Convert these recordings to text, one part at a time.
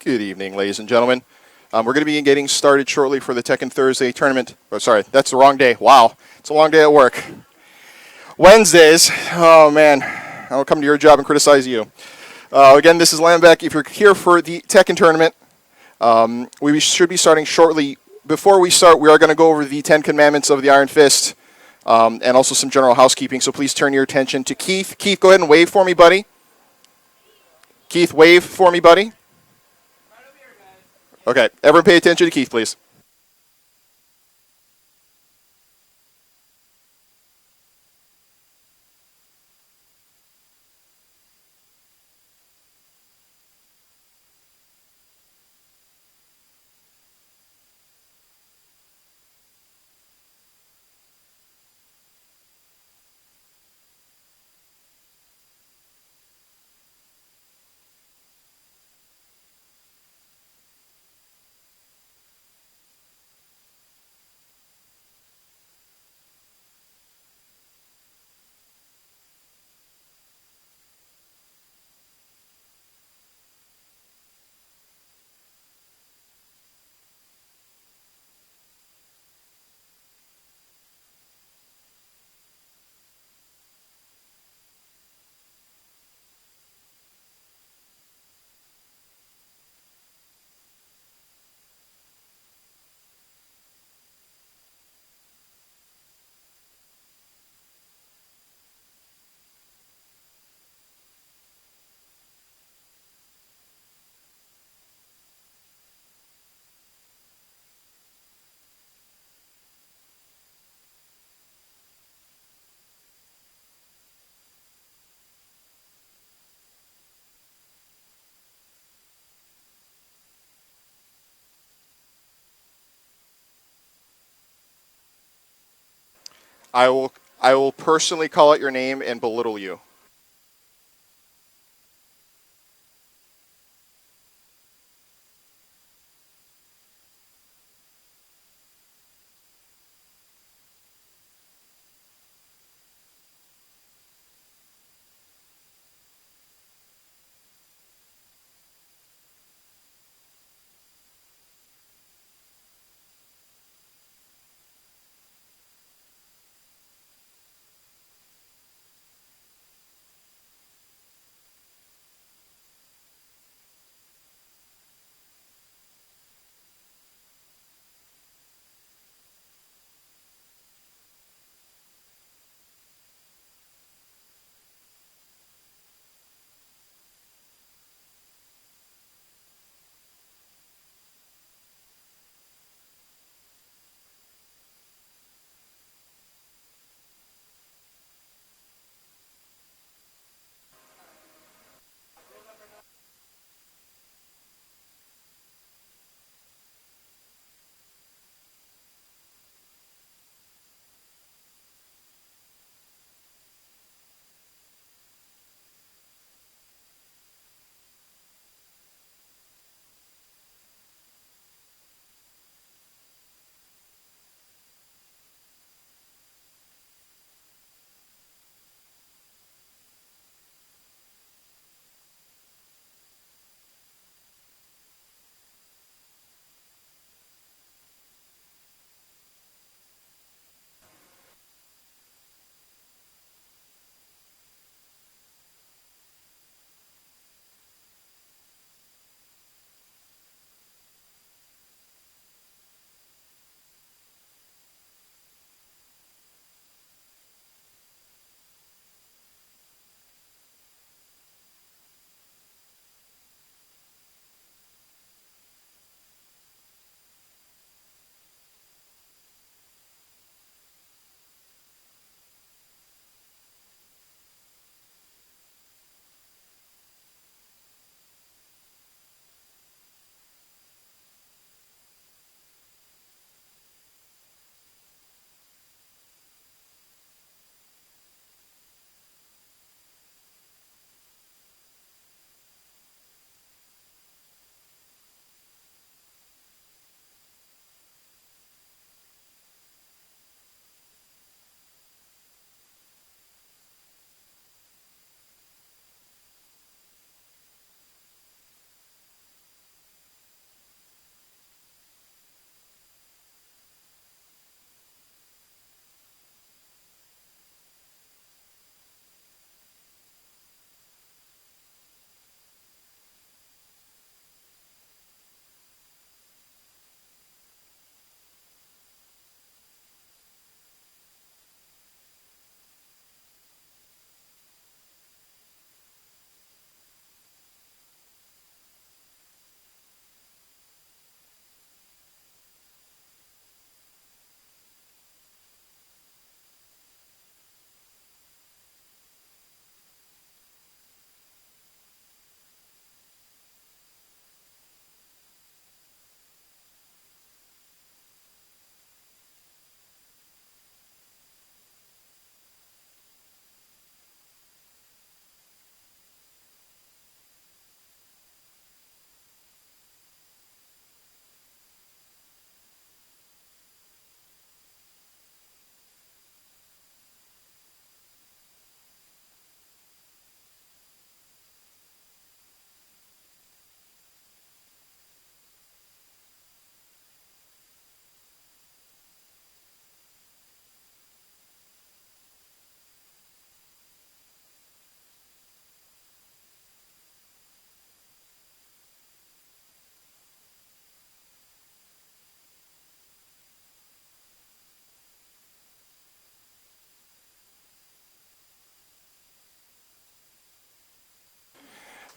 Good evening, ladies and gentlemen. We're going to be getting started shortly for the Tekken Thursday tournament. Oh, sorry, that's the wrong day. Wow, it's a long day at work. Wednesdays, oh man, I'll come to your job and criticize you. Again, this is Lanbech. If you're here for the Tekken tournament, we should be starting shortly. Before we start, we are going to go over the 10 commandments of the Iron Fist, and also some general housekeeping, so please turn your attention to Keith. Keith, go ahead and wave for me, buddy. Keith, wave for me, buddy. Okay, everyone pay attention to Keith, please. I will personally call out your name and belittle you.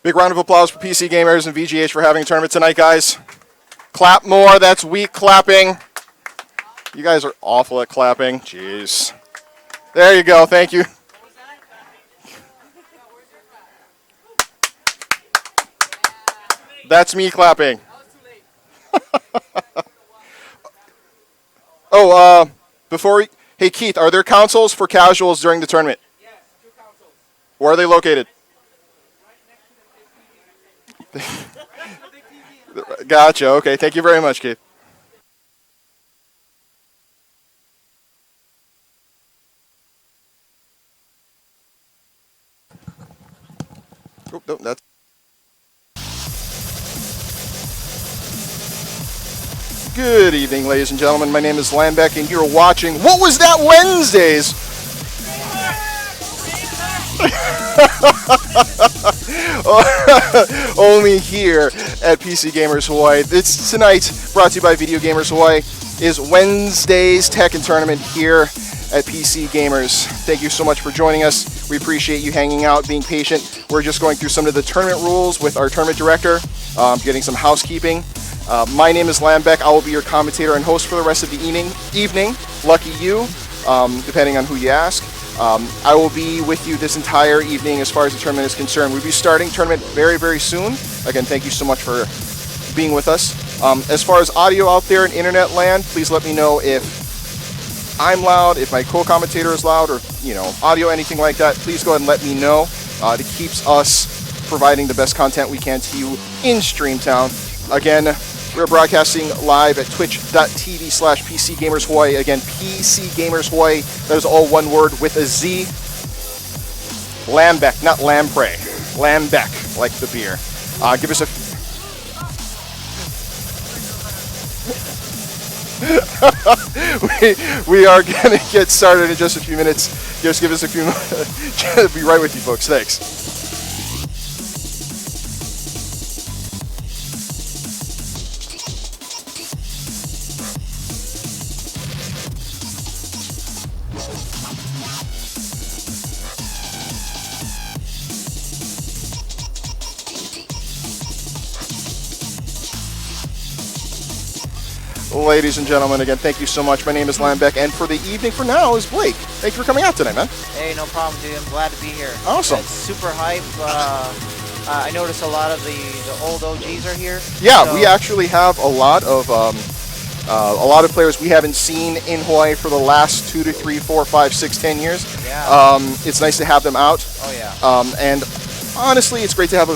Big round of applause for PCGamerz and VGH for having a tournament tonight, guys. Clap more. That's weak clapping. You guys are awful at clapping. Jeez. There you go. Thank you. That's me clapping. Oh, hey Keith, are there consoles for casuals during the tournament? Yes, 2 consoles. Where are they located? Right next to the big TV. Gotcha. Okay. Thank you very much, Keith. Oh, no, that's. Good evening, ladies and gentlemen. My name is Lanbech, and you're watching What Was That Wednesdays? Only here at PCGamerz Hawaii. It's tonight, brought to you by Video Gamers Hawaii, is Wednesday's Tekken tournament here at PCGamerz. Thank you so much for joining us. We appreciate you hanging out, being patient. We're just going through some of the tournament rules with our tournament director, getting some housekeeping. My name is Lanbech. I will be your commentator and host for the rest of the evening. Lucky you, depending on who you ask. I will be with you this entire evening as far as the tournament is concerned. We'll be starting tournament very, very soon. Again, thank you so much for being with us. As far as audio out there in internet land, please let me know if I'm loud, if my co-commentator is loud, or audio, anything like that. Please go ahead and let me know. It keeps us providing the best content we can to you in Streamtown. Again, we're broadcasting live at twitch.tv/PCGamerz Hawaii. Again, PCGamerz Hawaii. That is all one word with a Z. Lanbech, not lamprey. Lanbech, like the beer. Give us a... we are going to get started in just a few minutes. Just give us a few minutes. I'll be right with you, folks. Thanks. Ladies and gentlemen, again, thank you so much. My name is Lanbech, and for the evening for now is Blake. Thank you for coming out tonight, man. Hey, no problem, dude. I'm glad to be here. Awesome. It's super hype. I noticed a lot of the old OGs are here. Yeah, so. We actually have a lot of players we haven't seen in Hawaii for the last 2 to 3, 4, 5, 6, 10 years. Yeah. It's nice to have them out. Oh yeah. And honestly, it's great to have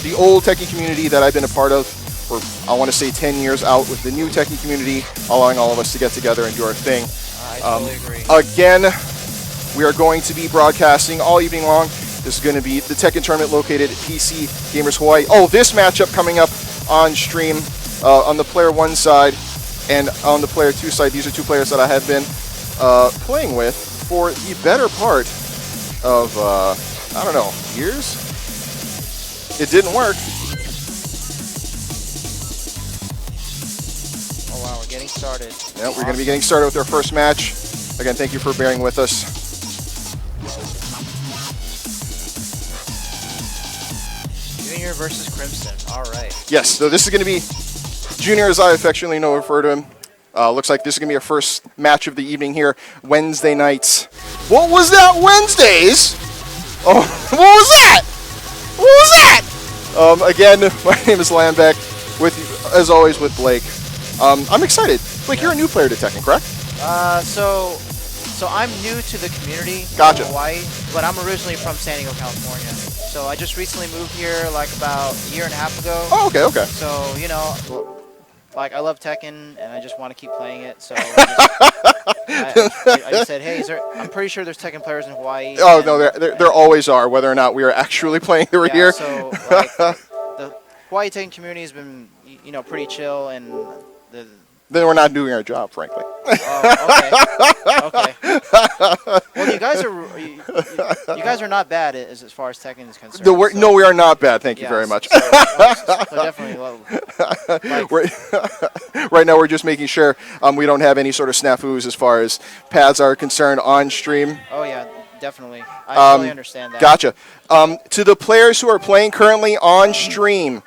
the old Tekken community that I've been a part of. For, I want to say 10 years out with the new Tekken community, allowing all of us to get together and do our thing. I totally agree. Again, we are going to be broadcasting all evening long. This is going to be the Tekken tournament located at PCGamerz Hawaii. Oh, this matchup coming up on stream on the player 1 side and on the player 2 side. These are 2 players that I have been playing with for the better part of, I don't know, years? It didn't work. Getting started. Yeah, we're going to be getting started with our first match. Again, thank you for bearing with us. Junior versus Crimson. All right. Yes, so this is going to be Junior, as I affectionately refer to him. Looks like this is going to be our first match of the evening here, Wednesday nights. What was that, Wednesdays? Oh, what was that? What was that? Again, my name is Lanbech, with, as always, with Blake. I'm excited. Blake, you're a new player to Tekken, correct? So I'm new to the community Gotcha. in Hawaii, but I'm originally from San Diego, California. So I just recently moved here like about a year and a half ago. Oh, okay, okay. So, like I love Tekken and I just want to keep playing it. So I just said, hey, I'm pretty sure there's Tekken players in Hawaii. Oh, no, there always are, whether or not we are actually playing over here. So like, the Hawaii Tekken community has been, pretty chill, and then we're not doing our job, frankly. Oh, okay. Well, you guys are not bad as far as Tekken is concerned. No, we are not bad. Thank you very much. So definitely. Right now, we're just making sure we don't have any sort of snafus as far as pads are concerned on stream. Oh yeah, definitely. I totally understand that. Gotcha. To the players who are playing currently on stream,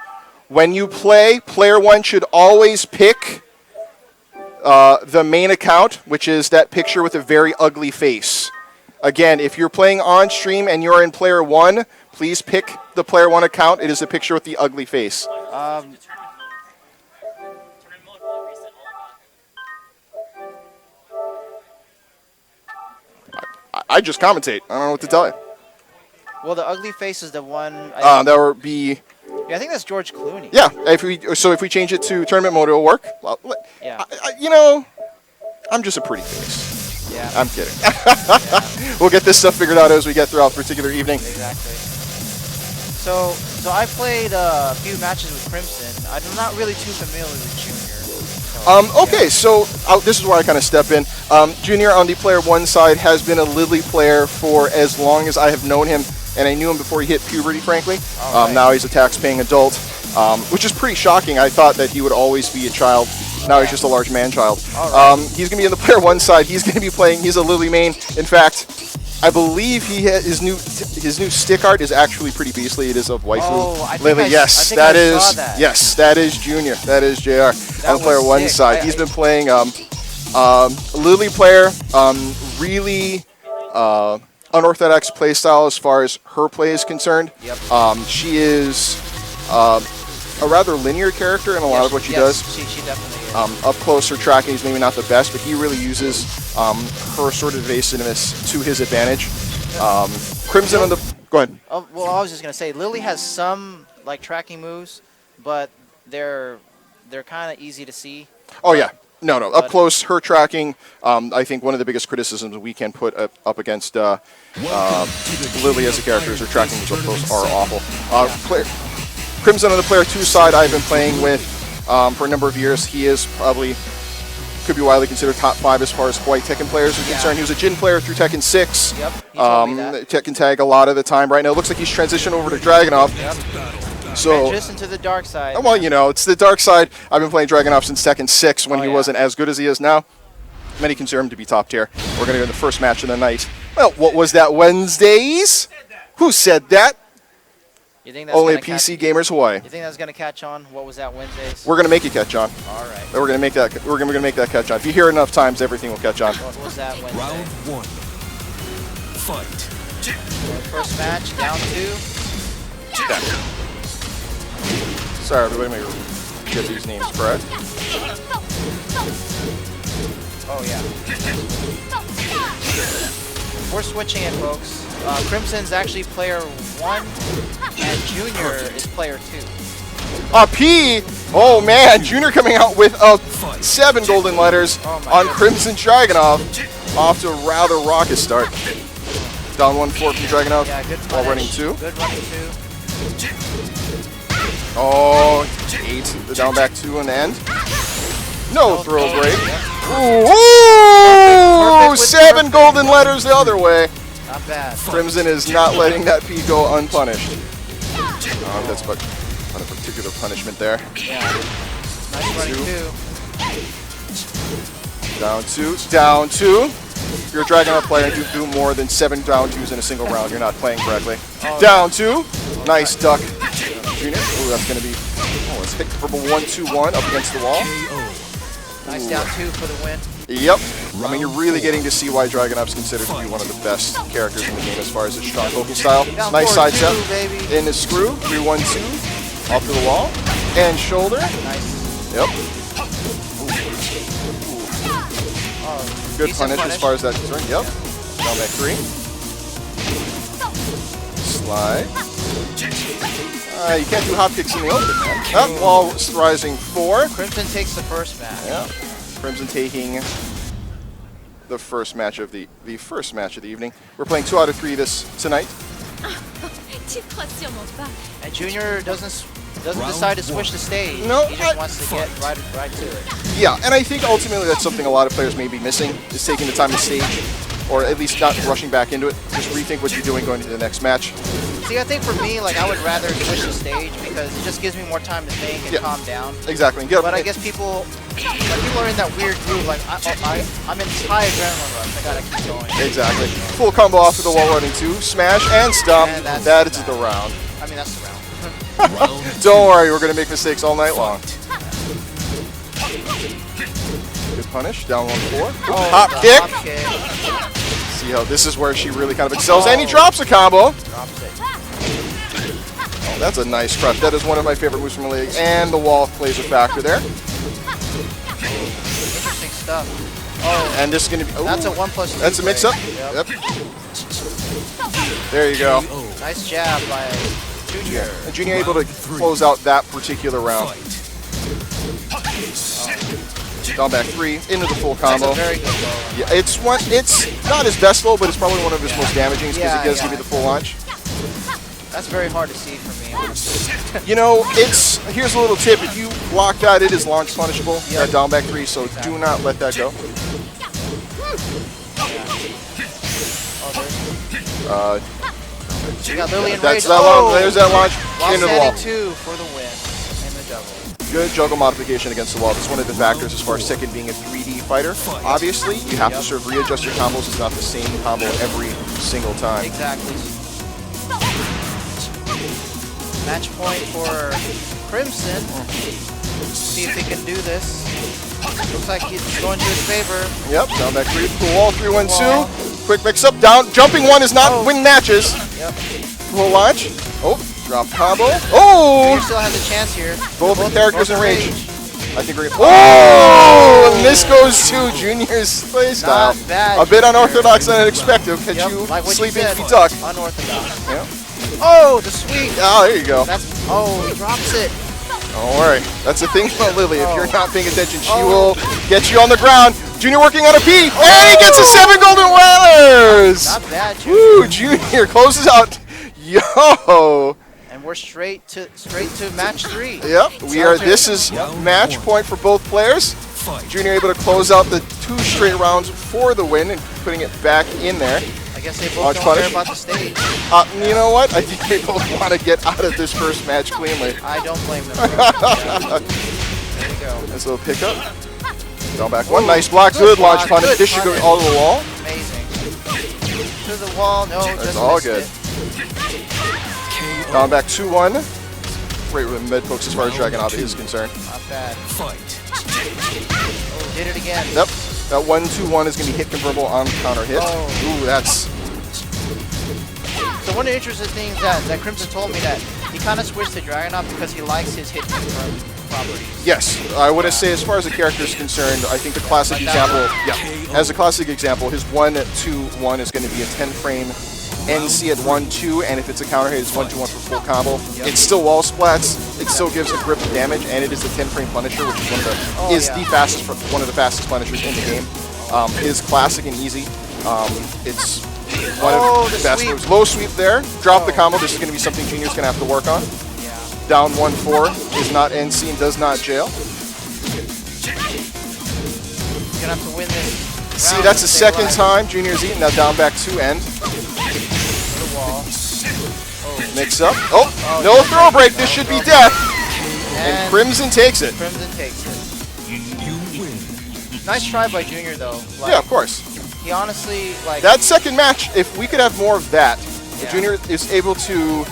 when you play, player 1 should always pick the main account, which is that picture with a very ugly face. Again, if you're playing on stream and you're in player 1, please pick the player 1 account. It is a picture with the ugly face. I just commentate. I don't know what to tell you. Well, the ugly face is the one. That would be. Yeah, I think that's George Clooney. Yeah. If we change it to tournament mode, it'll work. Well, Yeah. you know, I'm just a pretty face. Yeah. I'm kidding. We'll get this stuff figured out as we get throughout the particular evening. Exactly. So I played a few matches with Crimson. I'm not really too familiar with Junior. Okay, so this is where I kind of step in. Junior on the player 1 side has been a Lily player for as long as I have known him, and I knew him before he hit puberty, frankly. Right. Now he's a tax-paying adult, which is pretty shocking. I thought that he would always be a child. Now he's just a large man-child. Right. He's going to be on the player 1 side. He's going to be playing. He's a Lily main. In fact, I believe his new stick art is actually pretty beastly. It is of waifu. Oh, I think Lily, yes, saw that is Junior. That is JR on the player 1 side. He's been playing Lily player, really unorthodox play style as far as her play is concerned. Yep. She is a rather linear character in a lot of what she does. She definitely is. Up close, her tracking is maybe not the best, but he really uses her sort of evasiveness to his advantage. Crimson on the... Go ahead. Well, I was just gonna say Lily has some like tracking moves, but they're kind of easy to see. Oh yeah. No. Up close, her tracking, I think one of the biggest criticisms we can put up against Lily as a character is her tracking moves up close are awful. Crimson on the player 2 side I've been playing with for a number of years. He is probably, could be widely considered top 5 as far as white Tekken players are concerned. He was a Jin player through Tekken 6. Yep, he told me that. Tekken Tag a lot of the time. Right now it looks like he's transitioned over to Dragunov. Yep. So, Transition to the dark side. well, you know, it's the dark side. I've been playing Dragunov since Tekken 6 when he yeah. wasn't as good as he is now. Many consider him to be top tier. We're going to go to the first match of the night. Well, what was that, Wednesdays? Who said that? You think that's Only gonna PCGamerz Hawaii. You think that's gonna catch on? What was that Wednesdays? We're going to make it catch on. All right. We're going to make that. We're going to make that catch on. If you hear it enough times, everything will catch on. What was that Wednesday? Round 1. Fight. First match, down 2. Sorry, everybody, let me get these names correct. Oh yeah. We're switching it, folks. Crimson's actually player 1, and Junior is player 2. P! Oh man, Junior coming out with 7 golden letters on Crimson Dragunov. Off to a rather raucous start. Down 1-4 from Dragunov. Yeah, good while running punish. 2. Good running 2. Oh, 8. The down back 2 in the end. No throw break. Ooh, Perfect 7 perfect. golden letters the other way. Not bad. Crimson is not letting that P go unpunished. That's but not a particular punishment there. Yeah. Nice running 2. Down 2. Down 2. If you're a Dragunov player and you do more than 7 down 2s in a single round, you're not playing correctly. Down 2. Nice duck. Junior. Ooh, that's going to be... Oh, let's hit verbal 1-2-1 up against the wall. Nice down 2 for the win. Yep. I mean, you're really getting to see why Dragunov's considered to be one of the best characters in the game as far as his strong vocal style. Down Nice 4-2, side step baby. in the screw. 3-1-2. Off to the wall. And shoulder. Nice. Yep. Oh, Good decent punish as far as that's concerned. Yep. Down back 3. Slide. You can't do hop kicks in the open, man. Up wall rising 4. Crimson takes the first match. Yeah. Crimson taking the first match of the first match of the evening. We're playing 2 out of 3 tonight. And Junior doesn't decide to switch the stage. No, He just wants to get right to it. Yeah, and I think ultimately that's something a lot of players may be missing, is taking the time to stage, or at least not rushing back into it. Just rethink what you're doing going into the next match. See, I think for me, like, I would rather switch the stage because it just gives me more time to think and calm down. Exactly. Get up, But I guess people are in that weird groove. Like, I'm in high adrenaline rush. I gotta keep going. Exactly. Full combo off of the wall running 2. Smash and stomp. And that's That is the the round. I mean, that's the round. Don't worry, we're going to make mistakes all night long. Good punish. Down 1-4. Hop the kick. hop kick. See how this is where she really kind of excels. And he drops a combo. Drops it. Oh, that's a nice crush. That is one of my favorite moves from the league. And the wall plays a factor there. Interesting stuff. Oh, And this is going to be... Oh, that's a 1+2. that's a mix-up. Yep. Yep. There you go. Nice jab by Junior. And Junior able to close out that particular round. Down back 3 into the full That's combo. a very good low. Yeah, it's not his best low, but it's probably one of his most damaging because it does give you the full launch. That's very hard to see for me, honestly. You know, here's a little tip. If you block that, it is launch punishable. That down back 3, so do not let that go. You got Lily and That's Rage. that launch. There's that launch While into the wall. standing 2 for the win in the double. Good juggle modification against the wall. That's one of the factors as far as Tekken being a 3D fighter. Obviously, you have to sort of readjust your combos. It's not the same combo every single time. Exactly. Match point for Crimson. See if he can do this. Looks like he's going to his favor. Yep, down back 3 to the wall, 3-1-2. Wall. Quick mix up, down. Jumping 1 is not win matches. Yep. Full launch. Oh, drop combo. Junior Oh! still has a chance here. Both the characters in range. range. I think we're gonna. Oh! And this goes to Junior's playstyle. Not bad, A bit Junior. unorthodox and unexpected. Catch Yep, you like what sleeping you if you said, duck. unorthodox. Yeah. Oh, the sweep. Oh, there you go. He drops it. Don't worry. That's the thing about Lily. If you're not paying attention, she Oh. will get you on the ground. Junior working on a P. And he gets a 7 golden whalers. Not bad, Junior. Woo! Junior closes out. Yo. And we're straight to match 3. Yep. This is match point for both players. Junior able to close out the 2 straight rounds for the win and putting it back in there. I guess they both Launch don't punish. care about the stage. You know what? I think they both want to get out of this first match cleanly. I don't blame them. Yeah. There we go. Nice little pickup. Down back 1. Nice block. Good launch block, punish. good This should go punish. all to the wall. Amazing. To the wall. No, That's just all missed good. it. Down back 2-1. Great with mid pokes as far as Dragon Abba is concerned. Not bad. Fight. Oh, did it again. Yep. That 1-2-1 is going to be hit convertible on counter hit. Oh. Ooh, that's... So one of the interesting things that Crimson told me that he kind of switched to Dragonov because he likes his hit confirm properties. Yes, I would say as far as the character is concerned, I think the classic example, as a classic example, his 1-2-1 is going to be a 10 frame NC at 1-2, and if it's a counter hit, it's 1-2-1 for full combo. It's still wall splats, it still gives a grip of damage, and it is a 10 frame Punisher, which is one of the fastest Punishers in the game. It is classic and easy. It's one of the best moves. Low sweep there, drop the combo. This is going to be something Junior's going to have to work on. Yeah. Down 1-4 is not NC and does not jail. You're gonna have to win this. See, round that's the to stay second alive. time Junior's eaten. Now down back 2 end. To the wall. Mix up. Oh, no throw break. This should be death. And Crimson takes it. Crimson takes it. You win. Nice try by Junior though. Like, Yeah, of course. He honestly like. That second match, if we could have more of that, Yeah. Junior is able to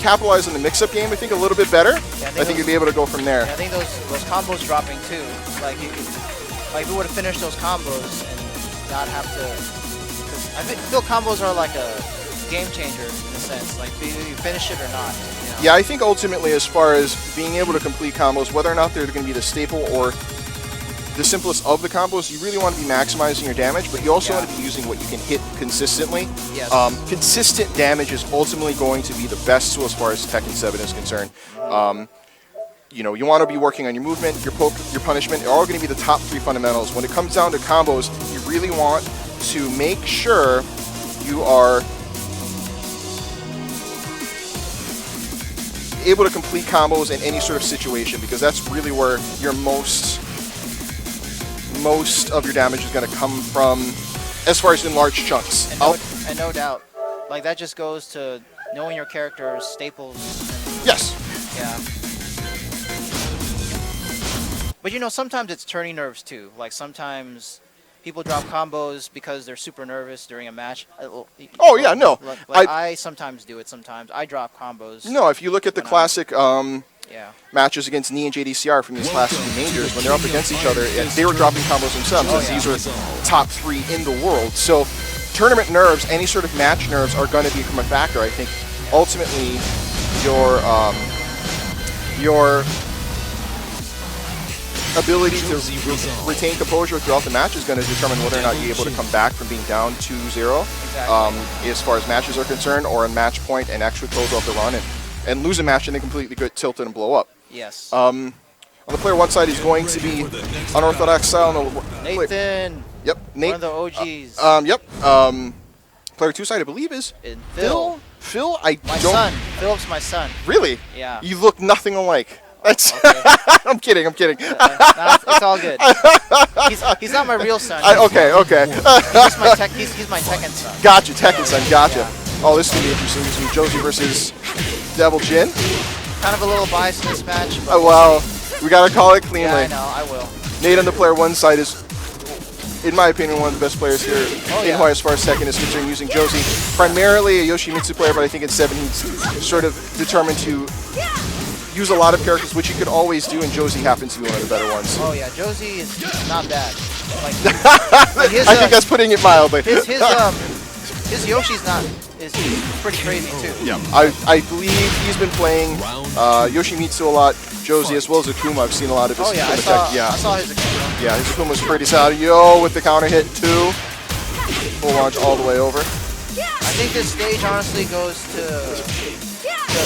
capitalize on the mix-up game, I think, a little bit better. I think he'd be able to go from there. I think those combos dropping too. Like he we would have finished those combos and not have to. I feel combos are like a game changer in a sense. Like either you finish it or not. You know? Yeah, I think ultimately, as far as being able to complete combos, whether or not they're going to be the staple or the simplest of the combos, you really want to be maximizing your damage, but you also want to be using what you can hit consistently. Yes. Consistent damage is ultimately going to be the best tool as far as Tekken 7 is concerned. You know, you want to be working on your movement, your poke, your punishment. They're all going to be the top 3 fundamentals. When it comes down to combos, you really want to make sure you are able to complete combos in any sort of situation, because that's really where your most of your damage is going to come from, as far as in large chunks. And no doubt, like that just goes to knowing your character's staples. Yes. Yeah. But you know, sometimes it's turning nerves too. Like sometimes people drop combos because they're super nervous during a match. Oh yeah, no. Like I sometimes do it. Sometimes I drop combos. No, if you look at the classic Yeah. matches against Knee and JDCR from these last few majors, when they're up against each other, and they were dropping combos themselves, Oh, as yeah. these are top 3 in the world. So tournament nerves, any sort of match nerves, are going to become a factor. I think ultimately your ability to retain composure throughout the match is going to determine whether or not you're able to come back from being down 2-0 as far as matches are concerned, or in match point and actually close off the run and lose a match and then completely get tilted and blow up. Yes. On the player 1 side, he's going to be unorthodox style. Layton. Yep. Nate. One of the OGs. Yep. Player 2 side, I believe, is And Phil. Phil, My don't son. Philip's my son. really. Yeah. You look nothing alike. That's. Okay. I'm kidding. I'm kidding. Nah, it's all good. He's not my real son. Okay. He's my Tekken son. Gotcha. Tekken son. Gotcha. Yeah. Oh, this is gonna be interesting. This is gonna be Josie versus Devil Jin. Kind of a little biased in this match. But Oh well, we gotta call it cleanly. yeah, I know. I will. Nate on the player 1 side is, in my opinion, one of the best players here Oh, in yeah. Hawaii as far as Tekken is concerned, using Josie. Primarily a Yoshimitsu player, but I think in 7 he's sort of determined to use a lot of characters, which he could always do, and Josie happens to be one of the better ones. Oh yeah, Josie is not bad. Like his, I think that's putting it mildly. his Yoshi's not is pretty crazy too. Yeah, I believe he's been playing Yoshimitsu a lot, Josie as well as Akuma. I've seen a lot of his. Oh yeah, I yeah, saw his Akuma. yeah, his Akuma's pretty solid. Yo, with the counter hit too, full launch all the way over. I think this stage honestly goes to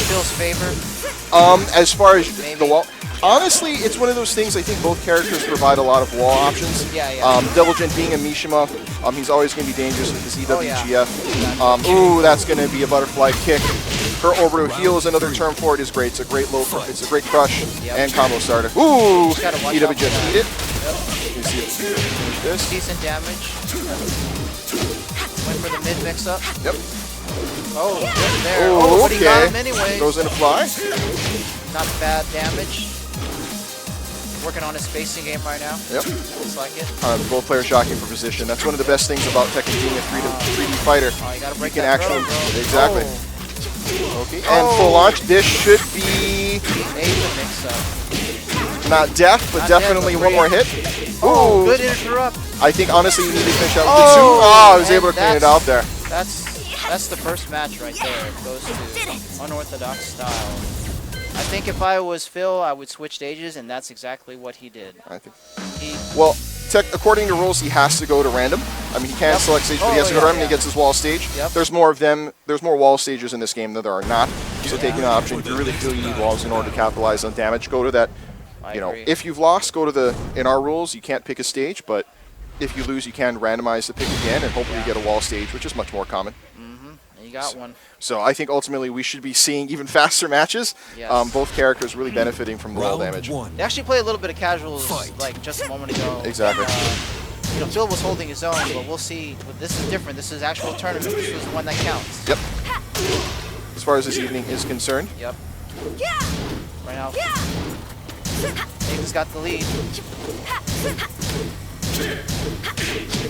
Phil's favor. As far as Maybe. the wall, honestly, it's one of those things. I think both characters provide a lot of wall options. Yeah. Devil Jin being a Mishima, he's always going to be dangerous with his Oh, yeah. EWGF. Ooh, that's going to be a butterfly kick. Her orbital heal is another term for it. Is great. It's a great low. It's a great crush Yep. and combo starter. Ooh, Just gotta watch out EWGF for beat it. Yep. You see it. Finish this. Decent damage. Went for the mid mix up. Yep. Oh, good there. Ooh, Oh, but he got okay. him anyway. Goes in a fly. Not bad damage. Working on his spacing game right now. Yep. Looks like it. Both players jockeying for position. That's one of the best things about Tekken being a 3D fighter. Oh, you gotta break can that actually throw, bro. exactly. Oh, Okay. And full launch. This should be made the mix up. not death, but Not death, definitely but one more hit. Oh, Ooh. good interrupt. I think honestly you need to finish out Oh, the 2. Oh, I was and able to clean it that's- out there. That's the first match right there. It goes to unorthodox style. I think if I was Phil, I would switch stages, and that's exactly what he did. I think. He, Well, according to rules, he has to go to random. I mean, he can Yep. select stage, but he Oh, has to go to yeah, random. He yeah. gets his wall stage. Yep. There's more of them. There's more wall stages in this game than there are not. So taking the option, if you really feel you need walls in order to capitalize on damage, go to that. I You know, agree. if you've lost, go to the. In our rules, you can't pick a stage, but if you lose, you can randomize the pick again, and hopefully you get a wall stage, which is much more common. you got one. So I think ultimately we should be seeing even faster matches. Yes. Both characters really benefiting from the wall damage. They actually played a little bit of casuals like just a moment ago. Exactly. You know, Phil was holding his own, but we'll see. But this is different. This is actual tournament. This is one that counts. Yep. As far as this evening is concerned. Yep. Right now, Nathan's got the lead.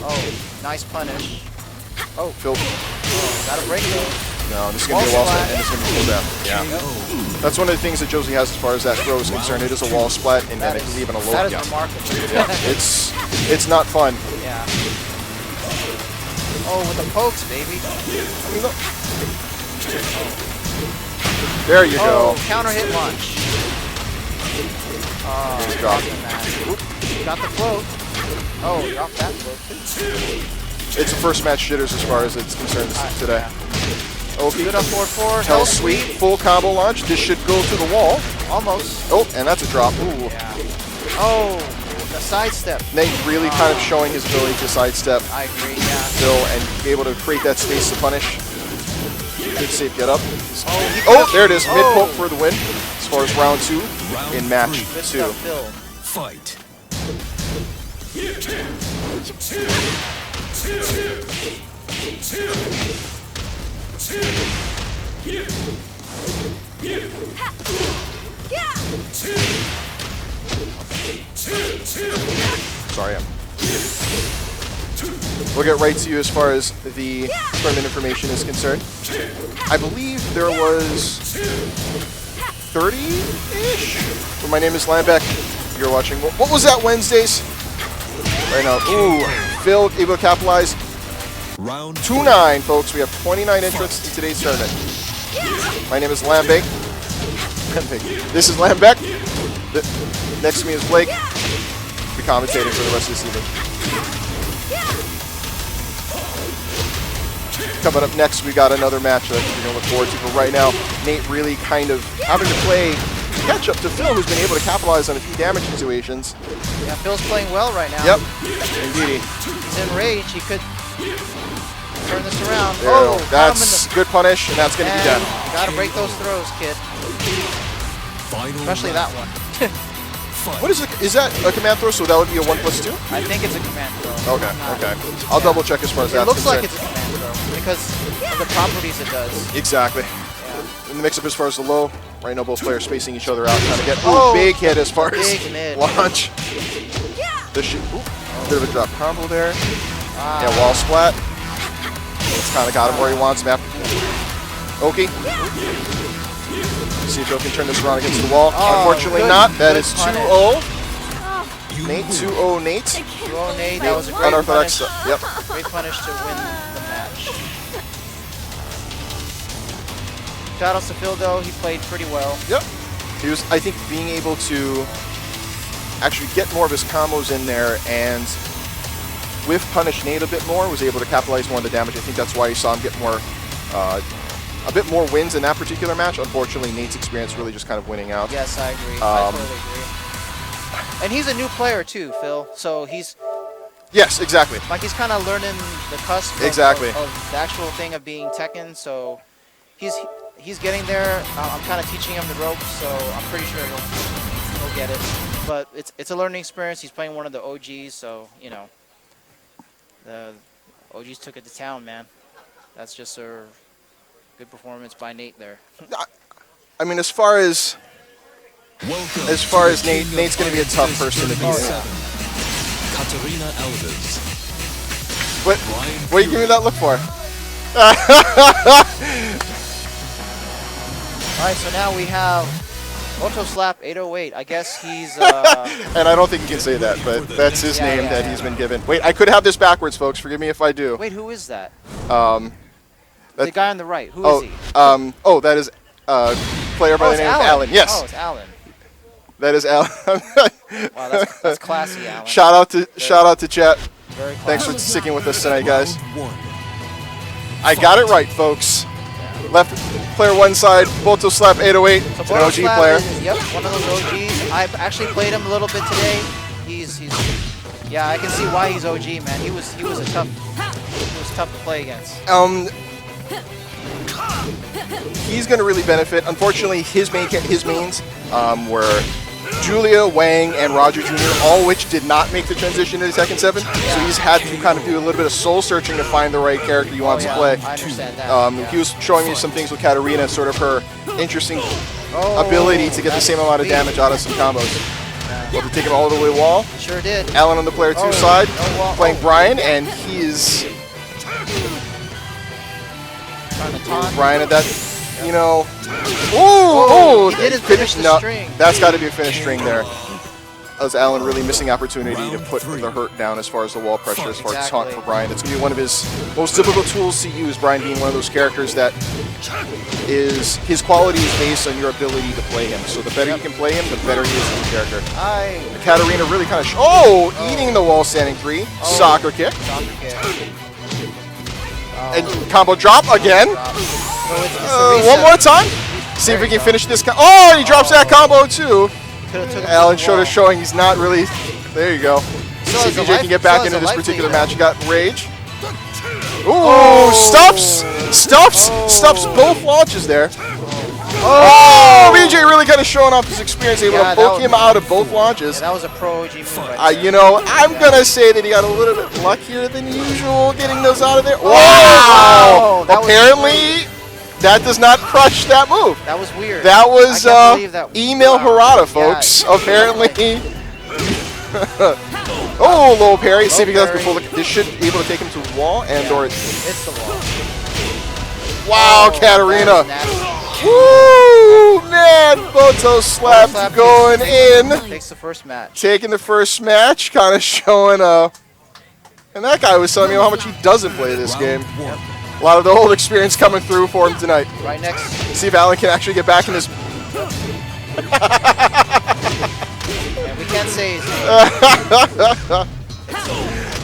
Oh, nice punish. Oh, Phil. Got a break though. No, this is going to be a wall splat, and it's going to be pulled down. There you Yeah. go. That's one of the things that Josie has as far as that throw is concerned. It is a wall splat, and then I believe in a low. That is Yeah. remarkable. Yeah. It's not fun. Yeah. Oh, with the pokes, baby. I mean, look. There you Oh, go. counter hit launch. Oh, He's dropped. awesome, man. Got the float. Oh, drop that float too. It's a first match jitters as far as it's concerned today. Okay. Good up 4-4. Hell sweet. Full combo launch. This should go to the wall. Almost. Oh, and that's a drop. Ooh. Yeah. Oh, the sidestep. Nate really kind of showing his ability to sidestep I agree, yeah. Phil and be able to create that space to punish. Good safe get up. Oh, There it is. Mid Oh. poke for the win as far as round 2 in match Good 2. stuff, Phil. Fight. Sorry, we'll get right to you as far as the tournament information is concerned. I believe there was 30-ish. Well, my name is Lanbech. You're watching. What was that Wednesdays? Right now. Ooh, Phil able to capitalize. Round 2-9, folks. We have 29 entrants to today's tournament. My name is Lanbech. This is Lanbech. Next to me is Blake. Be commentating for the rest of this evening. Coming up next, we got another match that we're going to look forward to. But right now, Nate really kind of having to play catch up to Phil, who's been able to capitalize on a few damage situations. Yeah, Phil's playing well right now. Yep, indeed. He's in rage. He could turn this around. There we go. That's good punish, and that's going to be done. Gotta break those throws, kid. final Especially that one. What is it? Is that a command throw? So that would be a 1+2? I think it's a command throw. Okay, okay. I'll double check as far as It that's looks like concerned. it's a command throw because of the properties it does. Exactly. Yeah. In the mix-up as far as the low, right now both players spacing each other out, trying to get Oh, big hit as far as big mid. launch. This should, bit of a drop combo there. Yeah, wall splat. It's kind of got him where he wants him after. Okay. See if Joe can turn this around against the wall. Unfortunately not. That is 2-0. Nate, 2-0 Nate. 2-0 Nate, that was a great Unorthodox. punish. Yep. Great punish to win the match. Shoutouts to Phil though, he played pretty well. Yep. He was, I think, being able to actually get more of his combos in there and with punish Nate a bit more, was able to capitalize more on the damage. I think that's why you saw him get more, a bit more wins in that particular match. Unfortunately, Nate's experience really just kind of winning out. Yes, I agree. I totally agree. And he's a new player too, Phil. So he's Yes, exactly. like he's kind of learning the cusp of, Exactly. of the actual thing of being Tekken. So he's getting there. I'm kind of teaching him the ropes, so I'm pretty sure he'll get it. But it's a learning experience. He's playing one of the OGs, so you know the OGs took it to town, man. That's just a good performance by Nate there. I mean, as far as Nate, Nate's going to be a tough person to beat. Katarina Elders. What are you giving me that look for? All right, so now we have Auto Slap 808. I guess he's And I don't think you can say that, but that's his Yeah, name yeah, that yeah. he's been given. Wait, I could have this backwards, folks. Forgive me if I do. Wait, who is that? That- The guy on the right. Who Oh, is he? that is player by the it's name of Alan. Yes, Oh, it's Alan. that is Alan. Wow, that's classy, Alan. Shout out to chat. Very classy. Thanks for sticking with us tonight, guys. Round one. I got it right, folks. Left player one side, Boto Slap 808. So It's an Auto OG Slap player. is- yep, one of those OGs. I've actually played him a little bit today. He's yeah, I can see why he's OG, man. He was tough to play against. He's going to really benefit. Unfortunately, his mains were Julia, Wang, and Roger Jr., all which did not make the transition into Tekken 7. So he's had to kind of do a little bit of soul searching to find the right character he wants to play. I understand that. He was showing me some things with Katarina, sort of her interesting ability to get the same amount of damage out of some combos. Well, to take him all the way wall. Sure did. Alan on the player 2 Oh, side, no wall. playing Brian, and he is Trying to taunt. Brian at that, you know. Ooh, he didn't finish the string. That's got to be a finished string there. That was Alan really missing opportunity to put the hurt down as far as the wall pressure, as far as taunt for Brian. It's going to be one of his most difficult tools to use, Brian being one of those characters that is, his quality is based on your ability to play him. So the better you can play him, the better he is as a character. Katarina really kind of, eating the wall standing 3, soccer kick. Soccer kick. And combo drop again. So it's the One reset. more time. See if we can finish this. Oh, he drops that combo too. Could've took him to Alan the wall. showing he's not really. There you go. So See is if the BJ can get back so is into the this life particular leader. match. He got rage. Ooh, stuffs both launches there. Oh, BJ really kind of showing off his experience, able Yeah, to that poke was- him out of both launches. Yeah, that was a pro OG move right there. You know, I'm gonna say that he got a little bit luckier than usual getting those out of there. Wow! Oh, that was Apparently, that does not crush that move. That was weird. That was I can't believe that. email Wow. Harada, folks. Yeah. Apparently. Oh, low parry. See if he does parry. before this should be able to take him to wall and or. It's the wall. Wow, Oh, Katarina. that is nasty. Woo, man. Photo slap Slap going in. Takes the first match. Taking the first match, kind of showing. And that guy was telling me how much he doesn't play this game. Round 1. A lot of the old experience coming through for him tonight. Right next. See if Alan can actually get back in his. Yeah, we can't say his name.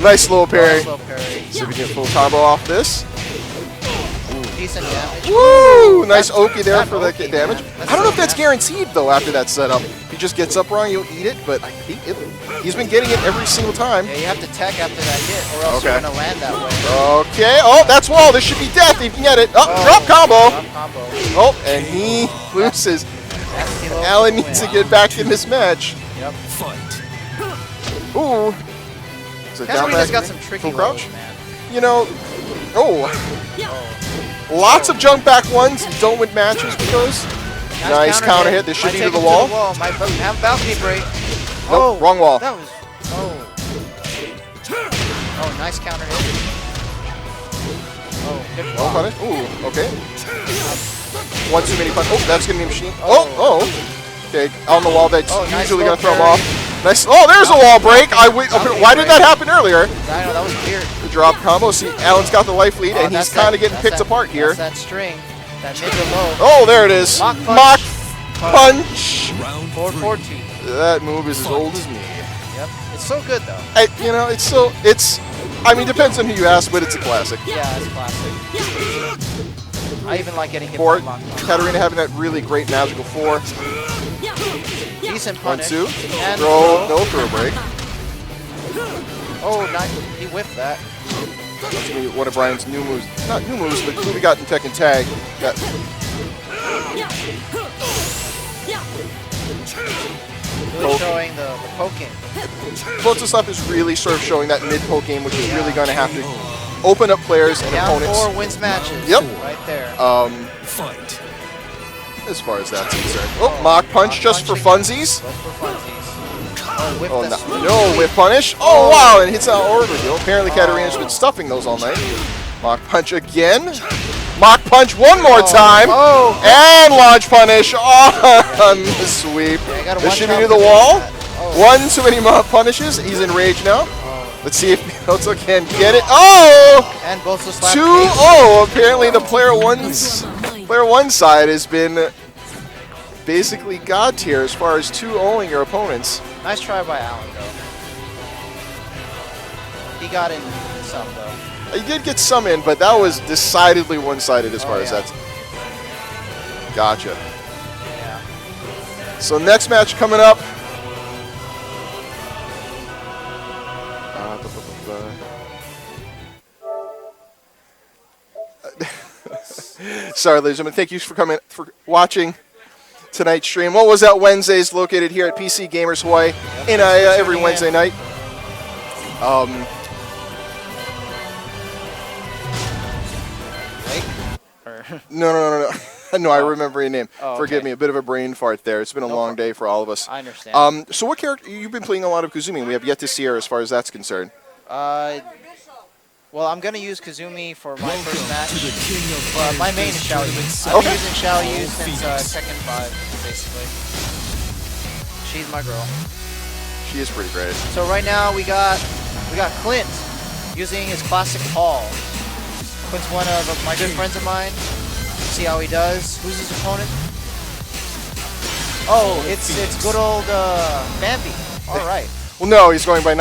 Nice little parry. Nice little parry. See if we can get full combo off this. Decent damage. Woo! Nice That's- Oki there that for the Oki, damage. man. That's I don't know so if that's nasty. guaranteed though after that setup. If he just gets up wrong, you'll eat it, but he's been getting it every single time. Yeah, you have to tech after that hit, or else Okay. you're gonna land that way. Okay. Oh, that's wall. This should be death if you can get it. Oh, drop combo. Drop combo. Oh, and he loses. Nasty low Alan for the needs to win. get back in this match. Yep. Fight. Ooh. So down Katarina's back got some tricky full crouch. lows, man. You know, Oh. lots of jump back ones don't win matches because. Nice counter hit. This should Might be to take the him wall. Might have balcony break. Nope, wrong wall. That was. Oh. Oh, nice counter hit. Oh, good Oh, block. punish. Ooh, okay. One too many punch. Oh, that's gonna be a machine. Oh. Okay, on the wall. That's Oh, nice usually low gonna throw him parry. off. Nice. Oh, there's a wall break. Why did that happen earlier? I know, that was weird. The drop combo. See, Alan's got the life lead, Oh, and he's that's kind of that- getting that's picked that- apart here. That's that string. That mid to low. Oh, there it is. Mock Mock punch. punch. Round 3. 414. That move is as old as me. Yep. It's so good though. I mean, depends on who you ask, but it's a classic. Yeah, it's classic. I even like getting hit For by mock punch. Katarina having that really great magical 4. Decent 1, punish. 2. And Throw, no throw break. Oh, nice. He whiffed that. That's gonna be one of Brian's new moves. Not new moves, but who we got in Tekken Tag. Got Really showing the poking. Photo Slap is really sort of showing that mid poke game, which is really going to have to open up players and Down opponents. 4 wins matches. Yep. Right there. Fight. As far as that's concerned. Oh, mock punch just for punching. funsies. Just for funsies. Oh, whiff Oh, the no, sweep. no whip punish. Oh, wow, and hits out overkill. Apparently, Katarina's been stuffing those all night. Mock punch again. Mock punch one more time. Oh. And launch punish on the sweep. Yeah, you gotta This watch should be out to for the wall. that. Oh. One too many punishes. He's in rage now. Oh. Let's see if Piotr can get it. Oh! And both the slap 2-0. Apparently, the player one side has been basically god tier as far as 2-0ing your opponents. Nice try by Alan, though. He got in some, though. He did get some in, but that was decidedly one-sided as Oh, far as yeah. that's. Gotcha. Yeah. So next match coming up. Sorry, ladies and gentlemen. Thank you for watching tonight's stream. What was that? Wednesdays located here at PCGamerz Hawaii in Aiea every Tuning in. Wednesday night. Lake? Or No. No, I remember your name. Oh, Forgive okay. me, a bit of a brain fart there. It's been a long day for all of us. I understand. So what character, you've been playing a lot of Kazumi. We have yet to see her as far as that's concerned. Well, I'm going to use Kazumi for my first Welcome match. to the king of But my main is Xiaoyu. I've Okay. been using Xiaoyu since Tekken 5, basically. She's my girl. She is pretty great. So right now we got Clint using his classic Paul. Clint's one of my good friends of mine. See how he does. Who's his opponent? Oh, it's good old Bambi. All right. Well, no, he's going by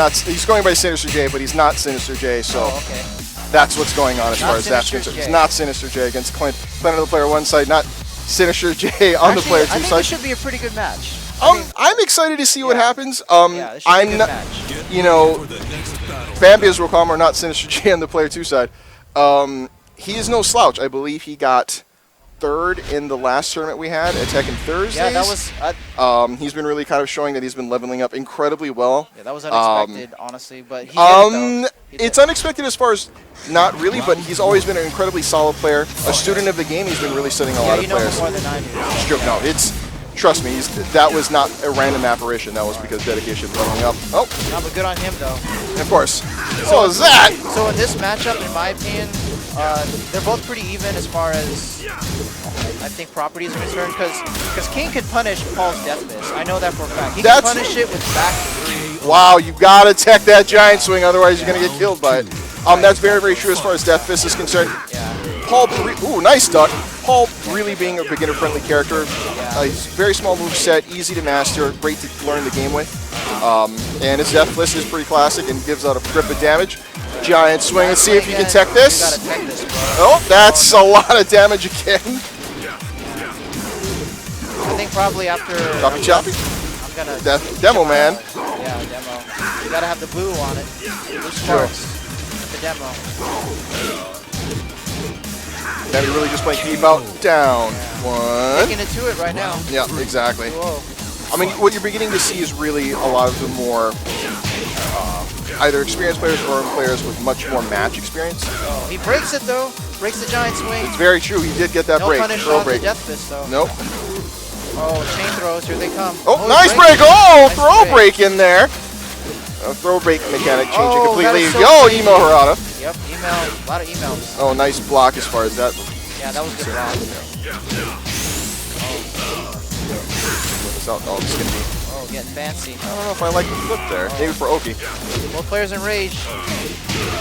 Sinister J, but he's not Sinister J, so Oh, okay. that's what's going on as Not far as that's Sinister concerned. J. It's not Sinister J against Clint. Clint on the player one side, not Sinister J on the player I two think side. this should be a pretty good match. I'm excited to see what Yeah. happens. Yeah, this should be a I'm good not, match. you know, For the next battle. Bambi is Rokama, not Sinister J on the player two side. He is no slouch. I believe he got third in the last tournament we had at Tekken Thursdays. Yeah, that was he's been really kind of showing that he's been leveling up incredibly well. yeah, that was unexpected, honestly. But he did it, though. He It's did. unexpected as far as not really, but he's always been an incredibly solid player. A student of the game, he's been really studying a Yeah, lot you of know him players. more than I do. It's true. No, trust me, that was not a random apparition. That was because dedication leveling up. Oh, No, but good on him, though. of course. So is that. So in this matchup, in my opinion, they're both pretty even as far as I think properties are concerned. Because King can punish Paul's death miss. I know that for a fact. He can punish it with back three. Wow, you gotta tech that giant swing, otherwise you're gonna get killed by it. That's very, very true as far as Death Fist is concerned. Yeah. Paul, ooh, nice duck. Paul really being a beginner-friendly character. He's very small move set, easy to master, great to learn the game with. And his Death Fist is pretty classic and gives out a grip of damage. Giant swing. Let's see if you can tech You this. gotta tech this, bro. Oh, that's a lot of damage again. I think probably after Choppy choppy. I'm gonna Demo man. Yeah, demo. You gotta have the blue on it. Blue sparks. The demo. Now you're really just playing keep out down. One. Taking it to it right now. Yeah, exactly. Whoa. I mean, what you're beginning to see is really a lot of the more either experienced players or players with much more match experience. Oh, he breaks it though. Breaks the giant swing. It's very true. He did get that No break. punish Throw on break. the death fist though. Nope. Oh, chain throws. Here they come. Oh, nice break. Oh, Nice throw break in there. Throw break mechanic changing Oh, that completely. is so Yo, crazy. emo Harada. Yep, email. A lot of emails. Oh, nice block as far as that. Yeah, that was good block. Oh, this is gonna be. Oh, getting fancy. I don't know if I like the flip there. Maybe for Oki. More players in rage.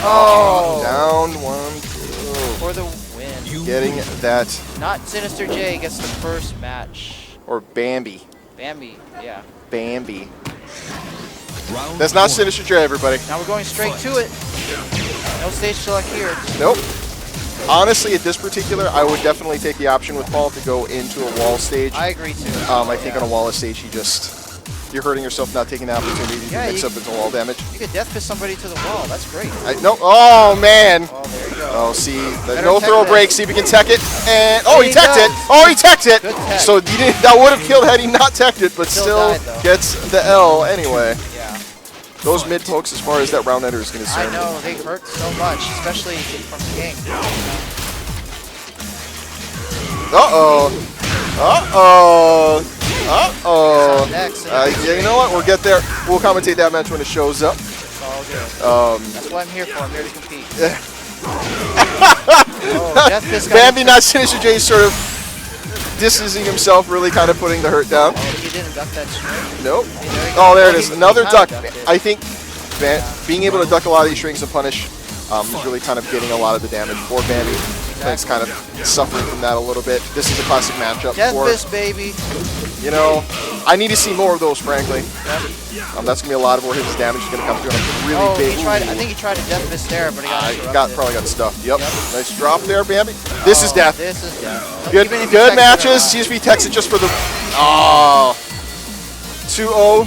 Oh, down 1-2. For the win. Getting that, Not Sinister J gets the first match. or Bambi. Bambi, yeah. Bambi. Round That's not one. Sinister J, everybody. Now we're going straight to it. No stage select here. Nope. Honestly, at this particular, I would definitely take the option with Paul to go into a wall stage. I agree too. I think on a wall stage, you're hurting yourself not taking the opportunity to mix up into wall damage. You could death fist somebody to the wall. That's great. No, oh man. Oh, there you go. Oh, see, Better no tech throw that. break. See if he can tech it. And oh, And he he teched it. does. Oh, he teched it. Good tech. So he didn't, that would have killed had he not teched it, but Still still died, though. gets the L anyway. Yeah. Those mid pokes, as far as that round ender is I concerned. know, they hurt so much, especially from the game. Uh-oh. Uh-oh. Uh-oh. So next, Yeah, you know what? We'll get there. We'll commentate that match when it shows up. it's all good. That's what I'm here for. I'm here to compete. Oh, death fist got Bambi, him. not Sinister J, sort of distancing himself, really kind of putting the hurt down. Oh, he didn't duck that string. Nope. Hey, there you Oh, go. there it is. He Another kinda duck. ducked it. I think being able to duck a lot of these strings and punish is really kind of getting a lot of the damage for Bambi. Clint's kind of suffering from that a little bit. This is a classic matchup Death for, fist, baby. you know, I need to see more of those, frankly. Yep. That's going to be a lot of where his damage is going to come through. And a really Oh, big. he tried. I think he tried to death fist there, but he got interrupted. Probably got stuffed. Yep. Yep. Nice drop there, Bambi. This is Oh, death. This is death. Good, Even if he good texted matches. it CSP texted just for the. Oh. 2-0.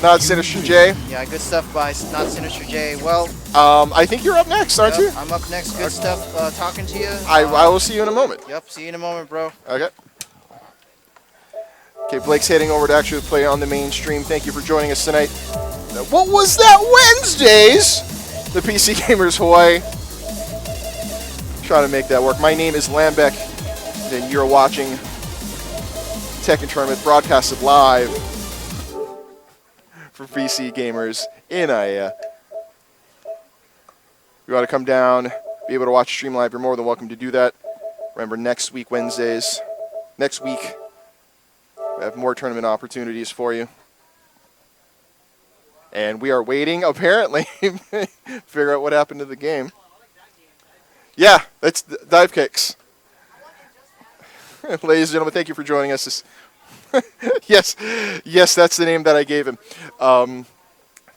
Not Sinister J. Yeah, good stuff by not Sinister J. Well, I think you're up next, aren't you? I'm up next. Good stuff talking to you. I will see you in a moment. Yep, see you in a moment, bro. Okay. Okay, Blake's heading over to actually play on the main stream. Thank you for joining us tonight. What was that? Wednesdays? The PCGamerz Hawaii. Trying to make that work. My name is Lanbech, and you're watching Tekken Tournament broadcasted live for PCGamerz in Aiea. If you want to come down, be able to watch stream live, you're more than welcome to do that. Remember, next week, Wednesdays, next week, we have more tournament opportunities for you. And we are waiting, apparently, figure out what happened to the game. Yeah, that's dive kicks. Ladies and gentlemen, thank you for joining us. Yes, that's the name that I gave him.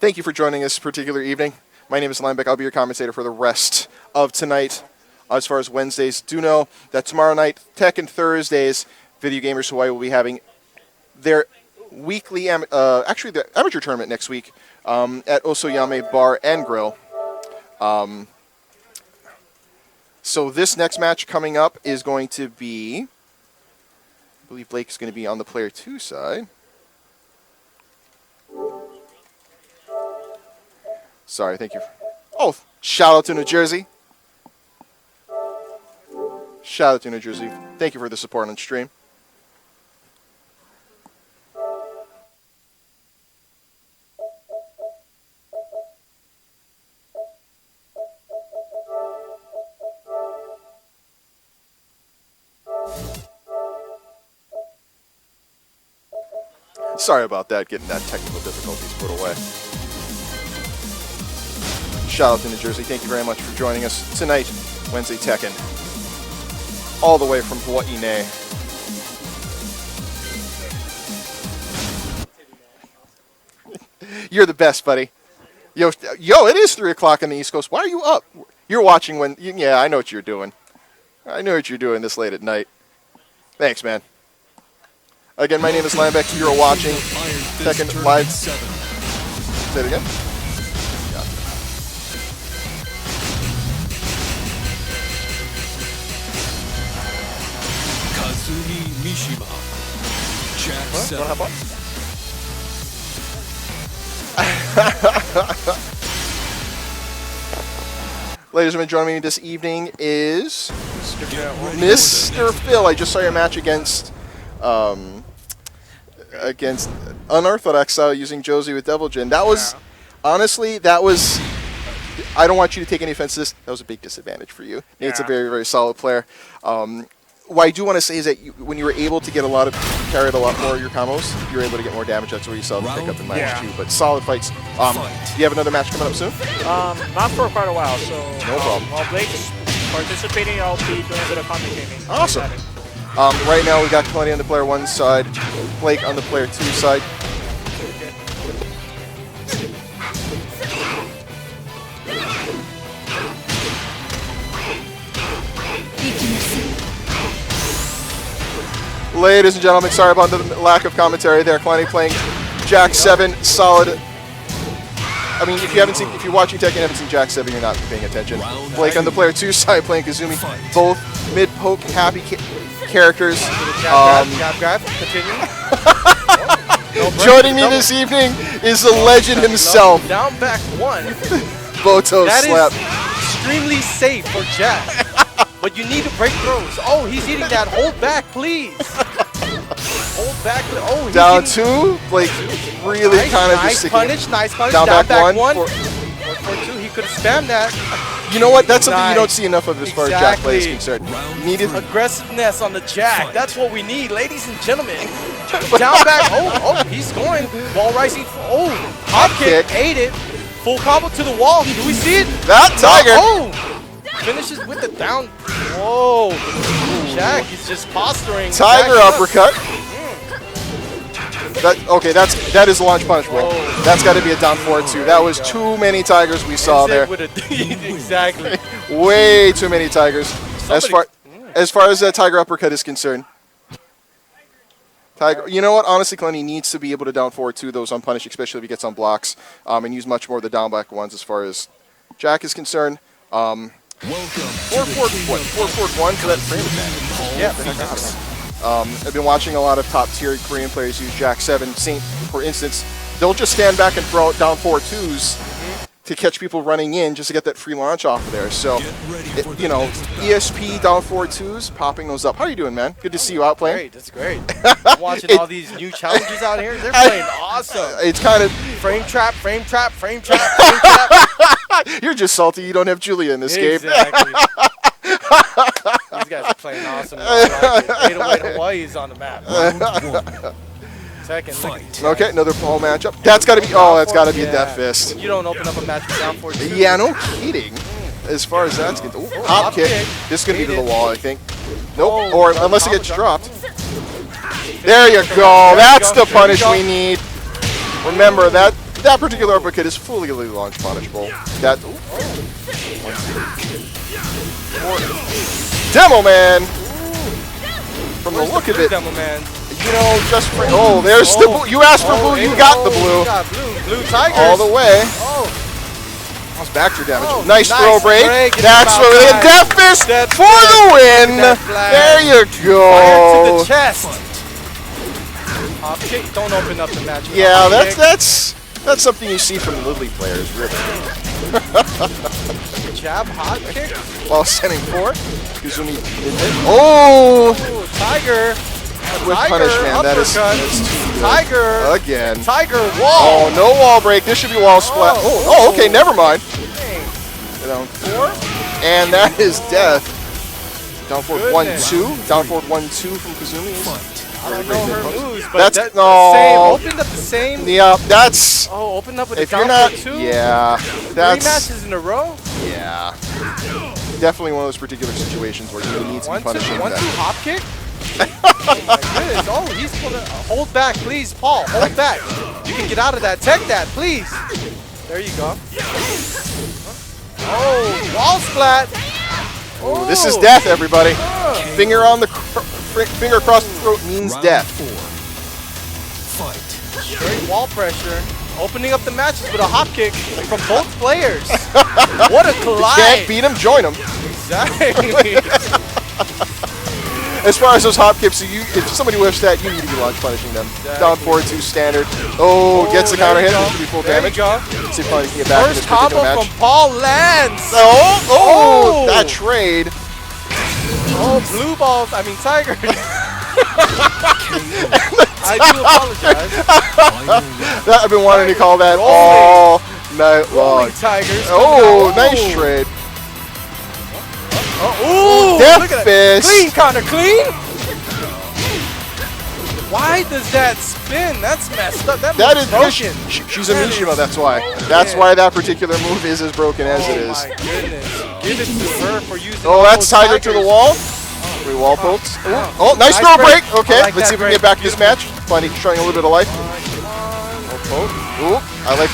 Thank you for joining us this particular evening. My name is Lanbech. I'll be your commentator for the rest of tonight. As far as Wednesdays, do know that tomorrow night, Tekken Thursdays, VGH Hawaii will be having their weekly, the amateur tournament next week at Osoyame Bar and Grill. So this next match coming up is going to be believe Blake is going to be on the player 2 side. Sorry, thank you. Oh, shout out to New Jersey. Shout out to New Jersey. Thank you for the support on stream. Sorry about that, getting that technical difficulties put away. Shout out to New Jersey. Thank you very much for joining us tonight, Wednesday Tekken. All the way from Hawaii. You're the best, buddy. Yo, it is 3 o'clock on the East Coast. Why are you up? You're watching when... Yeah, I know what you're doing. I know what you're doing this late at night. Thanks, man. Again, my name is Lanbech. You're watching Tekken Live. Say it again. Yeah. Kazumi Mishima. Jack What? 7. Wanna hop on? Ladies and gentlemen, joining me this evening is Mr. Phil. I just saw your match against Unorthodox style using Josie with Devil Jin. That was, honestly, I don't want you to take any offense to this. That was a big disadvantage for you. Nate's a very, very solid player. What I do want to say is that when you were able to get carried a lot more of your combos, you were able to get more damage. That's where you saw the pickup in match 2. But solid fights. Do you have another match coming up soon? Not for quite a while, so No problem. while Blake's participating, I'll be doing a bit of content gaming. Awesome. Right now we got Clint on the player 1 side, Blake on the player 2 side. Ladies and gentlemen, sorry about the lack of commentary there. Clint playing Jack 7, solid. I mean, if you're watching Tekken and haven't seen Jack 7, you're not paying attention. Blake on the player 2 side playing Kazumi. Both mid-poke happy characters. Grab, continue. Joining me this evening is the legend himself, Down back 1. Boto That Slap. is extremely safe for Jack. But you need to break throws. Oh, he's hitting that. Hold back, please. Hold back. Oh, he's Down getting 2. Blake really kind of just sticking. Nice punish. Down back 1. 4 2. He could have spammed that. You know what? That's something you don't see enough of as far as Jack play is Exactly. concerned. You needed Aggressiveness on the Jack. That's what we need, ladies and gentlemen. Down back. Oh, he's going. Wall rising. Oh, hop kick. Ate it. Full combo to the wall. Do we see it? that Tiger. Oh, finishes with the down. Whoa. Jack is just posturing. Tiger Jack uppercut. That is a launch punishable. That's got to be a down 4-2. That was too many Tigers we saw there. Exactly. Way too many Tigers. As far as that Tiger uppercut is concerned. Tiger, you know what? Honestly, Clint, he needs to be able to down 4-2 those unpunished, especially if he gets on blocks, and use much more of the down back ones as far as Jack is concerned. 4-4-1 for that frame advantage. Yeah, the heck out of it. I've been watching a lot of top-tier Korean players use Jack 7. Saint, for instance, they'll just stand back and throw down 4-2s to catch people running in just to get that free launch off of there. So, ESP down 4-2s, popping those up. How are you doing, man? Good to see you out playing. Great, that's great. I'm watching all these new challenges out here. They're playing awesome. It's kind of... Frame trap, frame trap, frame trap, frame trap. You're just salty you don't have Julia in this game. Exactly. These guys are playing awesome. 808 Hawaii is on the map. Second. Okay, another ball matchup. That's got to be... Oh, that's got to be a death fist. You don't open up a match with down 4-2. Yeah, no kidding. As far as that's concerned. Hop kick. This is going to be to the wall, I think. Nope. Or unless it gets dropped. There you go. That's the punish we need. Remember, that particular uppercut is fully launch punishable. That... Demo Man! From the look of it, Demo Man. just for... Oh, there's the blue. You asked for blue, you got the blue. Got blue Tigers. All the way. Oh. That's back your damage. Oh, nice throw break. That's what where the Death Fist for the win. There you Fire to go. the chest. Hop kick. Don't open up the match. with a Yeah, hop that's kick. something you see from the Little League players, really. Jab, hot kick. While sending forward, Kazumi did it. Oh! Ooh, Tiger. With Tiger, punish, man. That is uppercut. too good. Tiger. Again. Tiger wall. Oh, no wall break. This should be wall splat. Oh, okay, never mind. Down 4. And that is death. Down forward 1-2. Down forward 1-2 from Kazumi. I don't know her moves, but That's that, no. same. Opened up the same. Yeah, that's. Oh, opened up with If a you're down not, for 2. yeah, 3 that's matches in a row. yeah. Definitely one of those particular situations where you need some 1-2 punishing. 1-2 hop kick. Oh my goodness! Oh, he's gonna hold back, please, Paul. Hold back. You can get out of that. Tech that, please. There you go. Oh, wall splat. Oh, this is death, everybody. Finger on the finger across the throat means Round death. 4. Fight. Straight wall pressure. Opening up the matches with a hop kick from both players. What a collide! Can't beat him, join him. Exactly. As far as those hop kicks, if somebody whiffs that, you need to be launch punishing them. Down forward 2 standard. Oh, gets the there counter you hit, go. which should be full There you damage. go. See if Connie can get back in this First combo particular match. from Paul lands. Oh, that trade. Oh, blue balls. I mean, tigers. I do apologize. That, I've been wanting to call that all night long. Rolling tigers. Oh, coming out. nice trade. Oh, ooh, Death look at that. fist. Clean counter, clean. Why does that spin? That's messed up. That That move's is broken. she's a That Mishima. is That's why. broken. That's why that particular move is as broken as it Oh is. my goodness. Give it to her for using Oh, all that's those Tiger to the tigers. wall. 3 wall pokes. Oh. Oh, nice Nice throw break. break. Okay, I like let's that see if we can break. get back to this match. Funny, showing a little bit of life. Ooh, I like.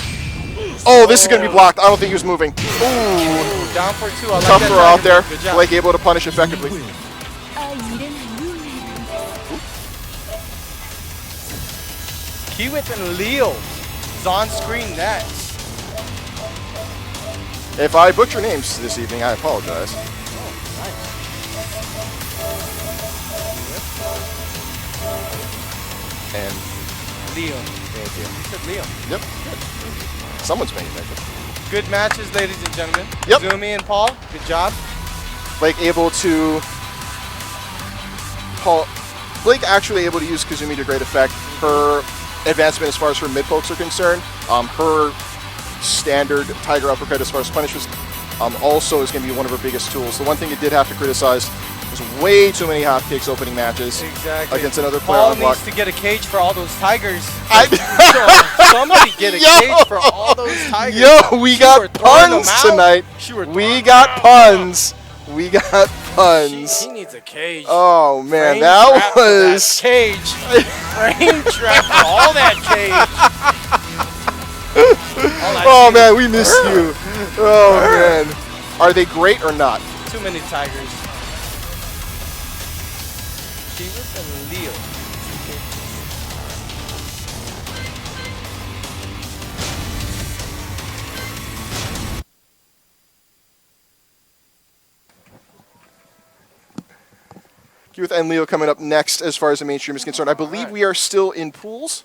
Oh, this is gonna be blocked. I don't think he was moving. Ooh, Ooh, down for 2. I like tough that throw out Tiger there. move. Good job. Blake able to punish effectively. Kiwit and Leo is on screen next. If I butcher names this evening, I apologize. And Leo. thank you. You said Leo. Yep. Good. Someone's paying attention. Good matches, ladies and gentlemen. Yep. Zumi and Paul, good job. Blake able to. Blake actually able to use Kazumi to great effect. Her advancement as far as her mid pokes are concerned. Her standard Tiger uppercut as far as punishes also is going to be one of her biggest tools. The one thing it did have to criticize was way too many hop kicks opening matches Exactly. against another player Paul on block. needs to get a cage for all those tigers. I- Somebody get a Yo. cage for all those tigers. Yo, we She got were throwing them puns out. tonight. She were We throwing got them out. puns. We got puns. He needs a cage. Oh man, Frame that trap for that was. cage. Frame trap for all that cage. Oh man, we missed you. Oh man, are they great or not? Too many tigers. Kiwit and Leo. Keith and Leo coming up next as far as the mainstream is concerned. I believe we are still in pools.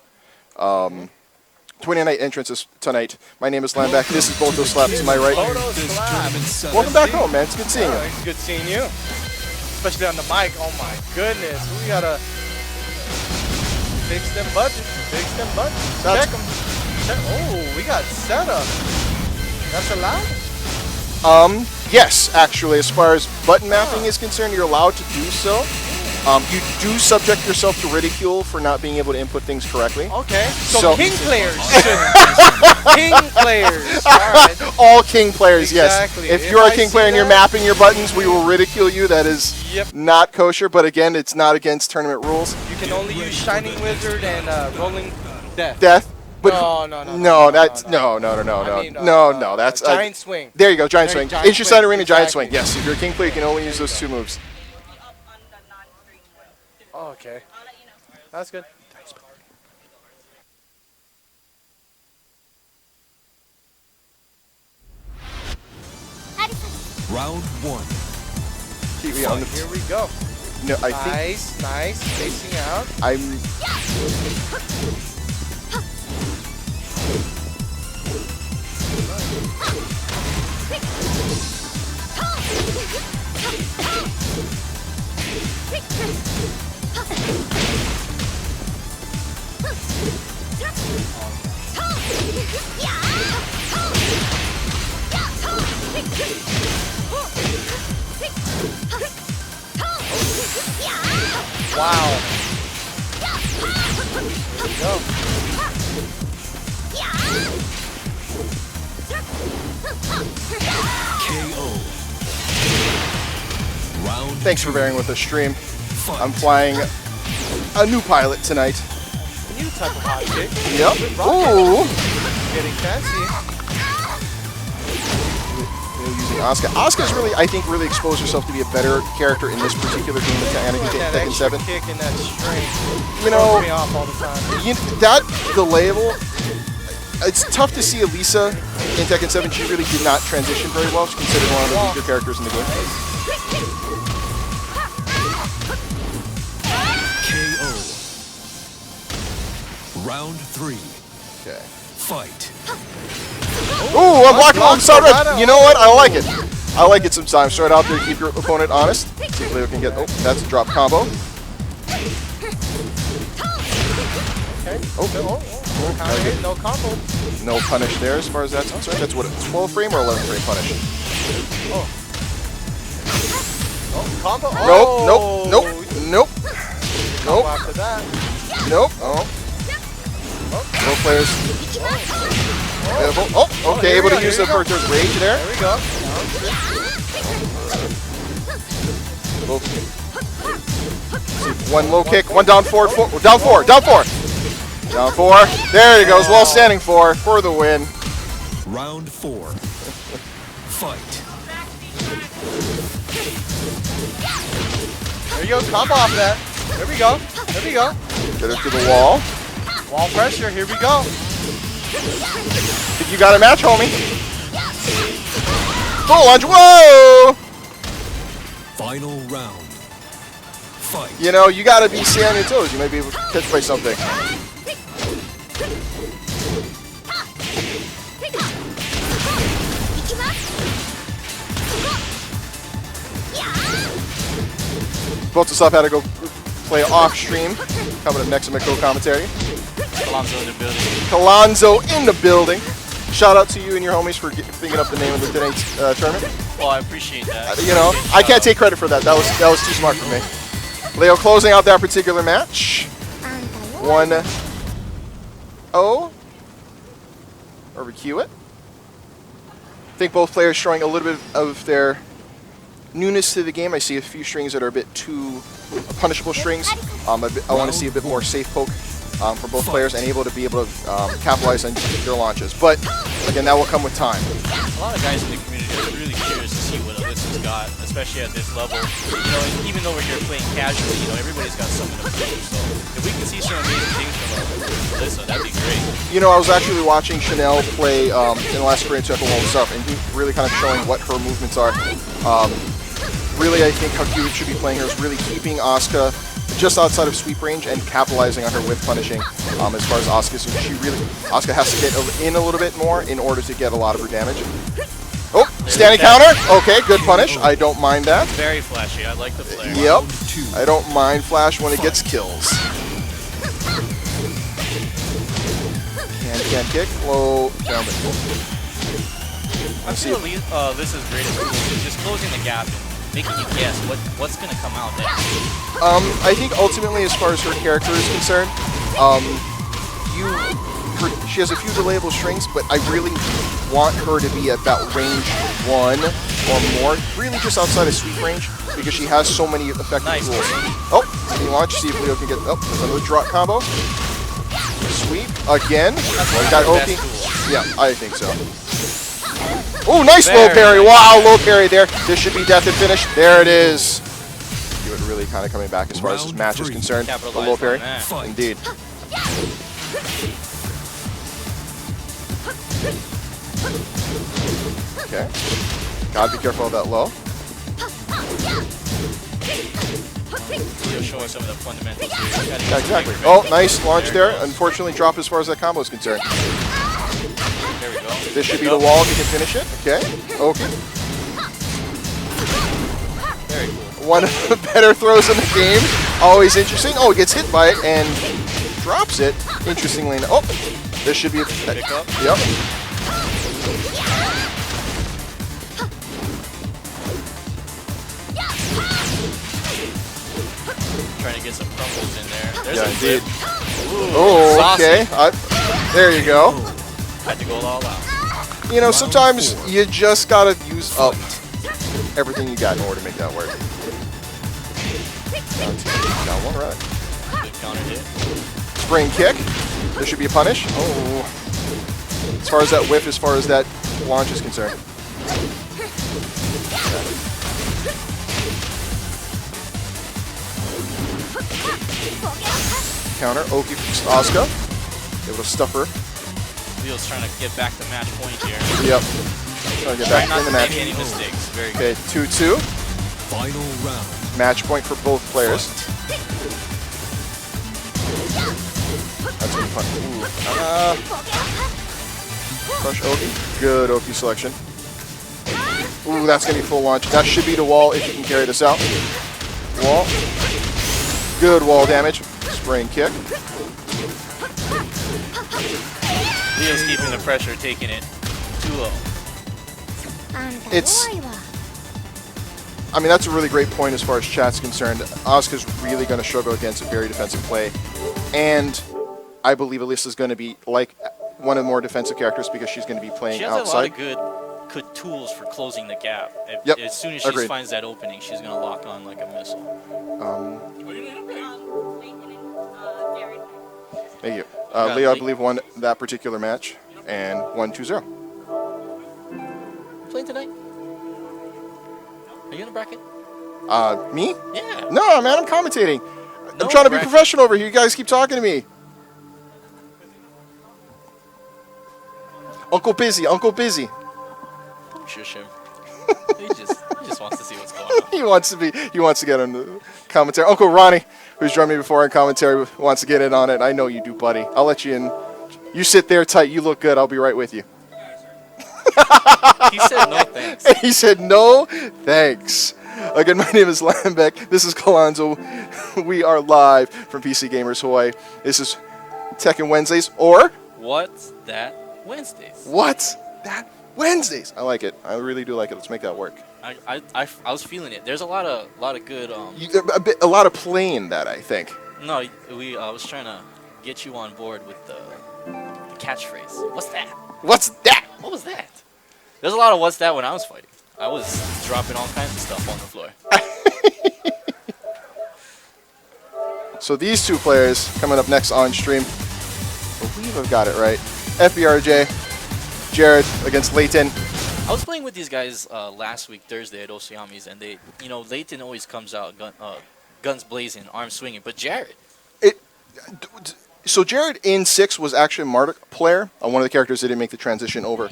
29 entrances tonight. My name is Lanbech. This is Boto Slap to my right. Photo This slap. German son Welcome back home, man. It's good seeing Oh, you. it's good seeing you. Especially on the mic. Oh my goodness. We gotta fix them budgets. Fix them budgets. That's- Check them. Oh, we got setup. That's allowed? Yes, actually, as far as button mapping is concerned, you're allowed to do so. You do subject yourself to ridicule for not being able to input things correctly. Okay. So, So- king players. King players. All right. All king players, Exactly. yes. If If you're a I king see player and you're that- mapping your buttons, we will ridicule you. That is Yep. not kosher, but again, it's not against tournament rules. You can only use Shining Wizard and Rolling Death. Death. But No, that's no. no. I mean, No, that's Giant Swing. There you go, giant There, swing. giant Inch side swing, arena, giant exactly. swing. Yes, if you're a king player, you can only use those 2 moves. Oh, okay. That's good. Round 1. TV on the Here we go. No, I think Nice, nice. Spacing out. I'm. Wow. Go. KO. Round Thanks for bearing with the stream. fight. I'm flying a new pilot tonight. New type of hot kick. Yep. Ooh. Getting fancy. Using Asuka. Asuka's really, I think, really exposed herself to be a better character in this particular game than That Tekken extra 7. kick and that strength. You know, throws me off all the time. that delayable. It's tough to see Elisa in Tekken 7. She really did not transition very well. She's considered one of the weaker characters in the game. KO. Round 3. Okay. Fight. Ooh, I'm blocking on the side blocked red. the You know what? I like it. I like it sometimes. Start out there, keep your opponent honest. See if Leo can get. Oh, that's a drop combo. Okay. Oh, Counter hit, no combo. no punish there as far as that's concerned. That's what, 12 frame or 11 frame punish? Oh, combo. Nope, nope. After that. Nope. Oh. Both players. Oh, okay, able to use the Bertha's rage there. There we go. Both. One low kick, one down forward, down four. Down four. There he goes. Well standing for the win. Round 4. Fight. There you go. Combo off that. There we go. Get her to the wall. Wall pressure. Here we go. Think you got a match, homie? Full lunge. Whoa! Final round. Fight. You know, you gotta be stay on your toes. You might be able to catch by something. Botosav had to go play off stream. Coming up next to my co-commentary. Kalonzo in the building. Shout out to you and your homies for thinking up the name of the tonight's tournament. Well, I appreciate that. You know, I can't take credit for that. That was too smart for me. Leo closing out that particular match. 1-0. Over Hewitt. I think both players showing a little bit of their newness to the game. I see a few strings that are a bit too punishable strings. I want to see a bit more safe poke for both players and able to capitalize on their launches. But again, that will come with time. A lot of guys in the community are really curious to see what Alyssa's got, especially at this level. You know, even though we're here playing casually, you know, everybody's got something to prove. So if we can see some amazing things from Alyssa, that'd be great. You know, I was actually watching Chanel play in the last Korean Tekken World Cup, and he really kind of showing what her movements are. Really, I think how Hewitt should be playing her is really keeping Asuka just outside of sweep range and capitalizing on her with punishing. As far as Asuka, so Asuka has to get in a little bit more in order to get a lot of her damage. Oh, standing counter. Okay, good punish. I don't mind that. Very flashy. I like the player. Yep. I don't mind flash when it gets kills. Can't kick. Low down. I feel Alyssa's greatest move is just closing the gap and making you guess what's going to come out next. I think ultimately, as far as her character is concerned, she has a few delayable strings, but I really want her to be at about range 1 or more, really just outside of sweep range, because she has so many effective tools. Oh, he launch, see if Leo can get, another drop combo. Sweep, again. Got OP. Yeah, I think so. Oh, nice low parry. Wow, low parry there. This should be death and finish. There it is. You would really kind of coming back as far as this match is concerned. The low parry. Indeed. Okay. Gotta be careful of that low. video showing some of the fundamentals here. You gotta Yeah, exactly. Oh, nice launch there. Unfortunately, drop as far as that combo is concerned. There we go. This should be the wall if you can finish it. Okay. Okay. Very cool. One of the better throws in the game. Always interesting. Oh, he gets hit by it and drops it. Interestingly enough. Oh, this should be a Pick up. Yep. Trying to get some crumbles in there. There's Yeah, a indeed. flip. Ooh, Oh, saucy. okay. There you go. Had to go all out. You know, sometimes you just gotta use up everything you got in order to make that work. Down one, right. Good counter hit. Spring kick. There should be a punish. Oh. As far as that whiff, as far as that launch is concerned. Counter. Oki Asuka. Able to stuff her. Leo's trying to get back to match point here. Yep. Trying to get Try back not in the to match. make any mistakes. Very Okay, good. 2-2. Final round. Match point for both players. That's gonna be fun. Ooh. Crush Oki. Good Oki selection. Ooh, that's gonna be full launch. That should be the wall if you can carry this out. Wall. Good wall damage. Spring kick. Leo's keeping the pressure, taking it 2-0. It's. I mean, that's a really great point as far as chat's concerned. Asuka's really going to struggle against a very defensive play. And I believe Alyssa's going to be like one of the more defensive characters because she's going to be playing She has outside. a lot of good tools for closing the gap. Yep, As soon as she agreed. finds that opening, she's going to lock on like a missile. Thank you. got Leo, I Lee. believe, won that particular match and won 2-0. Playing tonight? Are you in the bracket? Me? Yeah. No, man, I'm commentating. No I'm trying to be bracket. professional over here. You guys keep talking to me. Uncle Busy, Uncle Busy. Don't shush him. he just wants to see what's going on. He wants to get on the commentary. Uncle Rhonie, who's joined me before on commentary, wants to get in on it. I know you do, buddy. I'll let you in. You sit there tight. You look good. I'll be right with you. He said no thanks. And he said, no, thanks. Again, my name is Lanbech. This is Kalonzo. We are live from PCGamerz Hawaii. This is Tekken Wednesdays, or What's that Wednesdays? What's That Wednesdays? I like it. I really do like it. Let's make that work. I was feeling it. There's a lot of good A lot of playing that, I think. No, I was trying to get you on board with the catchphrase. What's that? What's that? What was that? There's a lot of what's that when I was fighting. I was dropping all kinds of stuff on the floor. So these two players coming up next on stream. I believe I've got it right. FBRJ, Jared against Layton. I was playing with these guys last week, Thursday at Oceami's, and they, Layton always comes out guns blazing, arms swinging, but Jared. So Jared in 6 was actually a Marduk player, one of the characters that didn't make the transition over.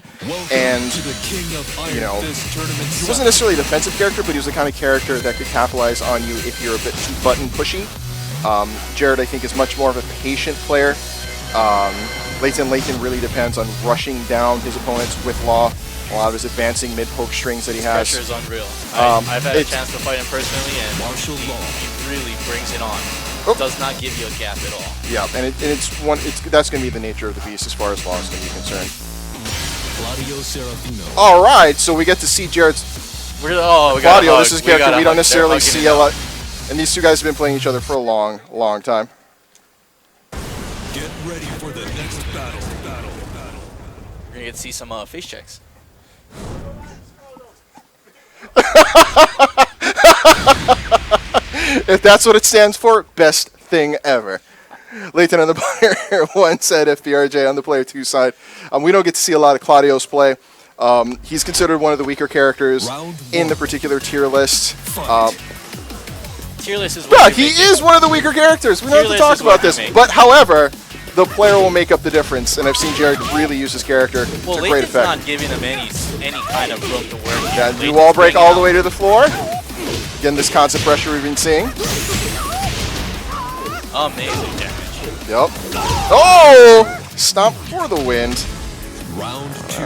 And To the king of Iron you know, Fist tournament he wasn't necessarily a defensive character, but he was the kind of character that could capitalize on you if you're a bit too button pushy. Jared, I think, is much more of a patient player. Layton really depends on rushing down his opponents with law. A lot of his advancing mid-poke strings that he has. Pressure is unreal. I've had a chance to fight him personally, and Martial law. he really brings it on. Oh. Does not give you a gap at all. Yeah, and that's going to be the nature of the beast as far as law is going to be concerned. Claudio Serafino. All right, so we get to see Jared's We got Claudio. a This is a character we don't necessarily see a lot. lot. And these two guys have been playing each other for a long, long time. Get ready for the next battle. We're gonna get to see some face checks. If that's what it stands for, best thing ever. Layton on the player 1 side, FBRJ on the player 2 side. We don't get to see a lot of Claudio's play. He's considered one of the weaker characters Round in the one. particular tier list. Tier list is Yeah, he is one of the weaker characters. We don't have to Tier talk list is about what this. I make. But however, the player will make up the difference, and I've seen Jared really use his character Well, to great Layton's effect. not giving him any kind of room to work. Yeah, Layton's new wall break bringing all the out- way to the floor. Again, this constant pressure we've been seeing. Amazing damage. Yep. Oh! Stomp for the wind. Round 2.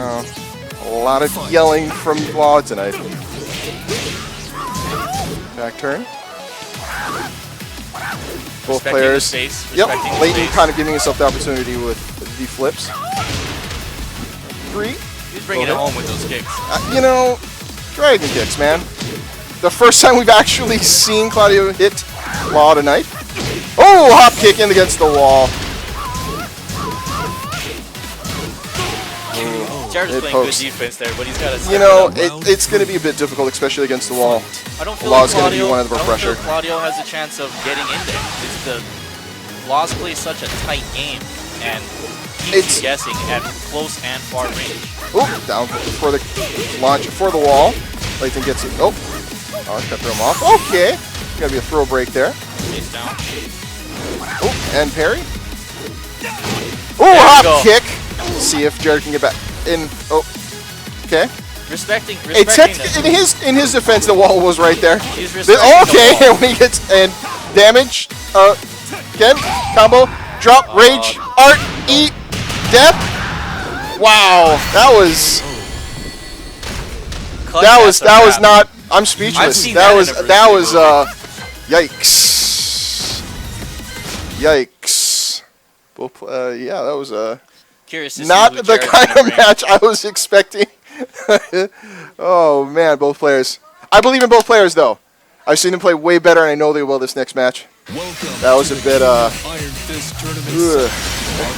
A lot of yelling from Law tonight. Back turn. Both Respecting players. his space, Yep. respecting his Layton space. kind of giving himself the opportunity with the flips. 3. He's bringing it home with those kicks. You know, dragon kicks, man. The first time we've actually seen Claudio hit Law tonight. Oh, hop kick in against the wall. Jared is It playing pokes. good defense there, but he's got to. You know, it's going to be a bit difficult, especially against the wall. I don't feel Law's like gonna be Claudio, one of the I don't pressure. feel Claudio has a chance of getting in there. It's the Laws play such a tight game and keeps It's- guessing at close and far range. Oh, down for the launch for the wall. Layton gets it. Oh, it's going to throw him off. Okay. Got to be a throw break there. Face down. Oh, and parry. Oh, you hop go. kick. See if Jared can get back in. Oh, okay. Respecting In his defense, the wall was right there. He's The- respecting okay, the wall. and when he gets and damage, again combo, drop, rage, art, eat, death. Wow, that was Clutch that was ass that was wrap. not. I'm speechless. I've seen That that was in a that Bruce was Lee yikes, yikes. Both, yeah, that was Curious to see not who the Jared's kind gonna of bring. match I was expecting. Oh man, both players. I believe in both players though. I've seen them play way better, and I know they will this next match. Welcome That was to a the bit, King of Iron Fist Tournament ugh.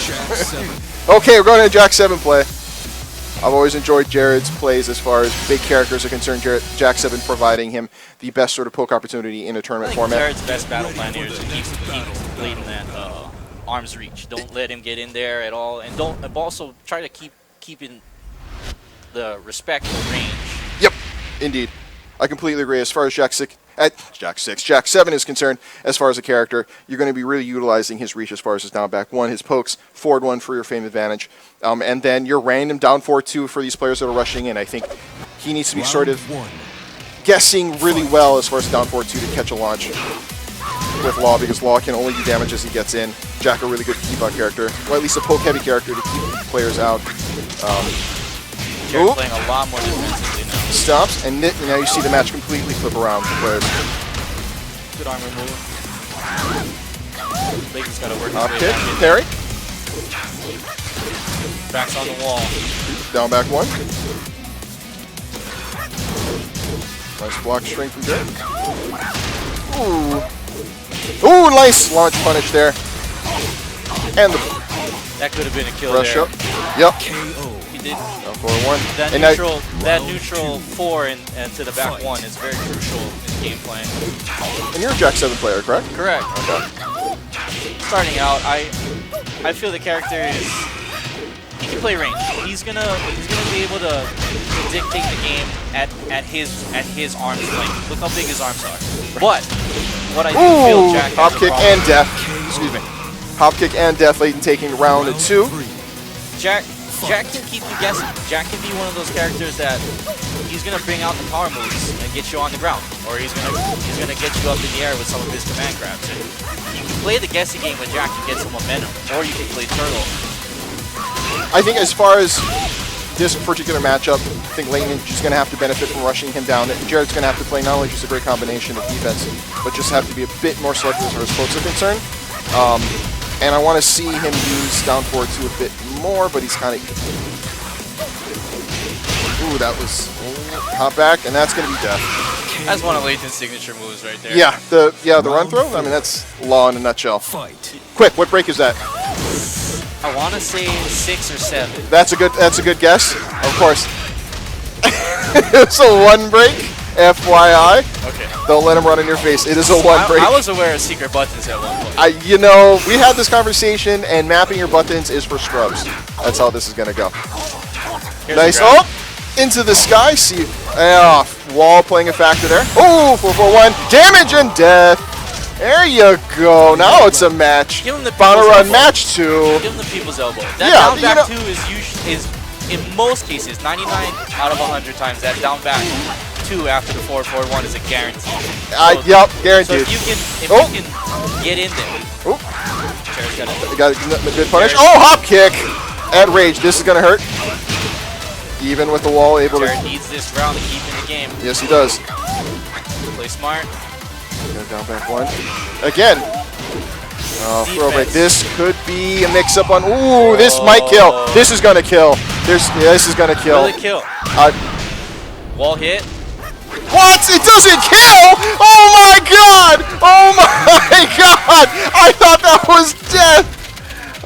Jack 7. Okay, we're going to Jack 7 play. I've always enjoyed Jared's plays as far as big characters are concerned. Jack 7 providing him the best sort of poke opportunity in a I tournament think format. Jared's best battle plan here is to keep Layton at arm's reach. Don't let him get in there at all, and don't also try to keep in the respectful range. Yep, indeed. I completely agree. As far as Jack 7 is concerned, as far as a character, you're going to be really utilizing his reach as far as his down back 1, his pokes, forward 1 for your fame advantage, and then your random down forward 2 for these players that are rushing in. I think he needs to be sort of Round 1. guessing really well as far as down forward 2 to catch a launch with Law, because Law can only do damage as he gets in. Jack a really good keep out character, or at least a poke heavy character to keep players out. Jared's Ooh. playing a lot more defensively now. Stops, and now you see the match completely flip around for players. Good armor move. Layton's got to work Hop his way kick, back in. parry, Backs on the wall. down back 1. Nice block string from Jared. Ooh. Ooh, nice launch punish there. And the That could have been a kill rush there. up. Yep. KO. He did Down forward 1. that And neutral. That Round neutral 4 and to the back Fight. 1 is very crucial in game plan. and you're a Jack 7 player, correct? Correct. Okay. Starting out, I feel the character is he can play range. He's gonna be able to dictate the game at his arm's length. Look how big his arms are. But what I do feel Ooh, Jack hop has a kick problem. and death. Excuse me. Hop kick and death. Layton taking round 2. Jack can keep you guessing. Jack can be one of those characters that he's gonna bring out the power moves and get you on the ground, or he's gonna get you up in the air with some of his command grabs. And you can play the guessing game with Jack and get some momentum, or you can play turtle. I think as far as this particular matchup, I think Layton is just going to have to benefit from rushing him down. Jared's going to have to play not only just a great combination of defense, but just have to be a bit more selective as far as pokes are concerned. And I want to see him use down forward 2 a bit more, but he's kind of... Ooh, that was hop back, and that's going to be death. That's one of Layton's signature moves right there. Yeah, the run throw. I mean, that's Law in a nutshell. Fight. Quick, what break is that? I want to say 6 or 7. That's a good guess. Of course. It's a 1 break. FYI. Okay. Don't let him run in your face. It is a 1 break. I was aware of secret buttons at one point. We had this conversation, and mapping your buttons is for scrubs. That's how this is gonna go. Here's Nice. the grab. Oh, into the sky. See, wall playing a factor there. Oh, 4-4-1. Damage and death. There you go. Now it's a match. Give him the Final people's run, elbow. match 2. Give him the people's elbow. That Yeah, down back 2 is in most cases, 99 out of 100 times, that down back 2 after the forward 1 is a guarantee. Yep, So guaranteed. if you can get in there. Oh. Jared's got it. Got a good punish. Oh, hop kick! At rage, this is gonna hurt. Even with the wall, able Jared to. needs this round to keep in the game. Yes, he does. Play smart. Go down back 1. Again. Oh, throwback. This could be a mix-up on. Ooh, this might kill. This is gonna kill. This is gonna kill. Will it kill? Wall hit. What? It doesn't kill! Oh my god! Oh my god! I thought that was death!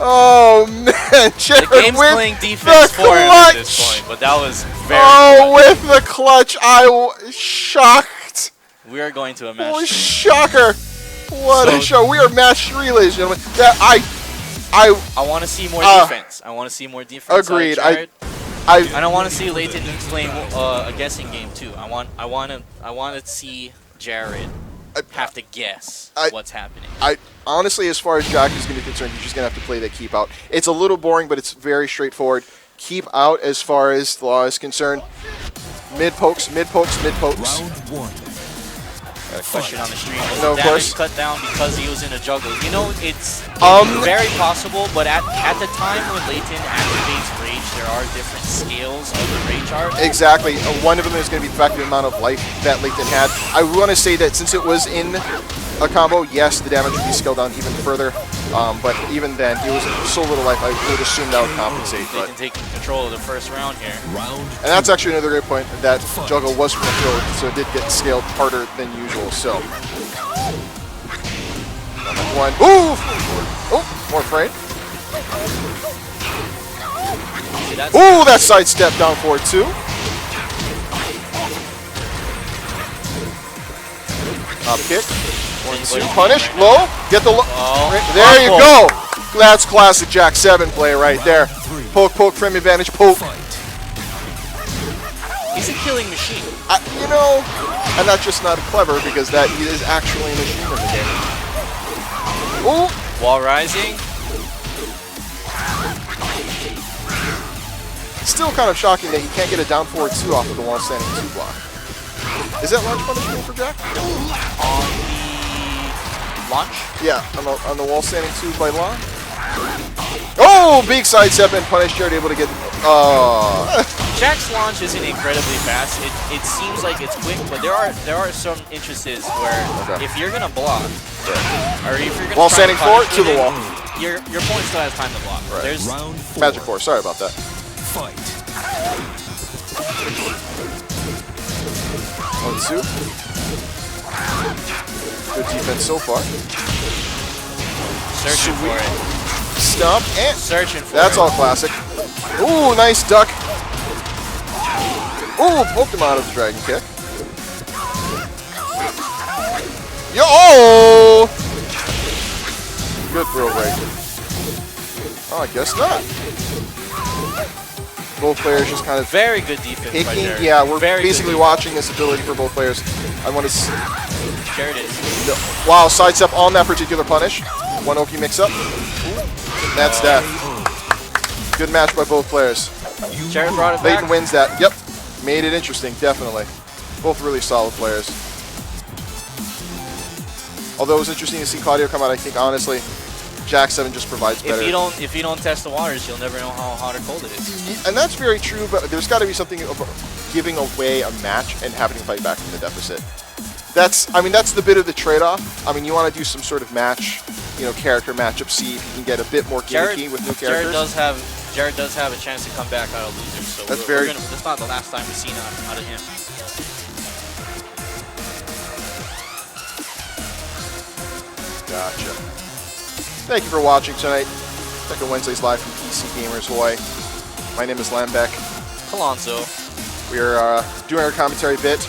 Oh man, Jared The game's with playing defense the for him at this clutch! point, but that was very Oh, with the clutch, I was shocked! We are going to a match. Holy shocker! What a So- show! We are match 3, ladies and gentlemen. That I want to see more defense. I want to see more defense. Agreed. And I want to see Layton playing a guessing game too. I want to see Jared have to guess what's happening. honestly, as far as Jack is going to be concerned, he's just going to have to play that keep out. It's a little boring, but it's very straightforward. Keep out as far as the law is concerned. Mid pokes, mid pokes, mid pokes. Round 1. Got a question on the stream. Was No, of the course. damage cut down because he was in a juggle? You know, it's very possible, but at the time when Layton activates Rage, there are different scales of the Rage art. Exactly. One of them is going to be the fact of the amount of life that Layton had. I want to say that since it was in a combo, yes, the damage would be scaled down even further. But even then, it was so little life, I would assume that would compensate. Layton taking control of the first round here. And that's actually another great point. That juggle was from the field, so it did get scaled harder than usual. So, one. Ooh! Oh, more frame. See, that's Ooh, that sidestep down forward too. Up kick. 1, 2. Punish. Low. Get the low. There you go. That's classic Jack 7 play right there. Poke, poke, frame advantage, poke. he's a killing machine. You know, and that's just not clever because that is actually a machine in the game. Ooh. Wall rising. Still kind of shocking that you can't get a down forward 2 off of the wall standing 2 block. Is that launch punishable for Jack? On the launch? Yeah, on the wall standing 2 by Lon. Oh, big side step and punish. Jared able to get. Jack's launch isn't incredibly fast. It seems like it's quick, but there are some instances where if you're gonna block, or if you're gonna Wall try standing to 4 punish to the with wall. it, your opponent still has time to block. Right. There's Round 4. Magic 4. Sorry about that. Fight. 1, 2. Good defense so far. searching for it. Stomp and Searching for that's it. all classic. Ooh, nice duck. Ooh, poked him out of the dragon kick. Yo! Oh! Good throw break. Oh, I guess not. Both players just kind of Very good defense by picking. Jared. Yeah, we're Very good basically defense. watching this ability for both players. I want to. Jared is. Wow, sidestep on that particular punish. One Oki mix up. That's that. Good match by both players. Jared brought it Layton back. wins that. Yep. Made it interesting, definitely. Both really solid players. Although it was interesting to see Claudio come out, I think honestly, Jack 7 just provides better. If you don't test the waters, you'll never know how hot or cold it is. And that's very true, but there's got to be something about giving away a match and having to fight back from the deficit. That's the bit of the trade-off. I mean, you want to do some sort of match, character matchup, see if you can get a bit more gimmicky with new characters. Jared does have a chance to come back out of losers, so That's that's not the last time we've seen out of him. Gotcha. Thank you for watching tonight. Tekken Wednesdays live from PCGamerz Hawaii. My name is Lanbech. Alonso, We are doing our commentary bit.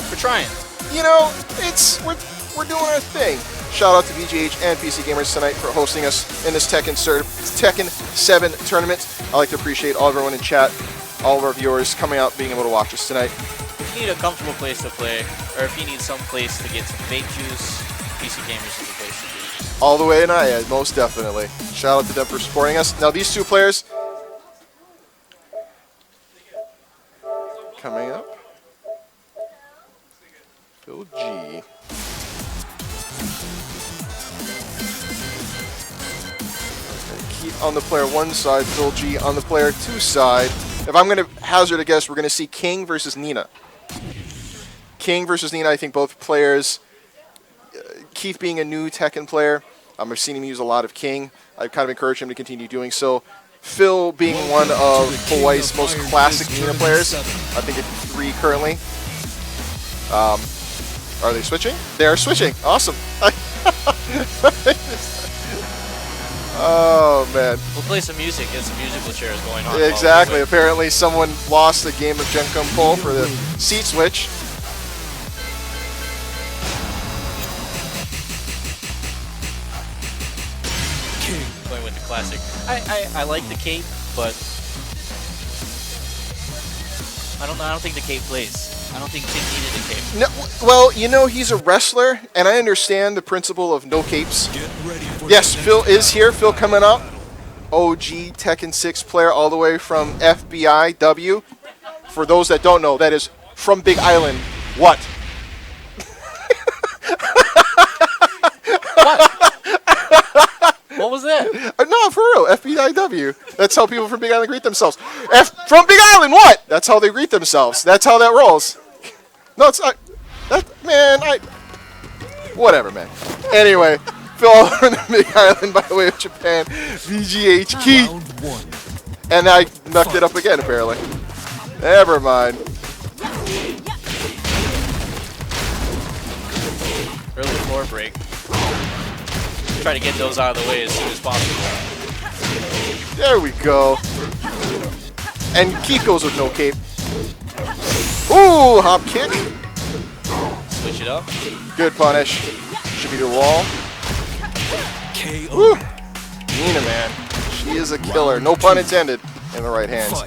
we're trying. We're doing our thing. Shout out to VGH and PCGamerz tonight for hosting us in this Tekken 7 tournament. I'd like to appreciate all everyone in chat, all of our viewers coming out, being able to watch us tonight. If you need a comfortable place to play, or if you need some place to get some vape juice, PCGamerz is the place to be. All the way in Aiea, most definitely. Shout out to them for supporting us. Now these two players coming up. Phil G. Keith on the player 1 side, Phil G on the player 2 side. If I'm going to hazard a guess, we're going to see King versus Nina. King versus Nina, I think both players. Keith being a new Tekken player, I've seen him use a lot of King. I've kind of encouraged him to continue doing so. Phil being one of Hawaii's most classic Nina players, I think it's 3 currently. Are they switching? They are switching. Awesome. Oh, man. We'll play some music, get some musical chairs going on. Exactly. Apparently someone lost the game of Gen Con poll for the seat switch. Going with the classic. I like the cape, but I don't think the cape plays. I don't think King needed a cape. No, well, you know, he's a wrestler, and I understand the principle of no capes. Yes, Phil is here. Phil coming up. OG Tekken 6 player all the way from FBI W. For those that don't know, that is from Big Island. What? What was that? No, for real. FBIW. That's how people from Big Island greet themselves. From Big Island, what? That's how they greet themselves. That's how that rolls. No, it's not. Whatever, man. Anyway, Phil from the Big Island by the way of Japan. VGH key. And I knocked it up again, apparently. Never mind. Early floor break. Try to get those out of the way as soon as possible. There we go. And Keith goes with no cape. Ooh, hop kick. Switch it up. Good punish. Should be to the wall. Woo. Nina, man. She is a killer. No pun intended in the right hands.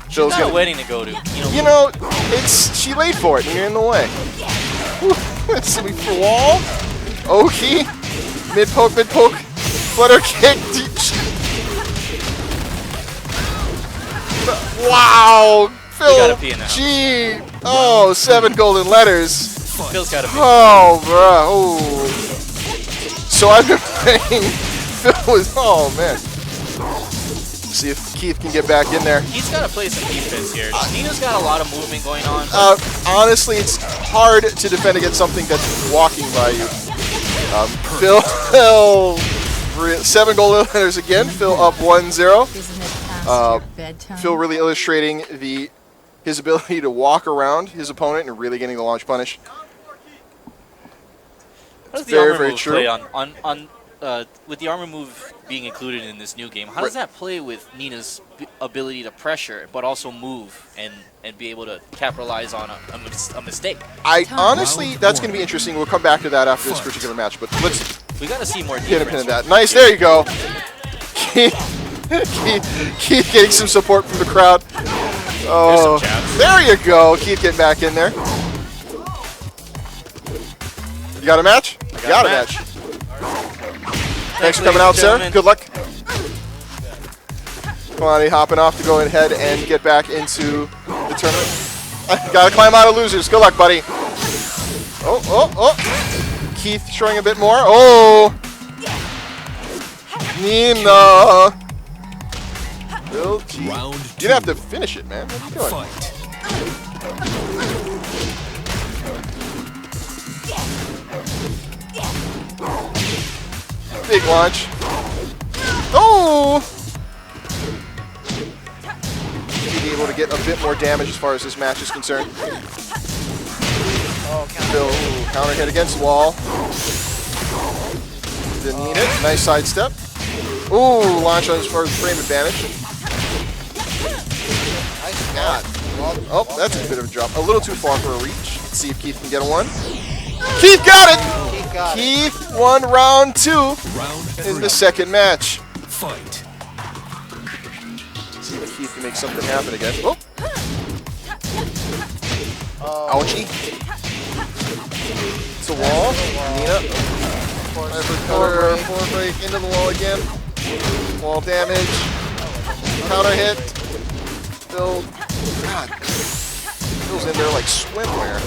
She's got a wedding to go to. You know, she laid for it and you're in the way. Sweep the wall. Oki. Mid poke, flutter kick. Wow, Phil G. Oh, 7 golden letters. Phil's gotta be. Oh, bro. Oh. So I've been playing. Phil was. Oh man. See if Keith can get back in there. He's got to play some defense here. Nina's got a lot of movement going on. Honestly, it's hard to defend against something that's walking by you. Phil, 7 gold letters again. Phil up 1-0. Phil really illustrating his ability to walk around his opponent and really getting the launch punish. How does the armor move play on with the armor move being included in this new game? How does that play with Nina's ability to pressure, but also move and be able to capitalize on a mistake? Honestly, that's going to be interesting. We'll come back to that after this particular match, but we got to see more get a pin in that. Nice, there you go. Keith getting some support from the crowd. Oh, there you go. Keith getting back in there. You got a match? Got a match. Thanks for coming out, sir. Good luck. Kwong hopping off to go ahead and get back into the tournament. Gotta climb out of losers. Good luck, buddy. Oh. Keith showing a bit more. Oh. Nina. Bill G. You didn't have to finish it, man. What are you doing? Big launch. Oh! Be able to get a bit more damage as far as this match is concerned. Oh, counter hit against the wall. Didn't need it. Nice sidestep. Ooh, launch as far as frame advantage. God. Oh, that's a bit of a drop. A little too far for a reach. Let's see if Keith can get a 1. Keith got it! Keith won round 2 in the second match. Fight. See if Keith can make something happen again. Oh. Ouchie. It's a wall. Nina. Cover, forward break into the wall again. Wall damage. Counter hit. Phil. God. Phil's in there like swimwear.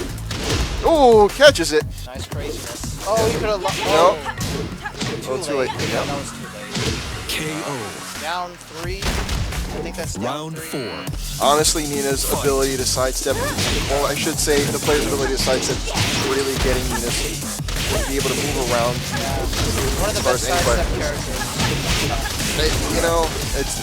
Ooh, catches it. Nice craziness. Oh, you could have. No. Oh, Oh, too late. Yeah, Yeah. that was too late. KO. Down 3. I think that's down Round 3. 4. Honestly, Nina's ability to sidestep, well, I should say the player's ability to sidestep really getting Nina to be able to move around. One of the As far best as any sidestep player. characters. You know, it's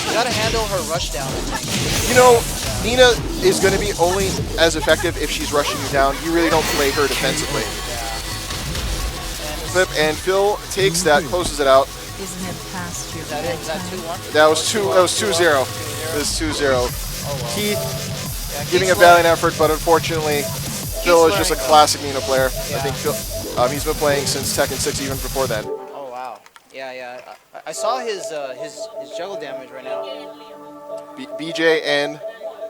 You gotta handle her rush down, I think. you know, Nina is going to be only as effective if she's rushing you down. You really don't play her defensively. Flip and Phil takes that, closes it out. Isn't it past your Is that 2-1? That was 2-0. It was 2-0. It was 2-0. Keith giving a Keith's valiant effort, but unfortunately, Phil is just a learning, classic Nina player. Yeah. I think Phil, he's been playing since Tekken 6, even before then. Oh wow. Yeah. I saw his juggle damage right now. BJ and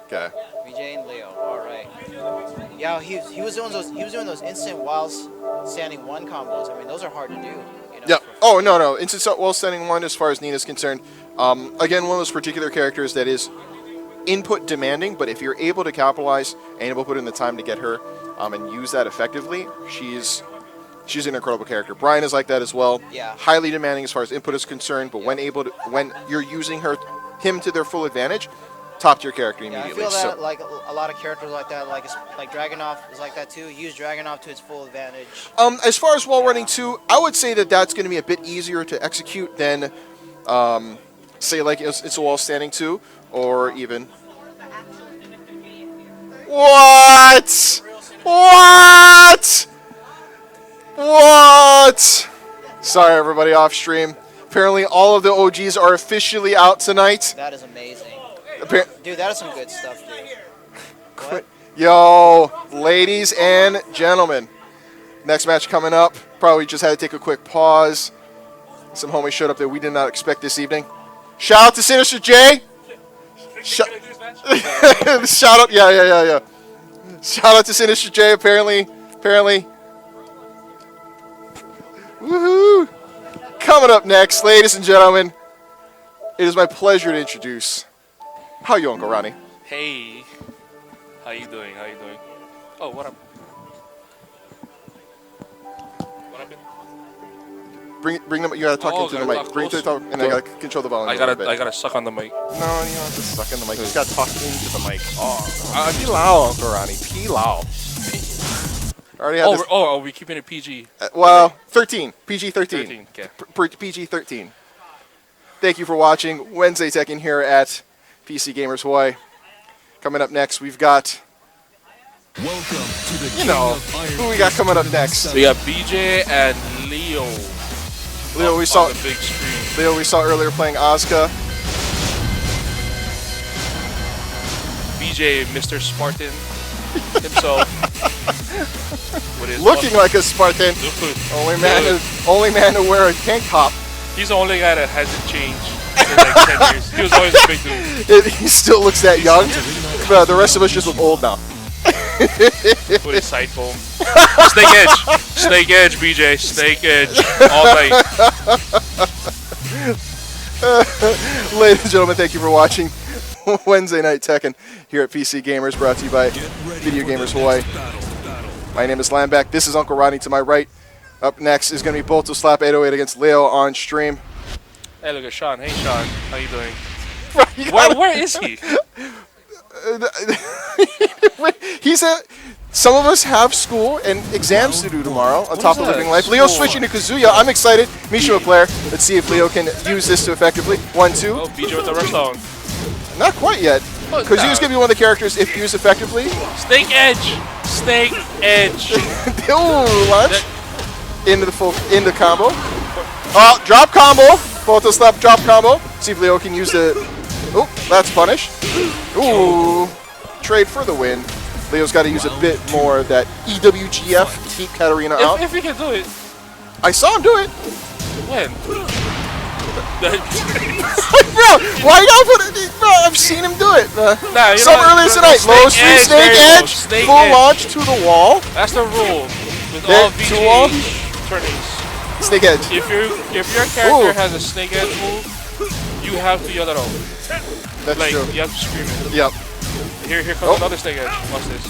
okay. VJ and Leo. All right. Yeah, he was doing those instant while standing one combos. I mean, those are hard to do. You know, Yeah. Oh no. Instant well standing one as far as Nina's concerned. Again, one of those particular characters that is input demanding, but if you're able to capitalize and able to put in the time to get her and use that effectively, she's an incredible character. Brian is like that as well. Yeah. Highly demanding as far as input is concerned, but when you're using him to their full advantage, top tier character Yeah, I immediately. feel that So, like a lot of characters like that, like Dragunov is like that too. Use Dragunov to its full advantage. as far as wall running too, I would say that that's going to be a bit easier to execute than, say like it's a wall standing two, or even. What? Sorry, everybody off stream. Apparently, all of the OGs are officially out tonight. That is amazing. Appar- Dude, that is some good stuff, dude. What? Yo, ladies and gentlemen, next match coming up. Probably just had to take a quick pause. Some homies showed up that we did not expect this evening. Shout out to Sinister J. Shout out, yeah. Shout out to Sinister J. Apparently. Woohoo! Coming up next, ladies and gentlemen, it is my pleasure to introduce. How you, Uncle Rhonie? Hey, how you doing? Oh, what up? What happened? Bring them. You gotta talk into the gotta mic. talk Bring it to the close? top, and I gotta control the volume. I a little bit. gotta suck on the mic. No, you don't have to suck in the mic. You just gotta talk into the mic. Pilau, Uncle Rhonie. Pilau. Already had this. Are we keeping it PG? Well, 13. PG 13. 13, okay. PG 13. Thank you for watching Wednesday Tekken here at PCGamerz Hawaii. Coming up next, we've got, Welcome to the you know, King of Iron who we got coming up next. We got BJ and Leo. Leo, we up saw. on the big screen. Leo, we saw earlier playing Asuka. BJ, Mr. Spartan himself. With his Looking like a Spartan. Only man to wear a tank top. He's the only guy that hasn't changed in like 10 years. He was always a big dude. He still looks that young. But the rest of us just look old now. With his side foam. Snake edge, BJ. Snake edge. All night. Ladies and gentlemen, thank you for watching Wednesday Night Tekken here at PCGamerz, brought to you by VGH Hawaii. My name is Lanbech. This is Uncle Rhonie to my right. Up next is going to be Bolto Slap 808 against Leo on stream. Hey, look at Sean. Hey, Sean. How you doing? Where is he? Some of us have school and exams to do tomorrow on top of living life. Leo's switching to Kazuya. I'm excited. Mishima player. Let's see if Leo can use this to effectively. 1-2. Oh, BJ with the rush down. Not quite yet. Kazuya's going to be one of the characters if used effectively. Snake edge. Snake edge. Ooh, launch. Into combo. Drop combo. Bolto slap drop combo. See if Leo can use the. Oh, that's punish. Ooh. Trade for the win. Leo's got to use a bit more of that EWGF to keep Katarina out. If he can do it. I saw him do it. When? Bro, why y'all put it? Bro, I've seen him do it. Some earlier tonight. Low sweep, snake edge, full launch to the wall. That's the rule with There, all to wall. VGH tournaments. Snake edge. If your character has a snake edge move, you have to yell it out. That's like true. you have to scream it. Yep. Here comes another snake edge. Watch this.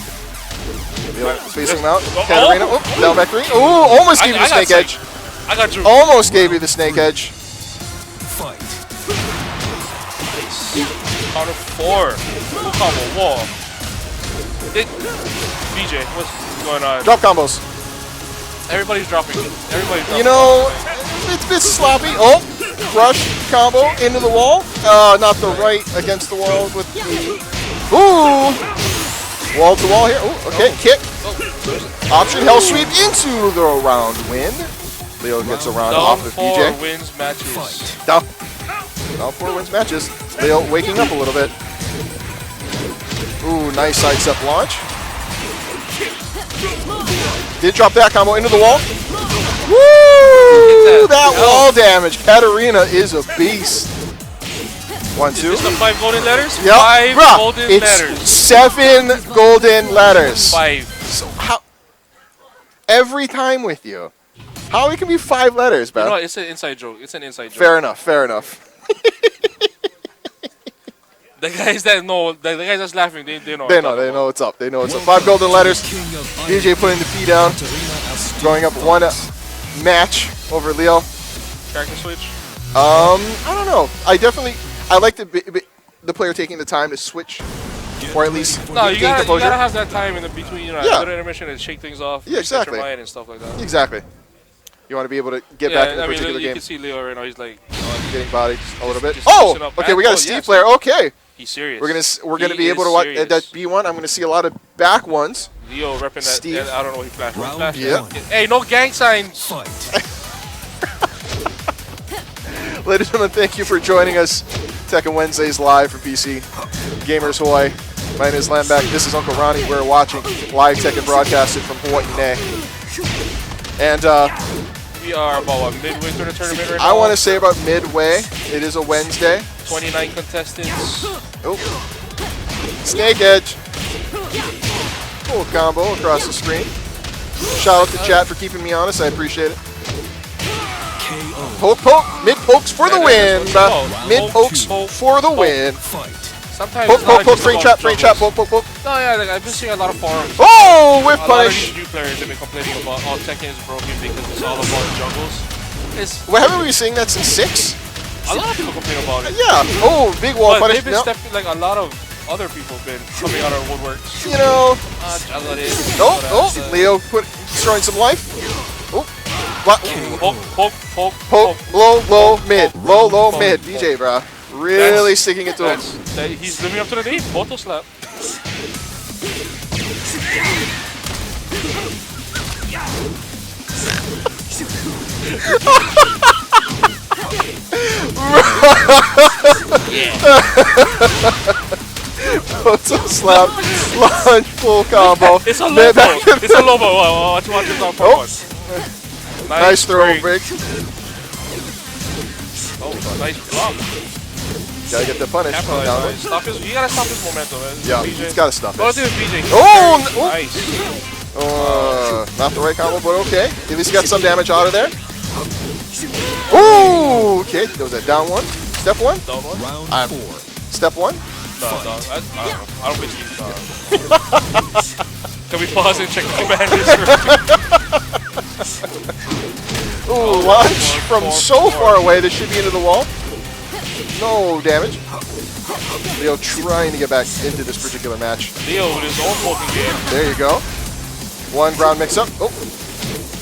Spacing him out. Oh. Katarina. Oh, down back 3. Ooh, almost gave you the snake edge. I got you. Almost gave you the snake edge. Fight. Counter 4. Full combo. Wall. BJ, what's going on? Drop combos. Everybody's dropping. Everybody's dropping. You know, it's a bit sloppy. Oh, rush combo into the wall. Not the right against the wall with the... Ooh! Wall to wall here. Ooh, okay, kick. Option, hell sweep into the round win. Leo gets a round off of Down BJ. 4 wins matches. Down 4 wins matches. Leo waking up a little bit. Ooh, nice sidestep launch. Did drop that combo into the wall. Woo! That wall damage. Katarina is a beast. 1, 2. Is this the 5 golden letters? Yep. 5 Bruh, golden it's letters. 7 golden letters. 5. So how? Every time with you. How it can be 5 letters, You know bro? what? It's an inside joke. It's an inside joke. Fair enough. Fair enough. The guys that know, the guys that's laughing, they know. They know. They know what's up. They know what's up. 5 golden letters. DJ putting the P down. Going up 1 match over Leo. Character switch. I don't know. I like the player taking the time to switch, or at least No, you gain gotta composure. have that time in the between, Yeah. little intermission and shake things off. Yeah, reset exactly. your mind and stuff like that. Exactly. You want to be able to get Yeah, back in the I mean, particular you game. can see Leo right now. He's like, Getting bodied just a little bit. just Oh, mixing up okay. We got a back- Steve yes. player. Okay, he's serious. we're gonna He be able is to watch serious. that B1. I'm gonna see a lot of back ones. Leo repping that. Steve. I don't know what he flashed. What he Round flashed? Yeah. Hey, no gang signs. Fight. Ladies and gentlemen, thank you for joining us. Tekken Wednesdays live for PC Gamerz Hawaii. My name is Lanbech. This is Uncle Rhonie. We're watching live Tekken broadcasted from Hawaii. And We are about what, midway through the tournament right now. I want to say about midway. It is a Wednesday. 29 contestants. Oh, snake edge. Full combo across the screen. Shout out to chat for keeping me honest. I appreciate it. Poke, poke, mid pokes for the win. Mid pokes for the win. Fight. Sometimes Poke, it's not poke, poke, just frame about trap, frame trap, juggles. poke, poke, poke. No, yeah, like, I've been seeing a lot of forums. Oh, whip A lot of punish. these new players have been complaining about, oh, Tekken is broken because it's all about juggles. It's Well, haven't we been seeing that since 6? a lot of people complain about it. Yeah. Oh, big wall But punish. they've been No. stepping, like a lot of other people have been coming out of woodworks. You know. Juggle it. Oh, oh. Leo destroying some life. Oh. What? Poke, poke, poke, Poke. Low, low, mid. Low, low, mid. DJ, bro. Really sticking it to him. He's living up to the name. Photo slap. Photo slap. Launch full combo. It's a Mid lobo. back. It's a lobo. Watch this on Oh. one. Nice throw, break. Brig. Oh, nice block. Gotta get the punish. Capitalize Down on low. it. Stop his. You gotta stop his momentum, man. Yeah, BJ. it's gotta stop Go it. do it, BJ. Oh, Nice. Not the right combo, but okay. At least got some damage out of there. Oh, okay. There was that down one. Step one. Down one. Round 4. Step one. No, no. I don't know. I don't think he's. Can we pause and check the commanders? Ooh, launch from so far away. This should be into the wall. No damage. Leo trying to get back into this particular match. Leo with his own poking game. There you go. One ground mix up. Oh,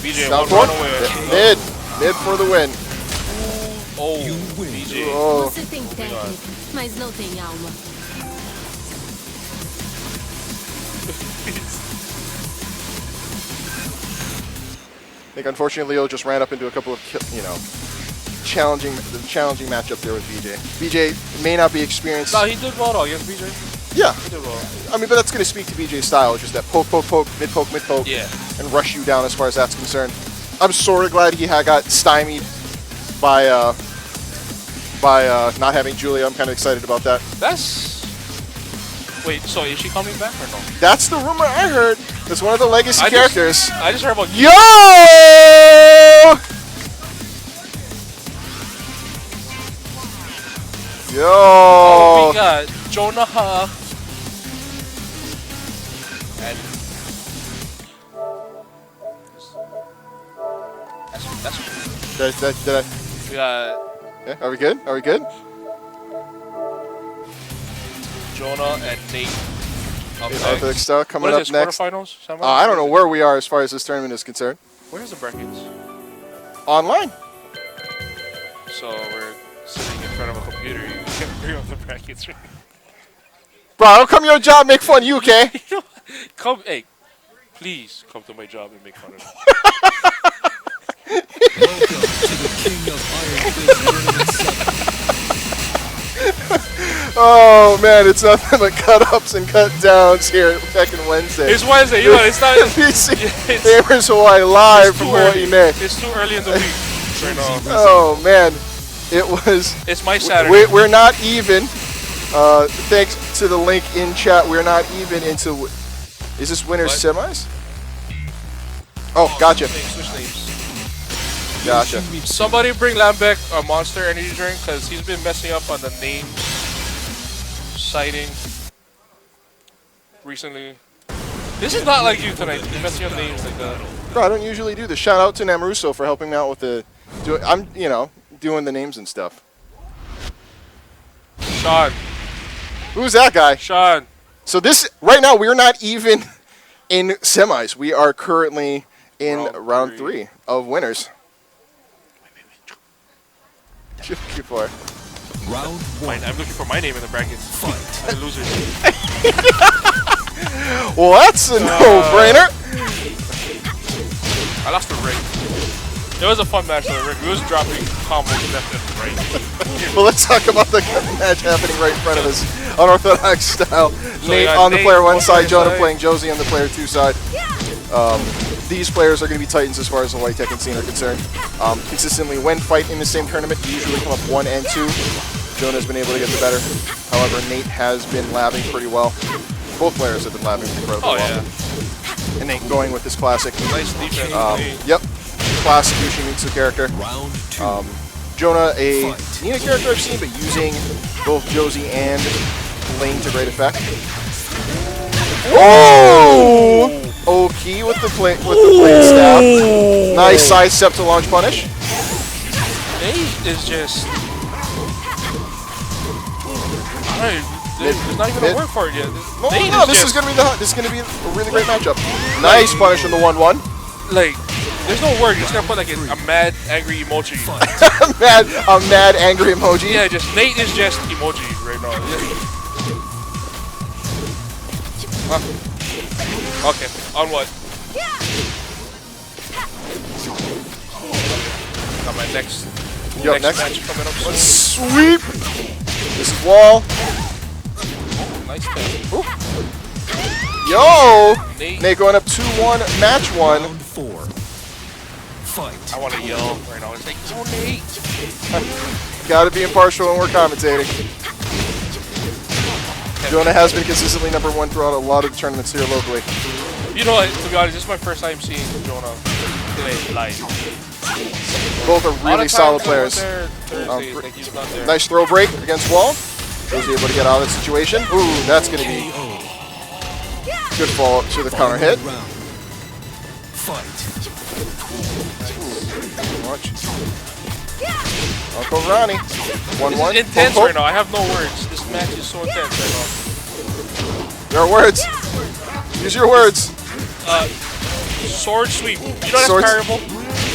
BJ down one four. run away. Mid. Mid for the win. Oh, BJ. Oh. Você tem técnica, mas não tem alma. I think unfortunately Leo just ran up into a couple of, challenging matchup there with BJ. BJ may not be experienced. No, he did well though against BJ. Yeah. He did well. I mean, but that's going to speak to BJ's style, just that poke, poke, poke, mid poke, Yeah. and rush you down as far as that's concerned. I'm sort of glad he got stymied by not having Julia. I'm kind of excited about that. That's. Wait, so is she coming back or no? That's the rumor I heard. It's one of the legacy characters. I just heard about. Yo! Oh, Yo! we got Jonah. And Did I? we got Yeah, are we good? Are we good? Jonah and Nate up Orthodox next. style coming What up is this, next. quarterfinals? Semi? I don't know where we are as far as this tournament is concerned. Where's the brackets? Online. So we're sitting in front of a computer. You can't bring up the brackets. Bro, don't come to your job, make fun of you, okay? Come, hey, please come to my job and make fun of me. Welcome to the King of Iron Fist Tournament 7. Oh man, it's nothing but cut ups and cut downs here at Tekken Wednesday. It's Wednesday, you know, it's not. PCGamerz Hawaii live from Hawaii Net. It's too early in the week right now. Oh man, it was. It's my Saturday. We're not even. Thanks to the link in chat, we're not even into. Is this winners semis? Oh, gotcha. Switch names. Gotcha. Somebody bring Lanbech a Monster Energy drink because he's been messing up on the name citing recently. This is not like you tonight. You're messing up names like that. Bro, I don't usually do this. Shout out to Namruso for helping me out with the. I'm, doing the names and stuff. Sean. Who's that guy? Sean. So this right now we're not even in semis. We are currently in round three of winners. What you looking for? Round one. I'm looking for my name in the brackets. Fight. The losers. Well, that's a no-brainer. I lost the ring. It was a fun match on the ring. We was dropping combos left and right. Well, let's talk about the match happening right in front of us. Unorthodox style. So Nate on the player one side, Jonah playing Josie on the player two side. These players are going to be titans as far as the white Tekken scene are concerned. Consistently, when fight in the same tournament, you usually come up 1 and 2. Jonah's been able to get the better. However, Nate has been labbing pretty well. Both players have been labbing incredibly well. Yeah. And Nate going with his classic. Nice defense. Yep. Classic Yoshimitsu character. Round two. Jonah, a Nina character I've seen, but using both Josie and Lane to great effect. Oh! Oki with the plate stab. Nice side step to launch punish. Nate is just. There's not even a word for it yet. No, this is gonna be a really great matchup. Nice punish on the 1-1. Like, there's no word. You're just gonna put like a mad, angry emoji. a mad, angry emoji. Yeah, just Nate is just emoji right now. Okay, on what? Got my next match coming up soon. Sweep. This is wall. Nice thing. Yo! Nate going up 2-1, match 1. Round four. Fight. I want to yell right now. It's like, go Nate! Gotta be impartial when we're commentating. Jonah has been consistently #1 throughout a lot of the tournaments here locally. You know what, to be honest, this is my first time seeing Jonah play live. Both are really solid players. Nice throw break against wall. Was able to get out of the situation. Ooh, that's going to be good follow-up to the counter hit. Fight. Watch. Uncle Rhonie. 1-1. This is intense right now. I have no words. This match is so intense right now. There are words. Use your words. Sword sweep. You know that's parable?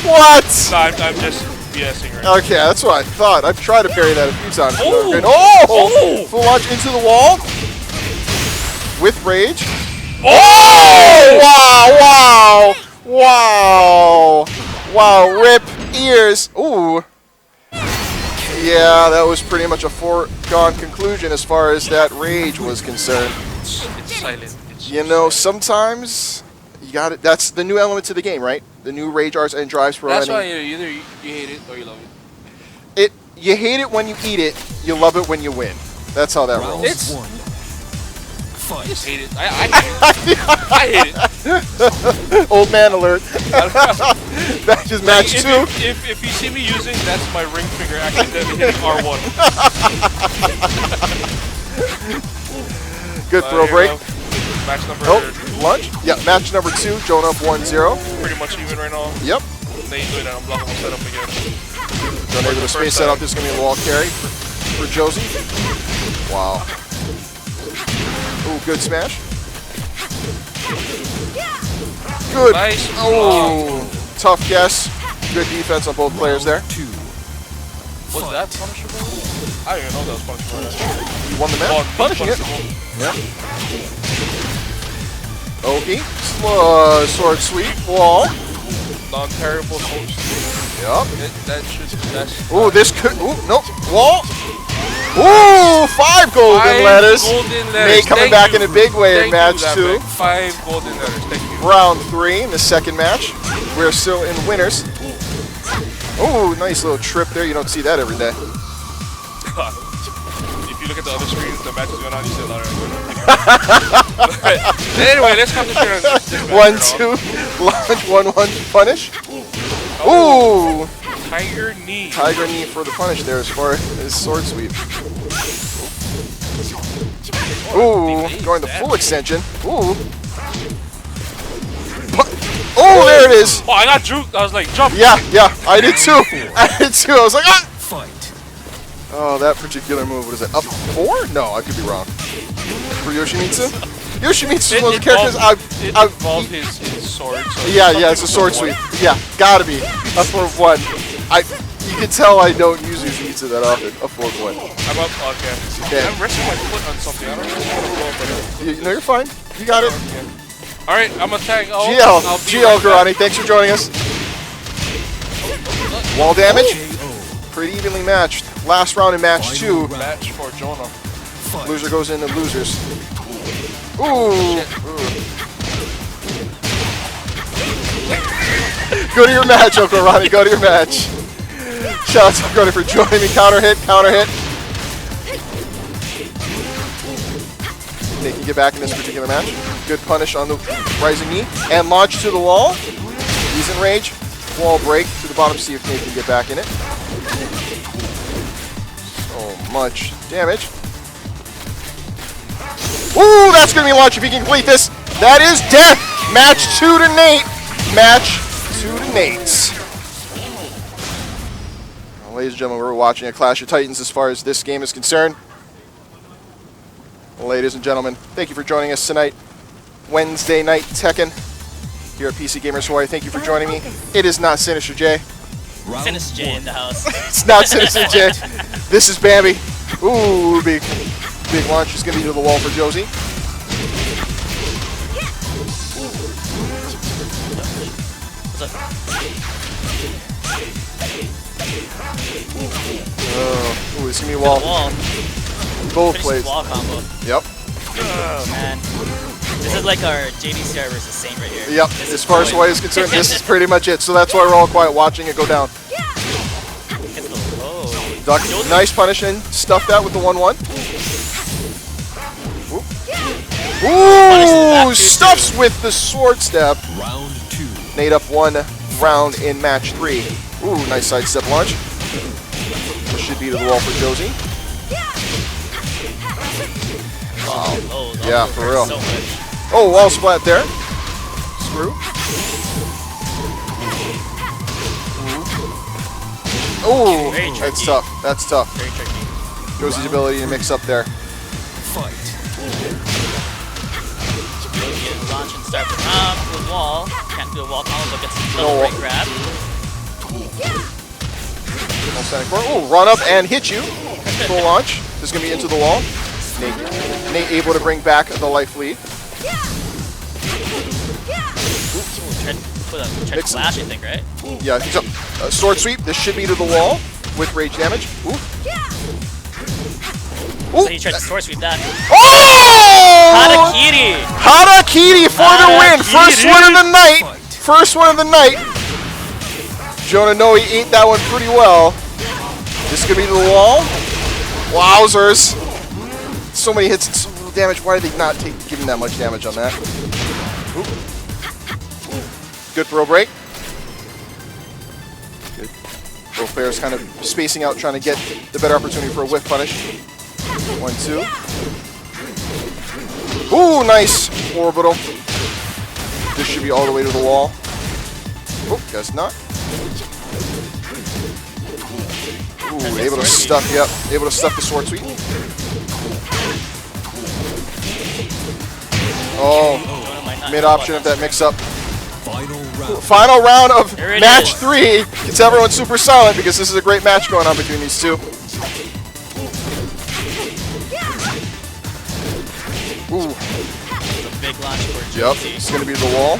What? No, I'm just BSing right now. Okay, that's what I thought. I've tried to parry that a few times. Oh! Full launch into the wall. With rage. Oh! Wow, wow. Wow. Wow, rip ears. Ooh. Yeah, that was pretty much a foregone conclusion as far as that rage was concerned. It's silent. You know, sometimes you got it. That's the new element to the game, right? The new rage arts and drives for That's running. why either you hate it or you love it. You hate it when you eat it. You love it when you win. That's how that rolls. It's one. I just hate it. I hate it. Old man alert. That just match if, 2. If you see me using, that's my ring finger accidentally hitting R1. Good throw break. Match number 2. Lunge. Yeah, match number 2. Jonah up 1-0. Pretty much even right now. Yep. Nate doing that unblockable setup again. Jonah able to space set up. This is going to be a wall carry for Josie. Wow. Ooh, good smash. Good. Nice. Oh, tough guess. Good defense on both players there. Was that punishable? I didn't even know that was punishable. You won the match. Oh, Punishing it. punishable. Yeah. Okay. Sword sweep. Wall. Non-parable sword. Yep. That's. Ooh, this could. Ooh, nope. Wall. Ooh, 5 golden letters. Golden letters. Nate coming back in a big way in match 2. 5 golden letters. Thank you. Round 3 in the second match. We're still in winners. Ooh, nice little trip there. You don't see that every day. If you look at the other screens, the match is going on. You see a lot of it. Anyway, let's concentrate on this match. 1-2. Launch 1-1 punish. Ooh. Tiger knee. Tiger knee for the punish there as far as sword sweep. Ooh, going the full extension. Ooh. Oh, there it is. Oh, I got juked. I was like, jump. Yeah, I did too. I was like, ah. Oh, that particular move, what is it? Up 4? No, I could be wrong. For Yoshimitsu? Yoshimitsu is one of the characters It involved his sword. So yeah, it's a sword sweep. Yeah, gotta be. A 4-1. You can tell I don't use Yoshimitsu that often. A 4-1. I'm up. Okay. Yeah. I'm resting my foot on something. I don't know what's going on. No, you're fine. You got it. All right, I'm gonna tag. GL Rhonie, thanks for joining us. Wall damage. Pretty evenly matched. Last round in match 2. Match for Jonah. Loser goes into losers. Ooh. Go to your match, Uncle Ronnie. Go to your match. Shout out to Uncle Ronnie for joining me. Counter hit. They can get back in this particular match. Good punish on the rising knee. And launch to the wall. He's in rage. Wall break to the bottom. See if Nate can get back in it. So much damage. Ooh, that's going to be launch if he can complete this. That is death. Match 2 to Nate. Match 2 to Nate. Well, ladies and gentlemen, we're watching a Clash of Titans as far as this game is concerned. Ladies and gentlemen, thank you for joining us tonight. Wednesday night Tekken here at PCGamerz Hawaii. Thank you for joining me. It is not Sinister J. Sinister J in the house. It's not Sinister J. This is Bambi. Ooh, big launch is going to be to the wall for Josie. Ooh, it's going to be a wall. Both plays. Wall combo. Yep. Oh, man. This is like our JDCR versus Saint right here. Yep. As far as Hawaii is concerned, this is pretty much it. So that's why we're all quiet watching it go down. Duck, nice punish and stuff that with the 1-1. Ooh, stuffs with the sword step. Round 2. Nate up 1 round in match 3. Ooh, nice sidestep launch. This should be to the wall for Josie. Wow. Yeah, for real. Oh, wall splat there. Screw. Ooh, that's tough. That's tough. Very tricky. Josie's ability to mix up there. Fight. Launch and start with wall. Can't do a wall combo, but gets a No double wall. break grab. Ooh, run up and hit you. Full launch. This is going to be into the wall. Nate able to bring back the life lead. Put a flash, I think, right? Yeah, he's up. Sword sweep. This should be to the wall with rage damage. Ooh. So he tried to sword sweep that. Oh! Harakiri for the win. First one of the night. First one of the night. Jonah Noe ate that one pretty well. This is going to be to the wall. Wowzers. So many hits and so little damage. Why did they not give him that much damage on that? Ooh. Good throw break. Good. Both players kind of spacing out, trying to get the better opportunity for a whiff punish. 1-2. Ooh, nice orbital. This should be all the way to the wall. Oh, guess not. Ooh, able to stuff, yep, able to stuff the sword sweep. Oh, mid option of that mix up. Final round of match 3. It's everyone super silent because this is a great match going on between these two. Ooh. Big launch for Yep, it's going to be the wall.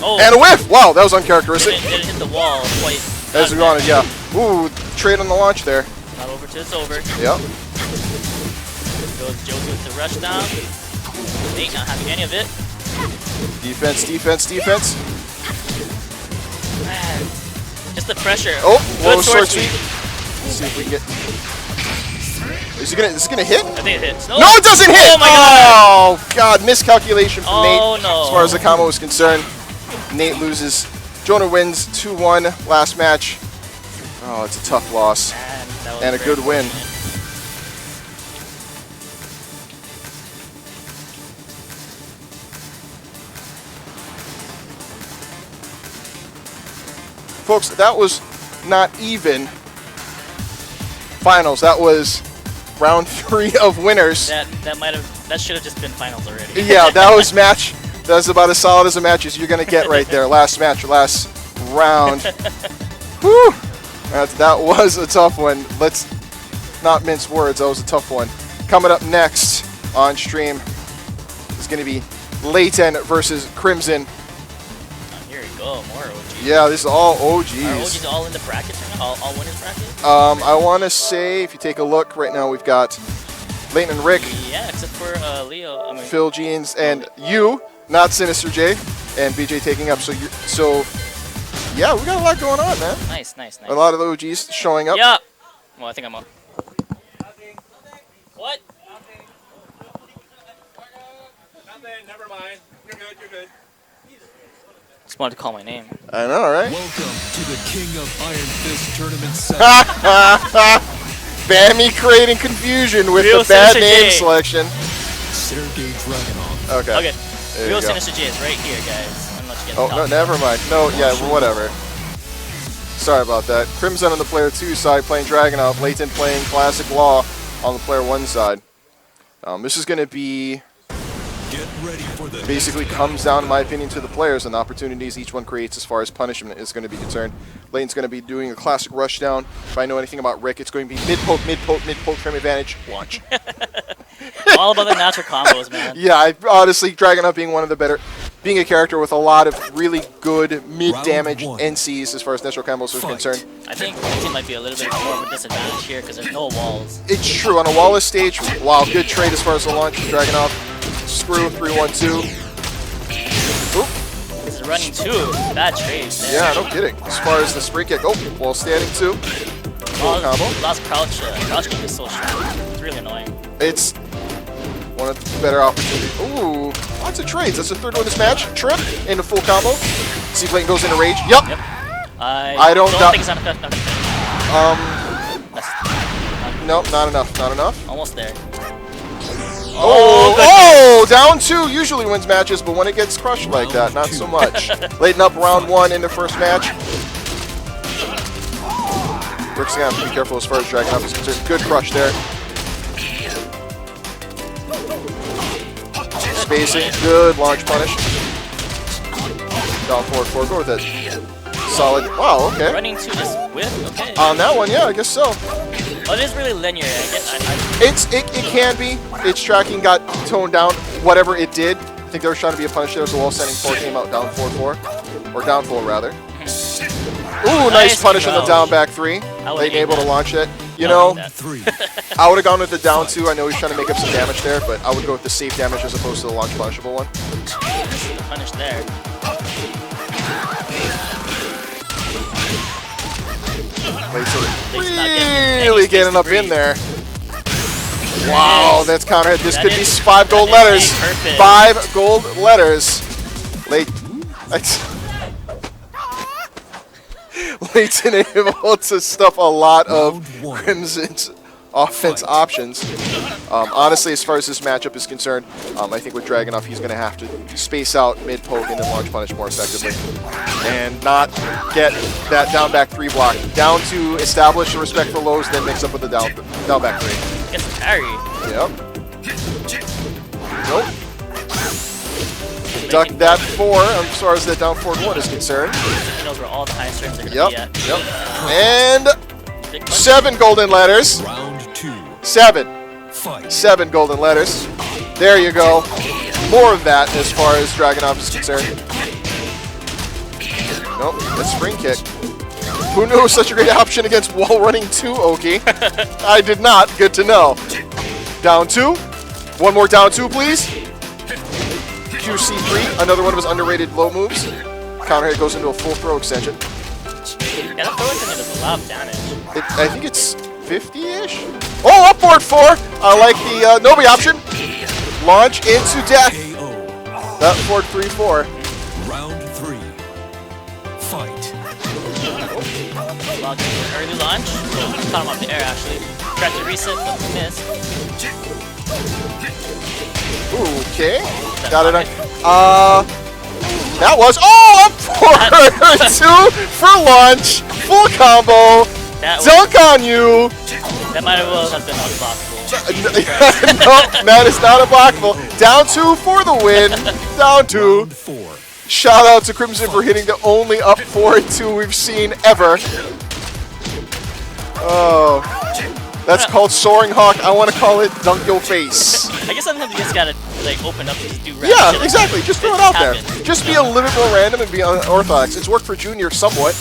Oh. And a whiff! Wow, that was uncharacteristic. Didn't hit the wall quite. As we wanted, yeah. Ooh, trade on the launch there. Not over till it's over. Yep. Goes Josie with the rush down. Nate not having any of it. Defense, defense, defense. Man, just the pressure. Oh, good low sword sweep. sweep. Let's see if we can get. Is it gonna hit? I think it hits. No, it doesn't hit! Oh my god! Oh god, miscalculation from Nate no. as far as the combo is concerned. Nate loses. Jonah wins 2-1 last match. Oh, it's a tough loss. Man, that was And a very good win. unfortunate. Folks, that was not even finals. That was round 3 of winners. That should have just been finals already. Yeah, that was match. That was about as solid as a match as you're gonna get right there. Last match, last round. Whew. That was a tough one. Let's not mince words. That was a tough one. Coming up next on stream is gonna be Layton versus Crimson. Oh, here we go, more OGs. Yeah, this is all Are OGs. OGs all in the brackets right now? All winners brackets? I want to say, if you take a look right now, we've got Layton and Rick, Yeah, except for Leo. I mean, Phil Jeans, and you, not Sinister J, and BJ taking up. So yeah, we got a lot going on, man. nice. A lot of OGs showing up. Yeah. Well, I think I'm up. What? Nothing, never mind. You're good, you're good. Just wanted to call my name. I know, right? Welcome to the King of Iron Fist Tournament 7. Bammy creating confusion with Real the bad Sinister name J. selection. Sergey Dragunov. Okay. Okay. There Real you go. Sinister J is right here, guys. Unless you get Oh, the no, top. never mind. No, yeah, whatever. Sorry about that. Crimson on the player 2 side playing Dragunov. Layton playing Classic Law on the player 1 side. This is going to be Get ready for the basically comes down, in my opinion, to the players and the opportunities each one creates as far as punishment is going to be concerned. Layton's going to be doing a classic rush down. If I know anything about Rick, it's going to be mid-poke, frame advantage, launch. All about the natural combos, man. Yeah, I honestly, Dragunov being one of the better, being a character with a lot of really good mid-damage Round 1. NCs as far as natural combos are concerned. I think Layton might be a little bit more of a disadvantage here because there's no walls. It's true, on a wallless stage, wow, good trade as far as the launch from Dragunov. Screw, 3-1-2. Oop. This is running 2. Bad trade there. Yeah, no kidding. As far as the sprint kick, oh, while standing 2. Full combo. Last crouch kick is so strong. It's really annoying. It's one of the better opportunities. Ooh, lots of trades. That's the third one this match. Trip into full combo. See if Layton goes into rage. Yup. Yep. I don't think it's not enough. Nope, not enough. Not enough. Almost there. Oh, down 2 usually wins matches, but when it gets crushed like that, not so much. Layton up round 1 in the first match. Rick's gonna have to be careful as far as Dragunov is concerned. Good crush there. Spacing, good launch punish. Down forward, go with it. Solid. Wow, okay. Running 2 just whiff. Okay. On that one, yeah, I guess so. Oh, it is really linear. It can be. Its tracking got toned down. Whatever it did, I think there was trying to be a punish there. So wall sending 4 came out down 4-4, or down 4 rather. Ooh, nice punish on the down back 3. Layton able to launch it. You know, I would have gone with the down 2. I know he's trying to make up some damage there, but I would go with the safe damage as opposed to the launch punishable one. Punish there. Really getting up in there. Wow, that's counter hit. This could be 5 gold letters. 5 gold letters. Layton able to stuff a lot of Crimson's offense options. Honestly, as far as this matchup is concerned, I think with Dragunov, he's going to have to space out mid-poke and then launch punish more effectively. And not get that down back 3 block. Down to establish the respect for lows, then mix up with the down back 3. Gets the parry. Yep. Nope. Duck that 4 as far as that down forward 1 is concerned. He knows where all the high strings are going to be at. And 7 golden letters. Round 2. 7. Fight. 7 golden letters. There you go. More of that as far as Dragunov is concerned. Nope, that's spring kick. Who knew it was such a great option against wall running 2, Oki? I did not. Good to know. Down 2. One more down 2, please. QC3, another one of his underrated low moves. Counter hit goes into a full throw extension. Yeah, that throw extension does a lot of damage. I think it's 50-ish. Oh, up forward 4. I like the Nobi option. Launch into death. KO. That forward 3-4. Round 3. Fight. Well, early launch. Caught him off the air, actually. Tried to reset, but missed. Okay. Got it on. That was. Oh, up forward 2 for launch. Full combo. Dunk on you. That might as well have been unblockable. No, that is not unblockable. Down 2 for the win. Down 2. Round 4. Shout out to Crimson for hitting the only up 4-2 we've seen ever. Oh, that's called Soaring Hawk. I want to call it Dunk Your Face. I guess sometimes you just gotta like open up and just do random Yeah, shit. exactly. Just throw it out there. Just be a little bit more random and be unorthodox. It's worked for Junior somewhat.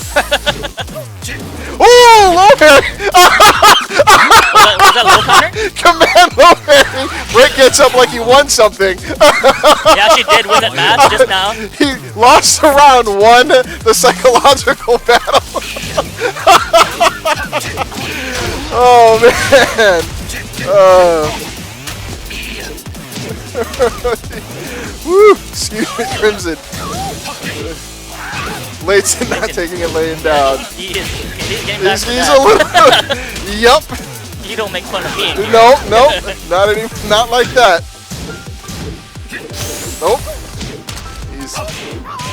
Oh, low parry! Was that low counter? Command low parry. Brick gets up like he won something. He actually did win that match just now. He lost round 1, the psychological battle. Oh man. Woo! Excuse me, Crimson. Layton not taking it laying down. He's getting back to He's that. a little. Yup. You don't make fun of me. No, not like that. Nope.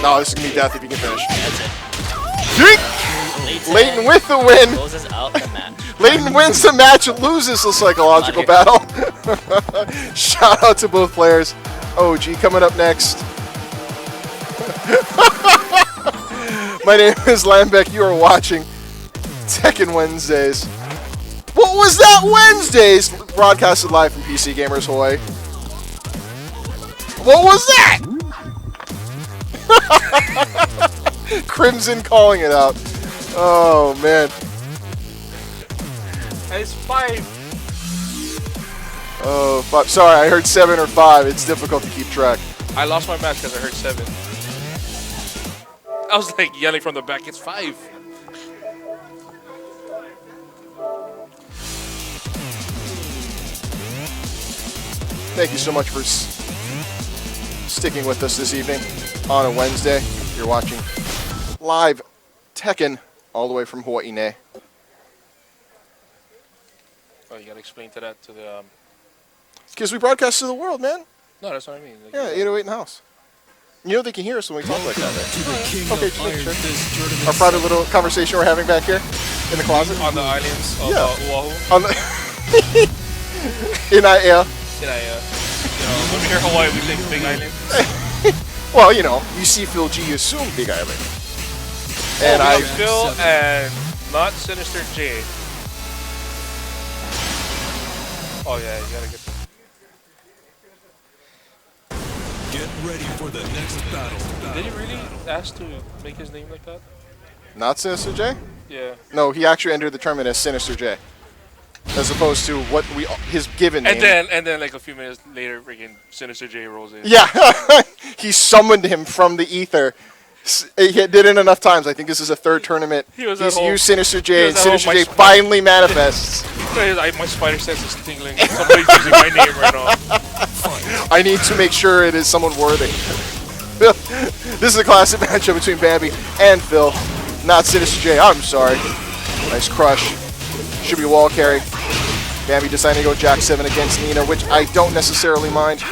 No, this is gonna be death if you can finish. That's it. Yeet! Layton with the win. Closes out the match. Layton wins the match and loses the psychological battle. Shout out to both players. OG coming up next. My name is Lanbech. You are watching Tekken Wednesdays. What was that Wednesdays? Broadcasted live from PCGamerz Hawaii. What was that? Crimson calling it out. Oh man. It's 5. Oh, 5. Sorry, I heard 7 or 5. It's difficult to keep track. I lost my match because I heard 7. I was like yelling from the back, it's 5. Thank you so much for sticking with us this evening on a Wednesday. You're watching live Tekken all the way from Hawaii. Oh, you gotta explain to that to the. Because we broadcast to the world, man. No, that's what I mean. Like, Yeah, 808 in the house. You know they can hear us when we talk like that. To the King Okay, of just make Iron sure. Fist tournament. Our private little conversation we're having back here in the closet. on the islands of Yeah. Oahu. On the in Aiea. In Aiea. When we hear Hawaii, we think Big Island. Well, you know, you see Phil G, you assume Big Island. And I I Phil and not Sinister J. Oh yeah, you gotta get. Get ready for the next battle. Did he really ask to make his name like that? not Sinister J? Yeah. No, he actually entered the tournament as Sinister J. As opposed to what his given name. And then like a few minutes later, freaking Sinister J rolls in. Yeah, he summoned him from the ether. He did it enough times. I think this is a 3rd tournament. He was He's at home. used Sinister He J, was and at home. Sinister My J sp- finally manifests. My spider sense is tingling. Somebody's using my name right now. I need to make sure it is someone worthy. This is a classic matchup between Bambi and Phil, not Sinister J. I'm sorry. Nice crush. Should be wall carry. Bambi deciding to go Jack 7 against Nina, which I don't necessarily mind.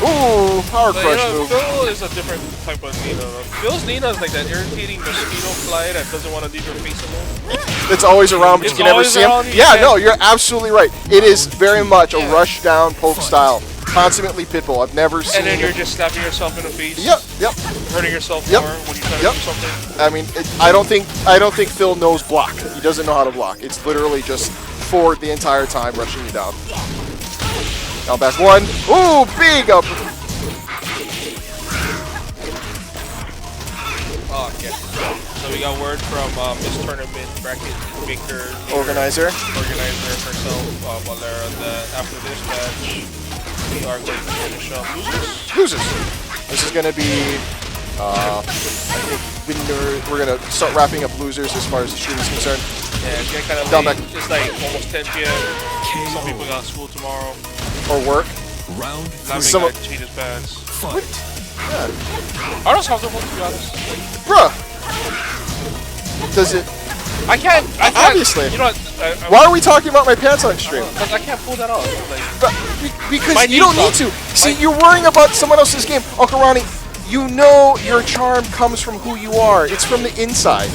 Ooh, power But, crush you know, move. Phil is a different type of Nina. Phil's Nina is like that irritating mosquito fly that doesn't want to leave your face alone. It's always around, but It's you can never always see him. around, you Yeah, can't- no, you're absolutely right. It is very much a rush down poke style. Consummately pitbull. I've never seen And then you're it. just slapping yourself in the face. Yep, yep. Hurting yourself Yep. more when you try to Yep. do something. I mean, I don't think Phil knows block. He doesn't know how to block. It's literally just forward the entire time, rushing you down. Down back 1. Ooh, big up. Oh, yeah. So we got word from Miss Tournament Bracket Maker Organizer herself, Valera, that after this match, we are going to finish up losers. Losers. This is going to be, I think we're going to start wrapping up losers as far as the stream is concerned. Yeah, it's getting kind of Down late. back. It's like almost 10 p.m. Some people got school tomorrow. Or work. Round Not Some- making change his pants. fight. I don't comfortable, to be honest. Bruh. Does it? I can't. Obviously. You know what? Why are we talking about my pants on stream? Because I can't pull that off. Like, But because My you don't need knees to. suck. See, you're worrying about someone else's game. Uncle Ronnie, you know your charm comes from who you are. It's from the inside.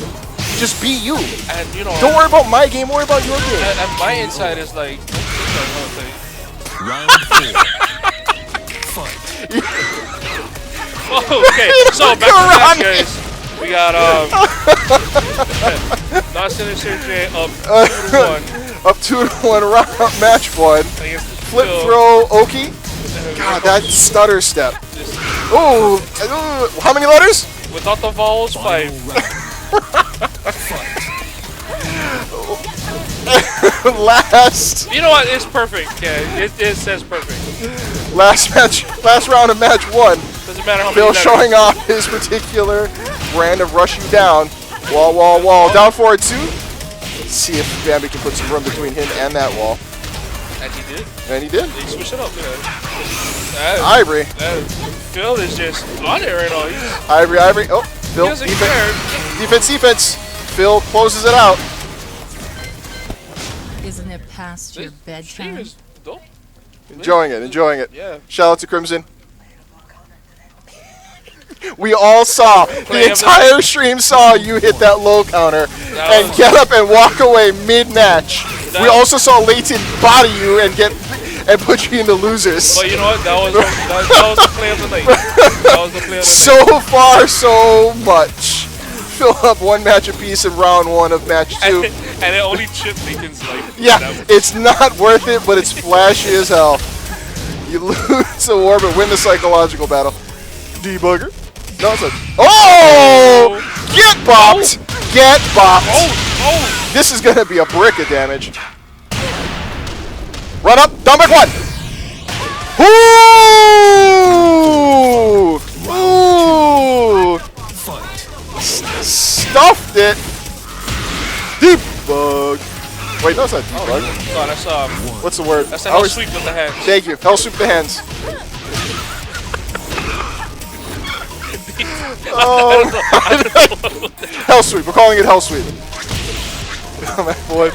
Just be you. and you know. Don't worry about my game, worry about your game. And my inside is like. Round 4. Fight. Oh, okay, so back to that, guys. We got Not Sinister J up 2-1 Up 2-1 round match 1. against Flip Phil. throw Oki. God, that stutter step. Ooh, how many letters? Without the vowels, 5. Last You know what? It's perfect. Yeah, it says perfect. last round of match 1. Doesn't matter how many Phil letters. showing off his particular brand of rush you down. Wall, wall, wall. Down forward 2. Let's see if Bambi can put some room between him and that wall. And he did. And he did. He switched it up. Ivory. Phil is just on it right now. He's, Ivory, Ivory. Oh, he Phil. doesn't Defense, care. defense, defense. Phil closes it out. Isn't it past your Stream bedtime? is dope. Enjoying it, enjoying it. Yeah. Shout out to Crimson. We all saw, the Play entire stream saw you hit that low counter and was- get up and walk away mid-match. We That- also saw Layton body you and put you in the losers. But you know what? That was the play of the night. That was the play of the night. So far, so much. Fill up 1 match apiece in round 1 of match 2. And it only chipped Layton's life. Yeah, That was- it's not worth it, but it's flashy as hell. You lose a war, but win the psychological battle. Debugger. No, it's a... Oh! Get bopped! Get bopped! Oh! This is gonna be a brick of damage. Run up, down back 1! Ooh! Ooh! Stuffed it! Debug! Wait, no, it's not debug. No, that's What's the word? that's a I hell always- sweep with the hands. Thank you. Hell sweep the hands. Oh, hell sweep. We're calling it hell sweep. Oh, my boy.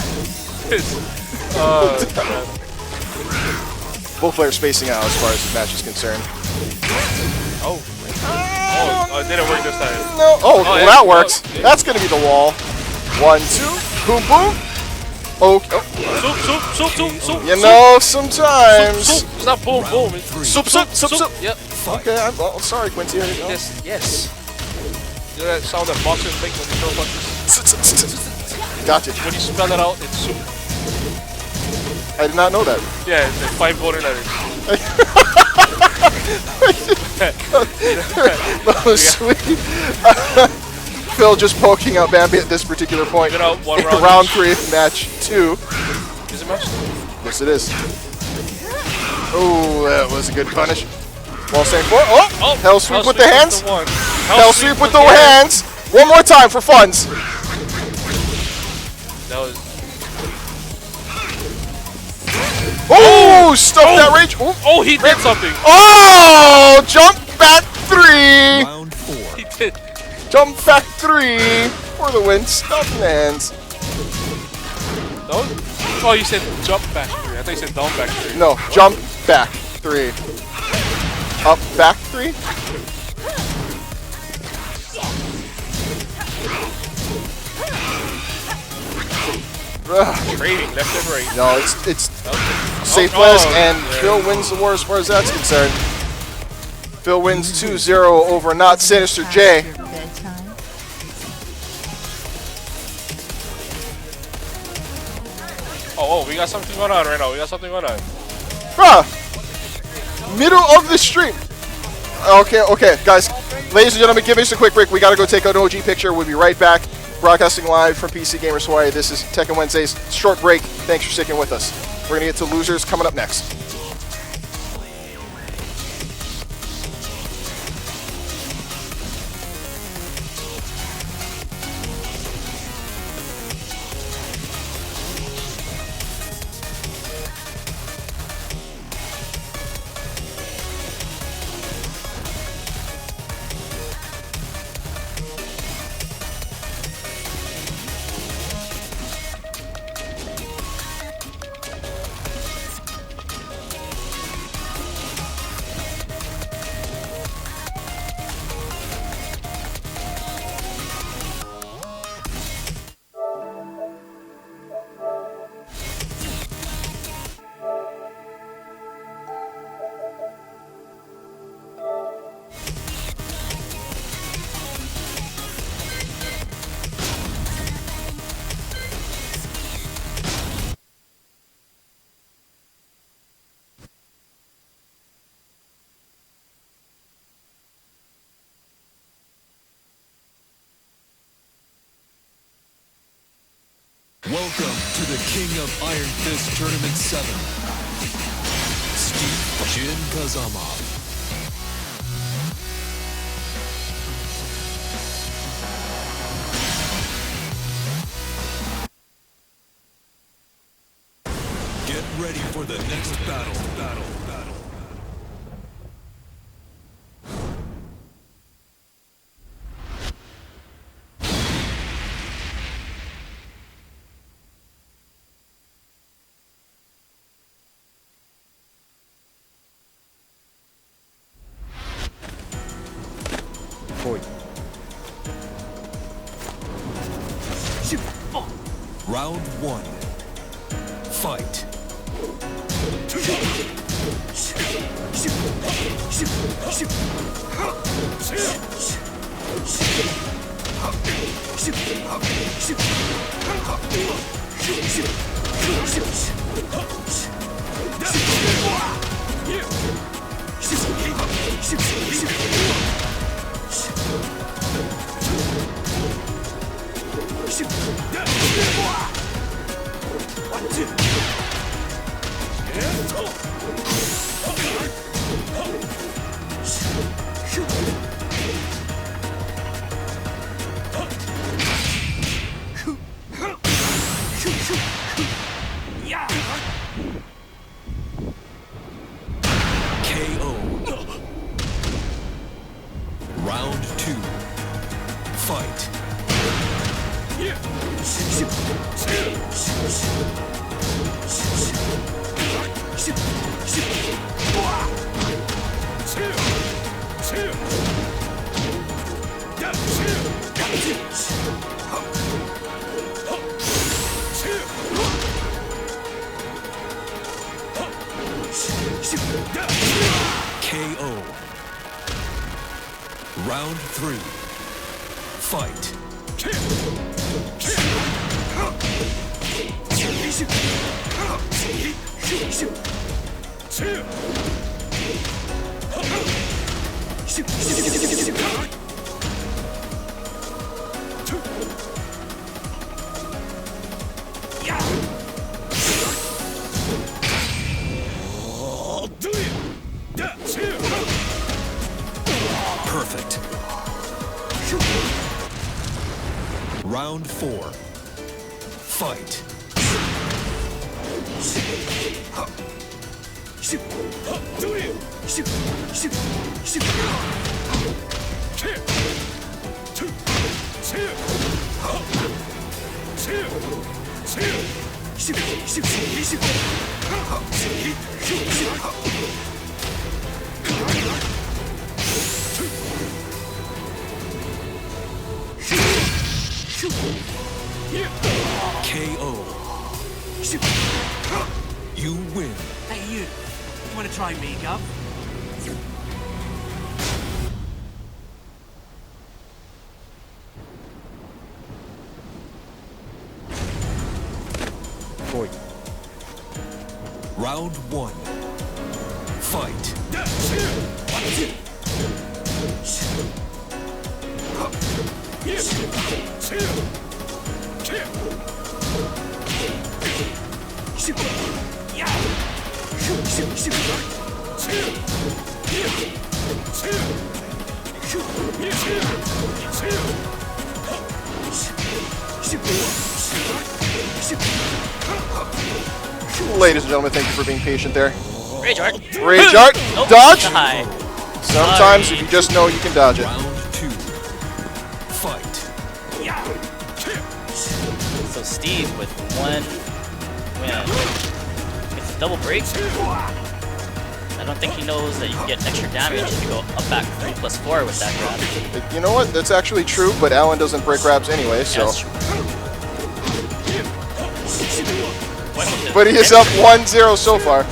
Both players spacing out as far as the match is concerned. Oh, it didn't work this time. No. Oh, well, yeah. that works. Oh, yeah. That's gonna be the wall. 1, 2. Boom, boom. Okay. Oh. Soup. You know, sometimes. Soup. It's not boom, boom. It's Soup. Yep. Okay, I'm sorry, Quincy. Here you go. Yes. You know that sound that boxers make when they throw punches? Gotcha. When you spell it out, it's soup. I did not know that. Yeah, it's like 5 golden letters. That was sweet. Phil just poking out Bambi at this particular point. You know, 1 round. Round 3, match 2. Is it match? Yes, it is. Oh, that was a good punish. Wall stand 4. Oh, hell sweep with the hands. Hell sweep with the hands. One more time for funds. That was. Oh, stop that rage. Oh, he did something. Oh, jump back 3. Round 4. He did. Jump back 3 for the win. Stop the hands. That was Oh, you said jump back 3. I thought you said down back 3. No, jump back 3. Up back 3? Trading left and right. No, it's safe West, and Phil wins the war as far as that's concerned. Phil wins 2-0 over Not Sinister J. Oh, we got something going on right now. We got something going on. Bruh! Middle of the stream. Okay, guys. Ladies and gentlemen, give us a quick break. We gotta go take an OG picture. We'll be right back. Broadcasting live from PCGamerz Hawaii. This is Tekken Wednesdays. Short break. Thanks for sticking with us. We're gonna get to losers coming up next. Welcome to the King of Iron Fist Tournament 7, Steve Jin Kazama. Get ready for the next battle. Round 1. Fight. Round 2. Fight. KO. Round 3. Fight. Perfect. Round 4. Fight. KO. You win. Hey, you. Want to try makeup? Round 1. Fight. Ladies and gentlemen, thank you for being patient there. Rage art. Rage art. Nope, Dodge. the high. Sometimes if you just know you can dodge it. Round 2. Fight. So Steve with 1 win. It's a double break. I don't think he knows that you can get extra damage if you go up back 3+4 with that grab. You know what? That's actually true, but Alan doesn't break grabs anyway, so. That's true. But he is up 1-0 so far.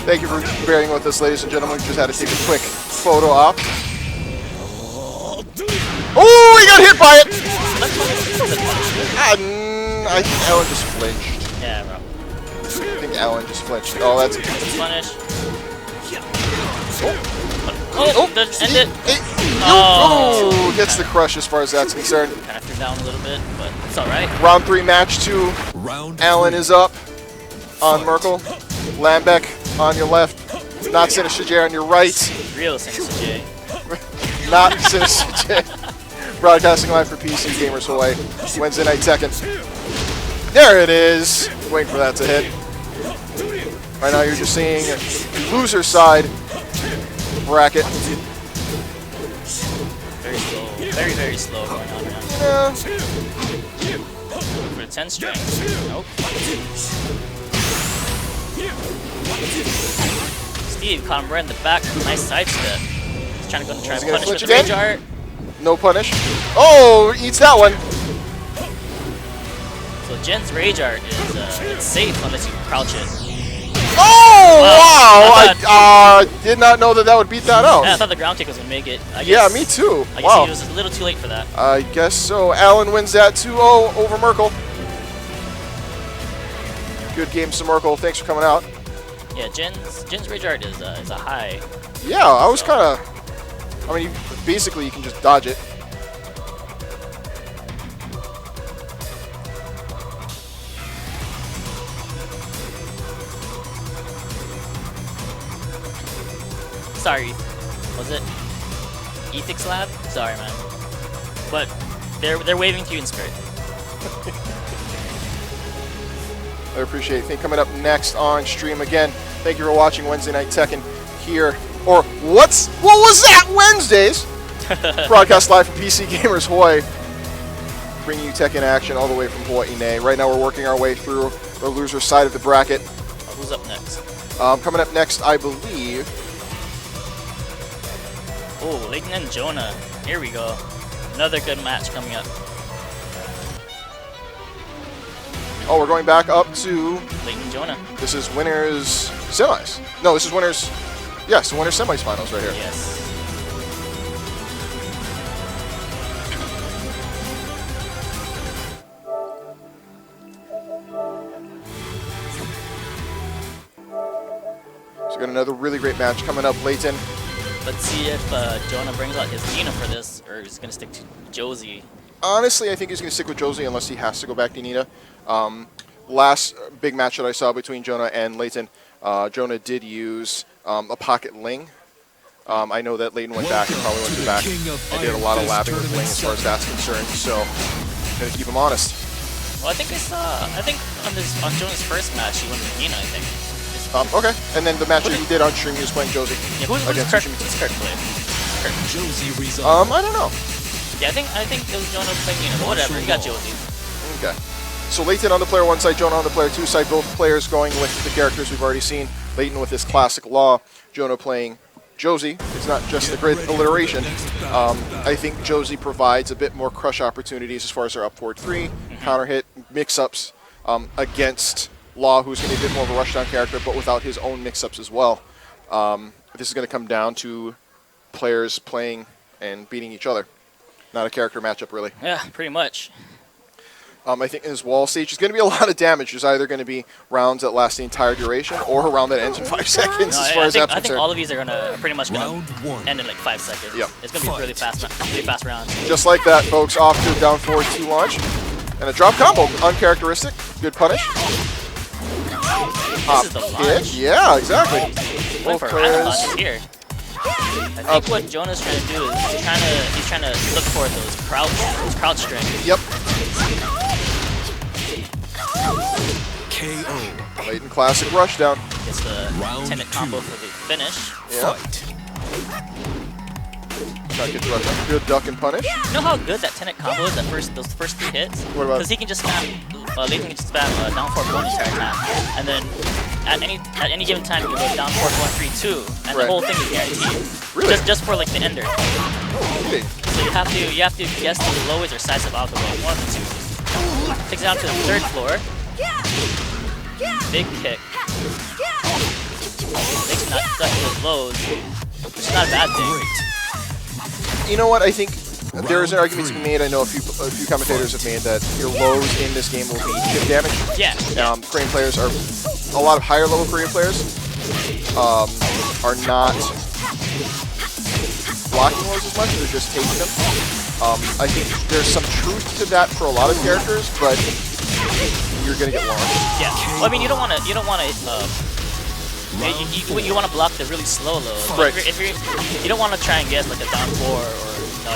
Thank you for bearing with us, ladies and gentlemen. We just had to take a quick photo op. Oh, he got hit by it! I think Alan just flinched. Yeah, bro. I think Alan just flinched. Oh, that's Punish. Oh, doesn't end it. Oh, gets the crush as far as that's concerned. Kind of threw down a little bit, but it's alright. Round 3, match 2. Round Alan 3. is up on Merkel. Lanbech on your left. Not Sinister J on your right. Real Sinister J. Not Sinister J. Broadcasting live for PCGamerz Hawaii. Wednesday night Tekken. There it is. Waiting for that to hit. Right now you're just seeing loser side bracket. Very slow. Very, very slow going on now. Yeah. For the 10 strength. Nope. Steve caught him right in the back. Nice sidestep. He's trying to try and punish with the rage art. No punish. Oh, eats that one. So Jen's rage art is it's safe unless you crouch it. Oh, wow! I did not know that would beat that out. Yeah, I thought the ground kick was going to make it. Yeah, me too. I guess Wow. he was a little too late for that. I guess so. Alan wins that 2-0 over Merkel. Good game, to Merkel. Thanks for coming out. Yeah, Jen's rage art is a high. Yeah, I was kind of. I mean, basically, you can just dodge it. Sorry, was it Ethics Lab? Sorry, man. But they're waving to you in spirit. I appreciate it. Coming up next on stream again. Thank you for watching Wednesday Night Tekken here. Or what was that? Wednesdays? Broadcast live from PCGamerz Hawaii. Bringing you Tekken action all the way from Hawaii. Right now we're working our way through the loser side of the bracket. Who's up next? Coming up next, I believe. Oh, Layton and Jonah. Here we go. Another good match coming up. Oh, we're going back up to. Layton Jonah. This is winners semis. No, this is winners. Yes, winners semifinals right here. Yes. So we got another really great match coming up, Layton. Let's see if Jonah brings out his Nina for this, or he's going to stick to Josie. Honestly, I think he's going to stick with Josie unless he has to go back to Nina. Last big match that I saw between Jonah and Layton, Jonah did use a pocket Ling. I know that Layton went back and probably went back and did a lot of lapping with Ling as far as that's concerned, so I'm going to keep him honest. Well, I think on Jonah's first match, he went with Nina, I think. Okay, and then the match that he did on stream, he was playing Josie. Yeah, who's Kurt played? Josie resolved. I don't know. Yeah, I think it was Jonah playing Nina, but whatever, he got Josie. Okay. So Layton on the player 1 side, Jonah on the player 2 side. Both players going with the characters we've already seen. Layton with his classic Law. Jonah playing Josie. It's not just a great alliteration. I think Josie provides a bit more crush opportunities as far as their up forward 3, counter hit, mix-ups against Law, who's going to be a bit more of a rushdown character, but without his own mix-ups as well. This is going to come down to players playing and beating each other. Not a character matchup, really. Yeah, pretty much. I think in this wall stage, there's going to be a lot of damage. There's either going to be rounds that last the entire duration or a round that ends in 5 seconds, as far as that's I think concerned. all of these are gonna pretty much gonna end in like 5 seconds. Yep. It's gonna be a really fast round. Just like that, folks. Off to a down forward 2 launch. And a drop combo. Uncharacteristic. Good punish. This is the launch. Yeah, exactly. Went Both for random players. launches here. I think what Jonah's trying to do is he's trying to look for those crouch strings. Yep. KO. Layton classic rushdown. Gets the Round tenant 2. combo for the finish. Yeah. Try to get the rushdown. Good duck and punish. You know how good that tenant combo is? Those first 3 hits. What about? Because he can just spam. Layton can just spam down forward 1 the entire time, and then at any given time you can go down forward 1, 3, 2, and the whole thing is guaranteed. Really? Just for like the ender. Okay. So you have to guess the lowest or size of alcohol. One of the two. Takes it down to the 3rd floor. Big kick. Makes not touch those lows, which is not a bad thing. You know what? I think there is an argument to be made. I know a few commentators have made that your lows in this game will be chip damage. Yeah. Korean players are a lot of higher level Korean players are not blocking lows as much. They're just taking them. I think there's some truth to that for a lot of characters, but you're gonna get launched. Yeah. Well, I mean, you don't want to. You want to block the really slow lows. But Right. if you don't want to try and guess like a down 4 or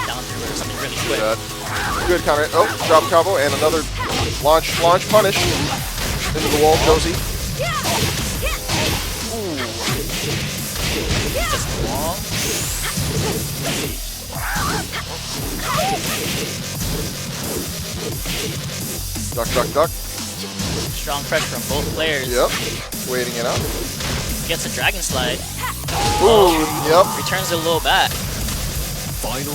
down 3 or something really quick. Good counter. Oh, drop combo and another launch punish into the wall, Josie. Ooh. Just long. Duck. Strong pressure from both players. Yep. Waiting it out. Gets a dragon slide. Ooh, yep. Returns it a little back. Final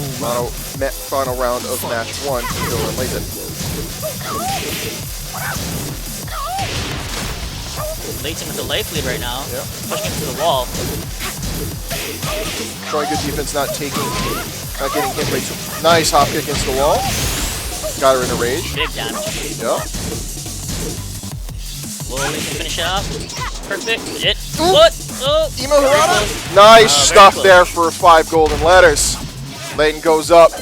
round of match 1 for Joe and Layton. Layton with the life lead right now. Yep. Pushing him to the wall. Showing good defense, not getting hit by too. Nice hop kick against the wall. Got her in a rage. Big damage. Yep. Will Layton finish it off? Perfect. What? Oh, Emo Hirata? Nice stuff there for 5 golden letters. Layton goes up.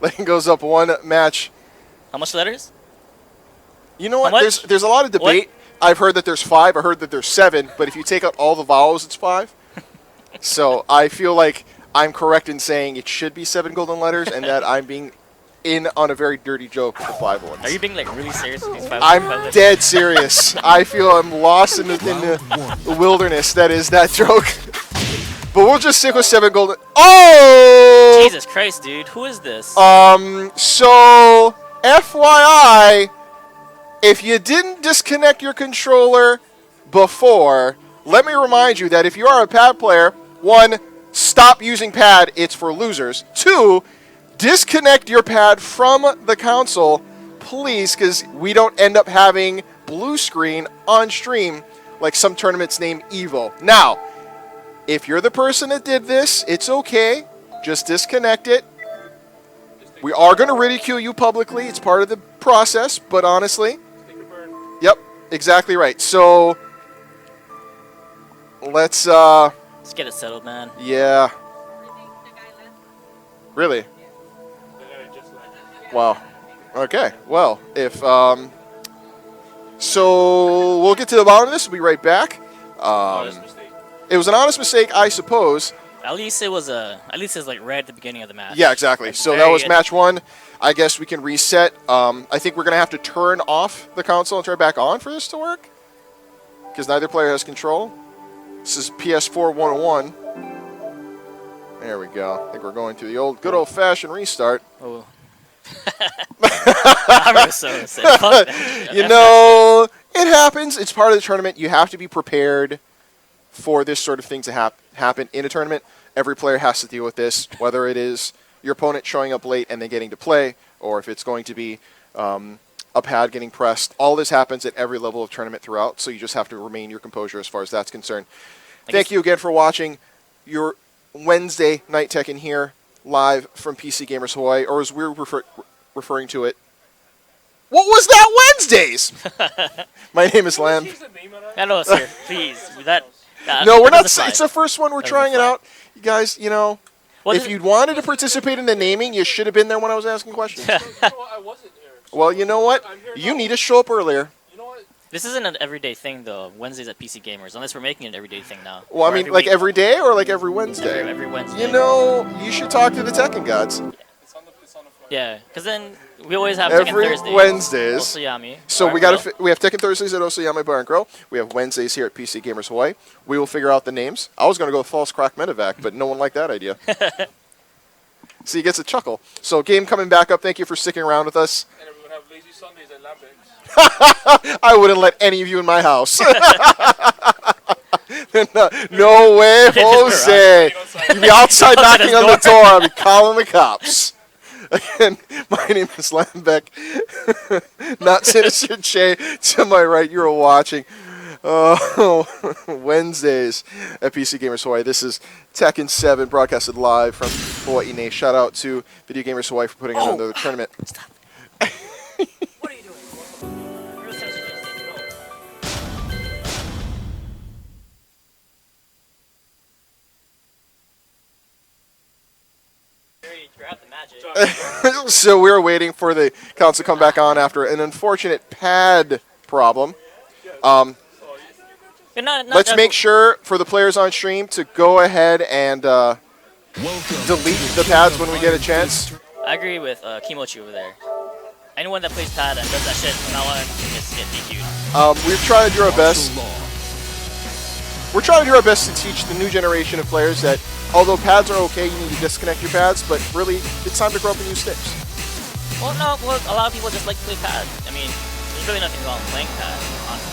Layton goes up 1 match. How much letters? You know what? There's a lot of debate. What? I've heard that there's 5. I heard that there's 7. But if you take out all the vowels, it's 5. So I feel like I'm correct in saying it should be 7 golden letters, and that I'm being in on a very dirty joke with the 5 ones. Are you being like really serious with these 5? I'm dead serious. I feel I'm lost in the wilderness that is that joke. But we'll just stick with 7 golden. Oh! Jesus Christ, dude. Who is this? So, FYI, if you didn't disconnect your controller before, let me remind you that if you are a pad player, 1, stop using pad. It's for losers. 2, disconnect your pad from the console, please, because we don't end up having blue screen on stream like some tournaments named Evo. Now, if you're the person that did this, it's okay. Just disconnect it. We are going to ridicule you publicly. It's part of the process, but honestly. Yep, exactly right. So, let's get it settled, man. Yeah. Really? Wow. Okay. Well, if so we'll get to the bottom of this. We'll be right back. It was an honest mistake, I suppose. At least it was like right at the beginning of the match. Yeah, exactly. So that was match 1. I guess we can reset. I think we're gonna have to turn off the console and turn it back on for this to work, because neither player has control. This is PS4 101. There we go. I think we're going to the good old-fashioned restart. Oh. So said, fuck that shit. You know, it happens. It's part of the tournament. You have to be prepared for this sort of thing to happen in a tournament. Every player has to deal with this, whether it is your opponent showing up late and then getting to play, or if it's going to be a pad getting pressed. All this happens at every level of tournament throughout, so you just have to remain your composure as far as that's concerned. Thank you again for watching your Wednesday Night Tekken here, live from PCGamerz Hawaii, or as we're referring to it, what was that, Wednesdays? My name is Lam. No, sir, please. No, we're not. It's the first one. We're trying it out. You guys, you know, if you wanted to participate in the naming, you should have been there when I was asking questions. I wasn't here. Well, you know what? You need to show up earlier. You know what? This isn't an everyday thing, though. Wednesdays at PCGamerz, unless we're making it an everyday thing now. Well, I mean, like every day or like every Wednesday? Every Wednesday. You know, you should talk to the Tekken gods. Yeah, because then we always have Every Tekken Thursdays. Wednesdays. Osayami. So we have Tekken Thursdays at Osayami Bar and Grill. We have Wednesdays here at PCGamerz Hawaii. We will figure out the names. I was going to go with False Crack Medevac, but no one liked that idea. So he gets a chuckle. So game coming back up. Thank you for sticking around with us. And we would have lazy Sundays at Lanbech. I wouldn't let any of you in my house. No way, Jose. You'd be outside knocking on the door. I'll be calling the cops. Again, my name is Lanbech, not Sinister Che. To my right, you're watching Wednesdays at PCGamerz Hawaii. This is Tekken 7, broadcasted live from Hawaii. Nay. Shout out to Video Gamers Hawaii for putting on the tournament. Stop. What are you doing? You're sensitive. Grab the magic. So we're waiting for the counts to come back on after an unfortunate pad problem. Let's make sure for the players on stream to go ahead and delete the pads when we get a chance. I agree with Kimochi over there. Anyone that plays pad and does that shit from now on just get DQ'd. We're trying to do our best. We're trying to do our best to teach the new generation of players that although pads are okay, you need to disconnect your pads, but really, it's time to grow up and use sticks. Well, no, a lot of people just like to play pad. I mean, there's really nothing wrong with playing pad, honestly.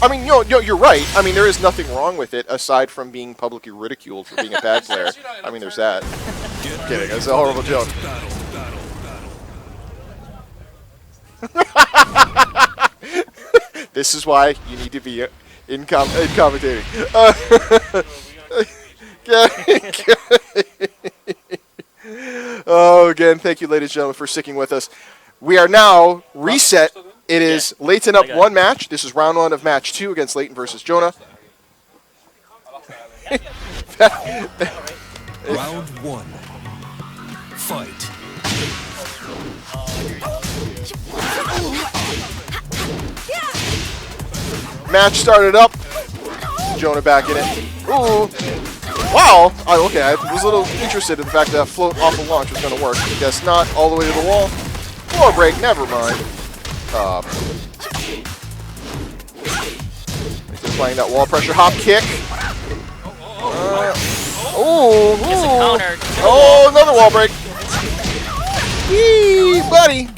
I mean, you're right. I mean, there is nothing wrong with it, aside from being publicly ridiculed for being a pad player. I mean, there's that. Kidding, that's a horrible joke. This is why you need to be in commentating. Again, thank you, ladies and gentlemen, for sticking with us. We are now reset. It is Layton up one match. This is round 1 of match 2 against Layton versus Jonah. Round 1. Fight. Match started up. Jonah back in it. Ooh. Wow. Okay, I was a little interested in the fact that float off the launch was going to work. I guess not. All the way to the wall. Floor break. Never mind. Just playing that wall pressure hop kick. Oh, another wall break. Yee, buddy.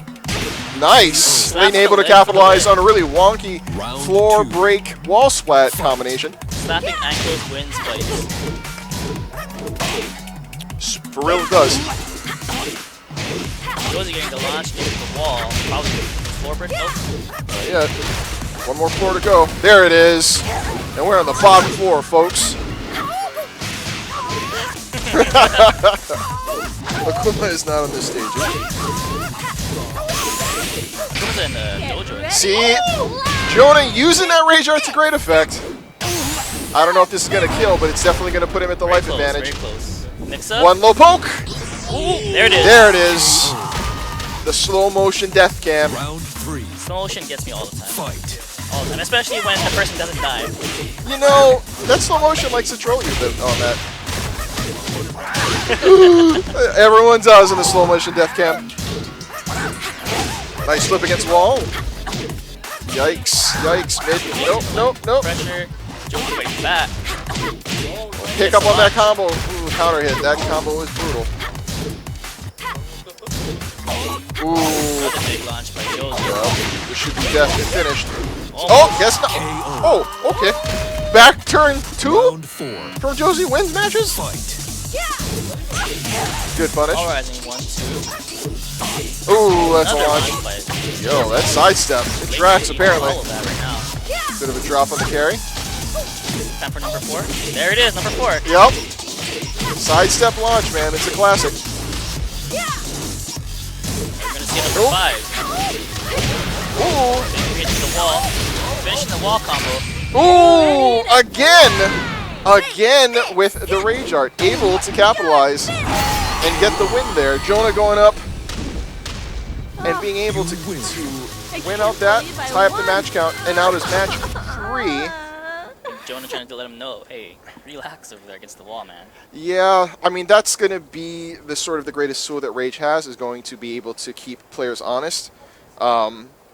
Nice. Layton able to capitalize on a really wonky floor break wall splat combination. Slapping ankles wins fights. For real, it does. Josie getting the launch into the wall. Probably floor break. Nope. Yeah. One more floor to go. There it is. And we're on the bottom floor, folks. Akuma is not on this stage. Akuma's in the dojo. See? Jonah using that rage art to great effect. I don't know if this is going to kill, but it's definitely going to put him at the life advantage. Very close. Mix up. One low poke. Ooh, there it is. There it is. The slow motion death cam. Round 3. Slow motion gets me all the time. Fight. All the time, especially when the person doesn't die. You know, that slow motion likes to troll you a bit on that. Everyone does in the slow motion death cam. Nice flip against the wall. Yikes, yikes, mid. Nope. Pressure. Josie fights back. Pick up on that combo. Ooh, counter hit. That combo was brutal. big launch by Josie. Well, this should be definitely finished. Oh, Oh, yes, no. Oh, okay. Back turn 2 Round 4. from Josie wins matches. Fight. Good punish. All rising 1, 2. Ooh, that's a Another launch. launch by Yo, that's sidestep. It tracks apparently. All of that right now. Bit of a drop on the carry. Time for number 4. There it is, number 4. Yep. Sidestep launch, man. It's a classic. We're gonna see number 5. Ooh. Hitting the wall. Finishing the wall combo. Ooh, again with the Rage Art, able to capitalize and get the win there. Jonah going up and being able to win out that, tie up the match count, and out is match 3. Jonah trying to let him know, hey, relax over there against the wall, man. Yeah, I mean, that's going to be the sort of the greatest tool that Rage has, is going to be able to keep players honest.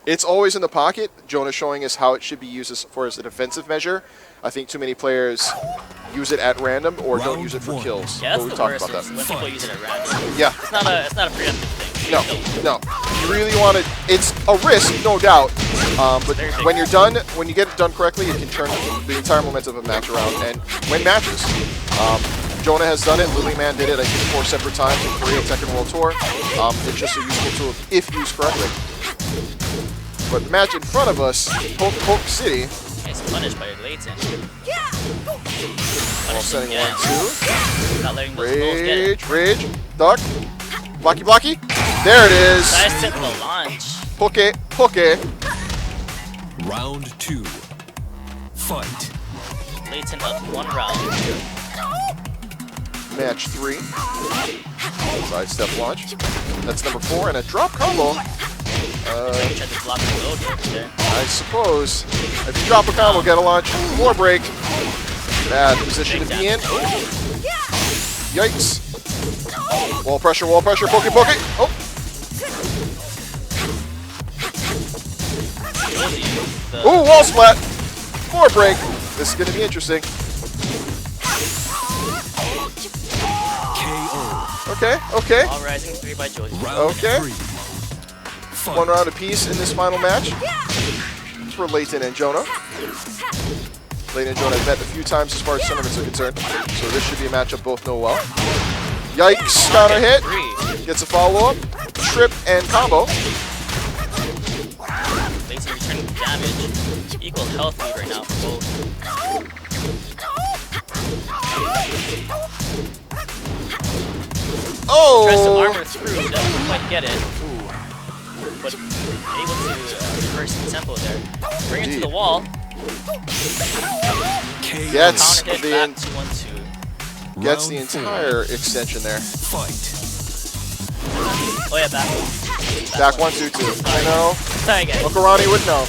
It's always in the pocket. Jonah showing us how it should be used as a defensive measure. I think too many players use it at random or don't use it for kills. Yeah, that's we the talked worst about is that. when people use it at random. Yeah. It's not a preemptive thing. No. You really want to. It's a risk, no doubt. But when you're done, when you get it done correctly, it can turn the entire momentum of a match around and win matches. Jonah has done it. Lilyman did it, I think, 4 separate times in Korea Tekken World Tour. It's just a useful tool if used correctly. But the match in front of us, Poke City. Nice punish by Layton. All setting 1-2. Not letting those bulls get it. Rage, duck, blocky. There it is. Nice tip of launch. Poke. Round 2. Fight. Layton up 1 round. Match 3. Sidestep launch. That's number 4, and a drop combo. Tried to block the load there. I suppose. If you drop a combo, get a launch. Floor break. Bad position to be in. Yikes. Wall pressure, poke. Oh. Ooh, wall splat. Floor break. This is going to be interesting. KO. Okay. All rising 3 by Josie. Round Okay. 3. Fight. 1 round apiece in this final match. It's for Layton and Jonah. Layton and Jonah have met a few times as far as tournaments are concerned, so this should be a matchup both know well. Yikes, counter hit. Gets a follow-up. Trip and combo. Layton returning damage. Equal health lead right now for both. Oh! Tries to armor through, doesn't quite get it. But able to reverse the tempo there. Bring it to the wall. Gets Counter hit the back to 1-2. Gets the entire extension there. Fight. Oh yeah, back. Back 1-2-2. I know. Sorry guys. Uncle Rhonie would know.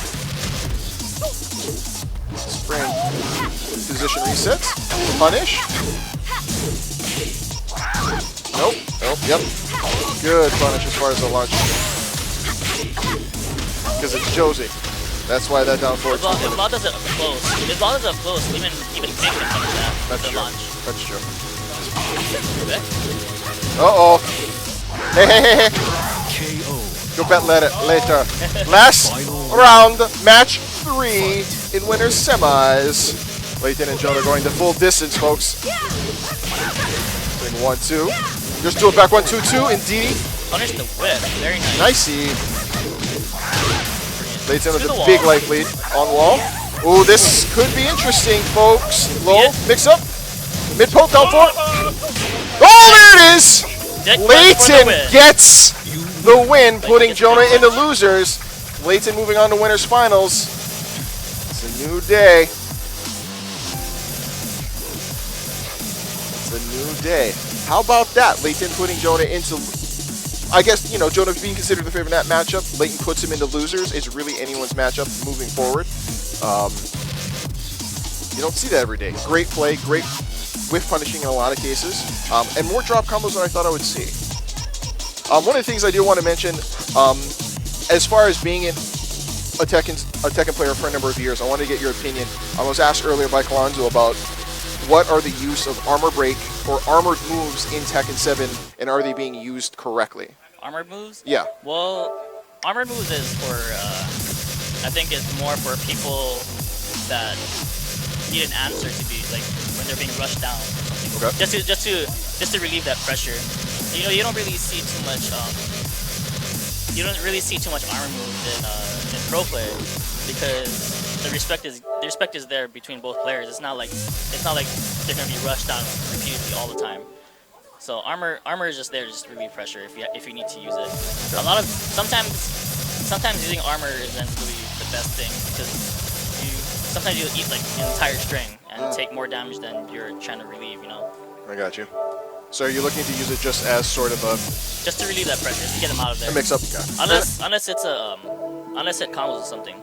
Spring. Position resets. Punish. Nope. Yep. Good punish as far as the launch. Because it's Josie. That's why that down forward. If Law does it up close, even King can punish that. That's the true. launch. That's true. Okay. Uh-oh. Hey. KO. Go bet later. Last round, match 3 in winners semis. Layton and Jonah going the full distance, folks. Bring 1-2. Just do it back 1-2-2. Indeed. Punish the whip. Very nice. Nicey. Layton with a big life lead on wall. Ooh, this could be interesting, folks. Low, mix up. Mid poke down for. Oh, there it is. Layton gets the win, putting Jonah in the losers. Layton moving on to winners finals. It's a new day. It's a new day. How about that? Layton putting Jonah into, I guess, Jonah being considered the favorite in that matchup. Layton puts him into losers. It's really anyone's matchup moving forward. You don't see that every day. Great play, great whiff punishing in a lot of cases, and more drop combos than I thought I would see. One of the things I do want to mention, as far as being a Tekken player for a number of years, I wanted to get your opinion. I was asked earlier by Kalonzo about what are the use of armor break or armored moves in Tekken 7, and are they being used correctly? Armored moves? Yeah. Well, armor moves is for, I think it's more for people that need an answer to be, like, when they're being rushed down or something. Okay. Just to relieve that pressure. You know, you don't really see too much, armor moves in pro play because the respect is there between both players. It's not like they're gonna be rushed down repeatedly all the time. So armor is just there just to relieve pressure if you need to use it. Sometimes using armor isn't really the best thing because sometimes you eat like an entire string and take more damage than you're trying to relieve. You know. I got you. So are you looking to use it just as sort of a just to relieve that pressure, to get them out of there. A mix up? Okay. Unless it's a unless it combos with something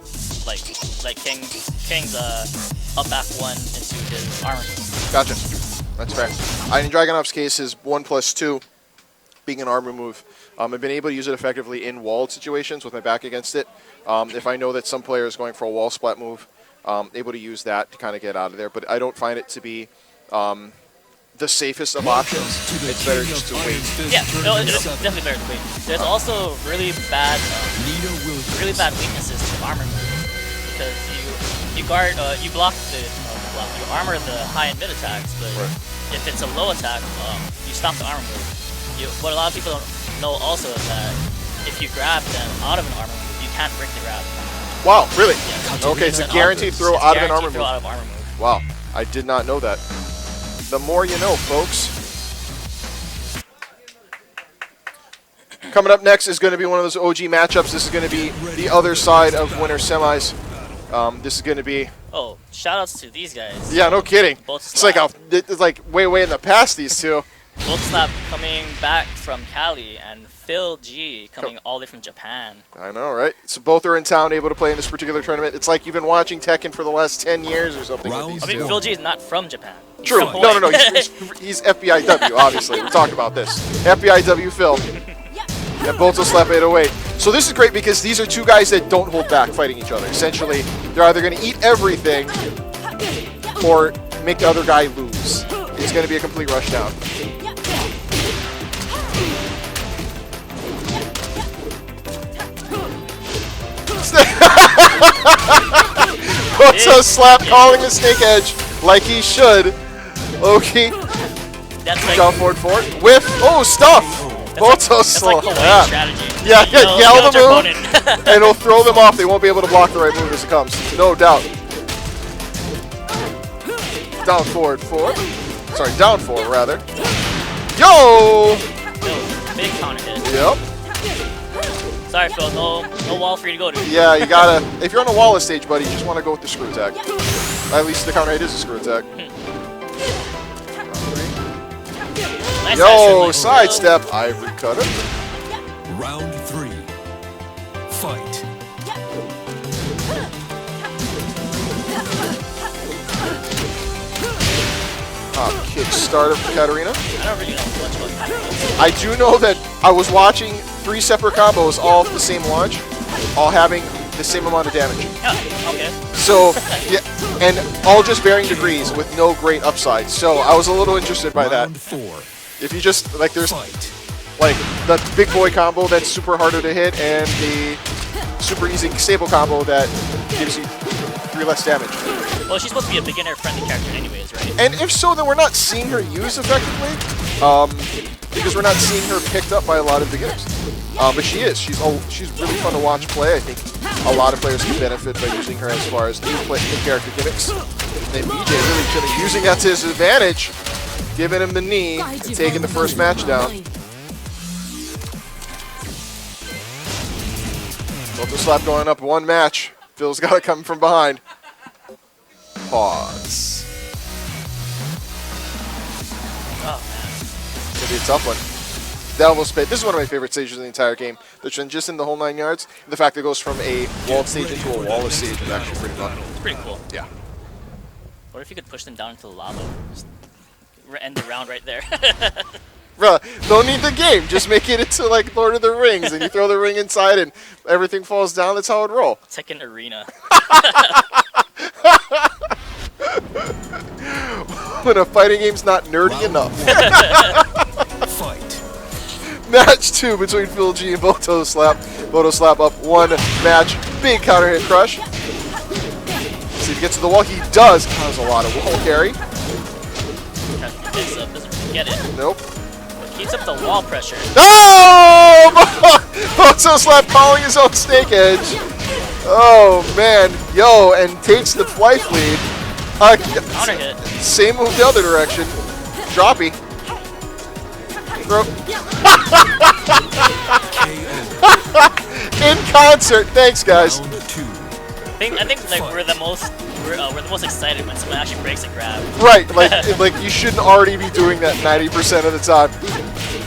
like King's up back 1 into his armor. Gotcha. That's fair. In Dragunov's case, his 1+2 being an armor move, I've been able to use it effectively in walled situations with my back against it. If I know that some player is going for a wall splat move, able to use that to kind of get out of there. But I don't find it to be the safest of options. It's better just to wait. Yeah, no, it's definitely better to wait. There's also really bad weaknesses to armor moves because you block you armor the high and mid attacks, but if it's a low attack, you stop the armor move. What a lot of people don't know also is that if you grab them out of an armor move, you can't break the grab. Wow, really? Yeah. Okay, it's a guaranteed throw out of an armor move. Wow, I did not know that. The more you know, folks. Coming up next is going to be one of those OG matchups. This is going to be the other side of winter semis. This is going to be... Oh, shoutouts to these guys. Yeah, no kidding. Both it's like way in the past, these two. Both Slap coming back from Cali and Phil G coming all the way from Japan. I know, right? So both are in town, able to play in this particular tournament. It's like you've been watching Tekken for the last 10 years or something with these two. Phil G is not from Japan. He's True. from No. He's FBIW, obviously. We talked about this. FBIW Phil. And both will slap 808. So this is great because these are two guys that don't hold back fighting each other. Essentially, they're either going to eat everything or make the other guy lose. It's going to be a complete rush down. Boto slap calling the snake edge like he should. Okay. Down forward. Whiff. Oh, stuff. Boto slap. Yeah, yell the move, and it'll throw them off. They won't be able to block the right move as it comes. No doubt. Down forward 4. Sorry, down 4 rather. Yo! Big counter hit. Yep. Sorry, Phil. No wall for you to go to. Yeah, you gotta. If you're on a wall stage, buddy, you just want to go with the screw attack. At least the counter hit is a screw attack. Nice Yo, sidestep, ivory cutter. Round 3. Fight. Kickstarter for Katarina. I don't really know much about Katarina. I do know that I was watching 3 separate combos all at the same launch, all having the same amount of damage. Oh, okay. So, yeah, and all just varying degrees with no great upside. So I was a little interested by that. Round 4. If you just, like, there's like the big boy combo that's super harder to hit and the super easy stable combo that gives you 3 less damage. Well, she's supposed to be a beginner-friendly character anyways, right? And if so, then we're not seeing her used effectively, because we're not seeing her picked up by a lot of beginners. But she is. She's really fun to watch play. I think a lot of players can benefit by using her as far as new character gimmicks. And BJ really kind of using that to his advantage, giving him the knee, and taking the first match down. Both slap going up 1 match. Phil's got to come from behind. Pause. Oh, man. It's going to be a tough one. Delvo Spit. This is one of my favorite stages in the entire game. The transition the whole 9 yards. The fact that it goes from a walled stage into a wallless stage is actually pretty fun. It's pretty cool. Yeah. What if you could push them down into the lava? Just end the round right there. Bruh, don't need the game. Just make it into like Lord of the Rings and you throw the ring inside and everything falls down. That's how it roll. Tekken Arena. When a fighting game's not nerdy enough. Fight. Match 2 between Phil G and Boto Slap. Boto Slap up 1 match. Big counter hit crush. See if he gets to the wall. He does cause a lot of wall carry. Picks up, doesn't get it. Nope. But keeps up the wall pressure. Oh! Boto Slap calling his own snake edge. Oh man. Yo, and takes the life lead. Counter hit. Same move the other direction. Droppy. Throw. In concert. Thanks, guys. I think like we're the most excited when someone actually breaks a grab. Right, like you shouldn't already be doing that 90% of the time.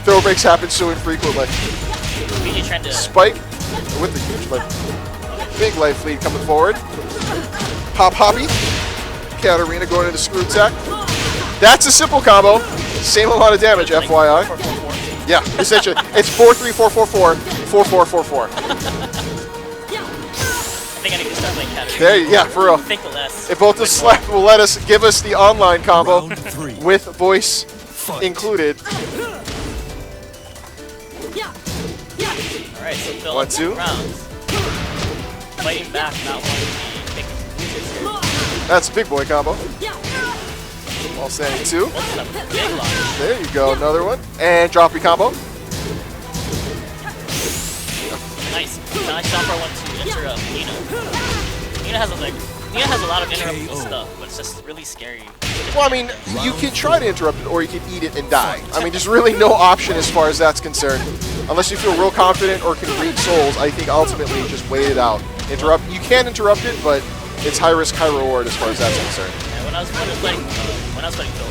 Throw breaks happen so infrequently. VG trying to Spike with the huge life. Big life lead coming forward. Hop Hoppy. Katarina going into screw attack. That's a simple combo. Same amount of damage, FYI. 4-4-4. Yeah, essentially. It's 4-3-4-4-4, 4-4-4-4. I think I need to start playing Katarina. There, yeah, for real. Think less. If both the Slap will give us the online combo with voice included. Alright, so Phil 1-2. rounds. Fighting back, not wanting to be taking losers here. That's a big boy combo. All standing 2. Big launch. There you go, another one. And droppy combo. Nice. Nice shot for 1-2 interrupt Nina. Nina has a lot of interruptable stuff, but it's just really scary. Well, I mean, you can try to interrupt it or you can eat it and die. I mean, there's really no option as far as that's concerned. Unless you feel real confident or can read souls, I think ultimately just wait it out. Interrupt. You can interrupt it, but it's high risk, high reward as far as that's concerned. And when I was playing Phil,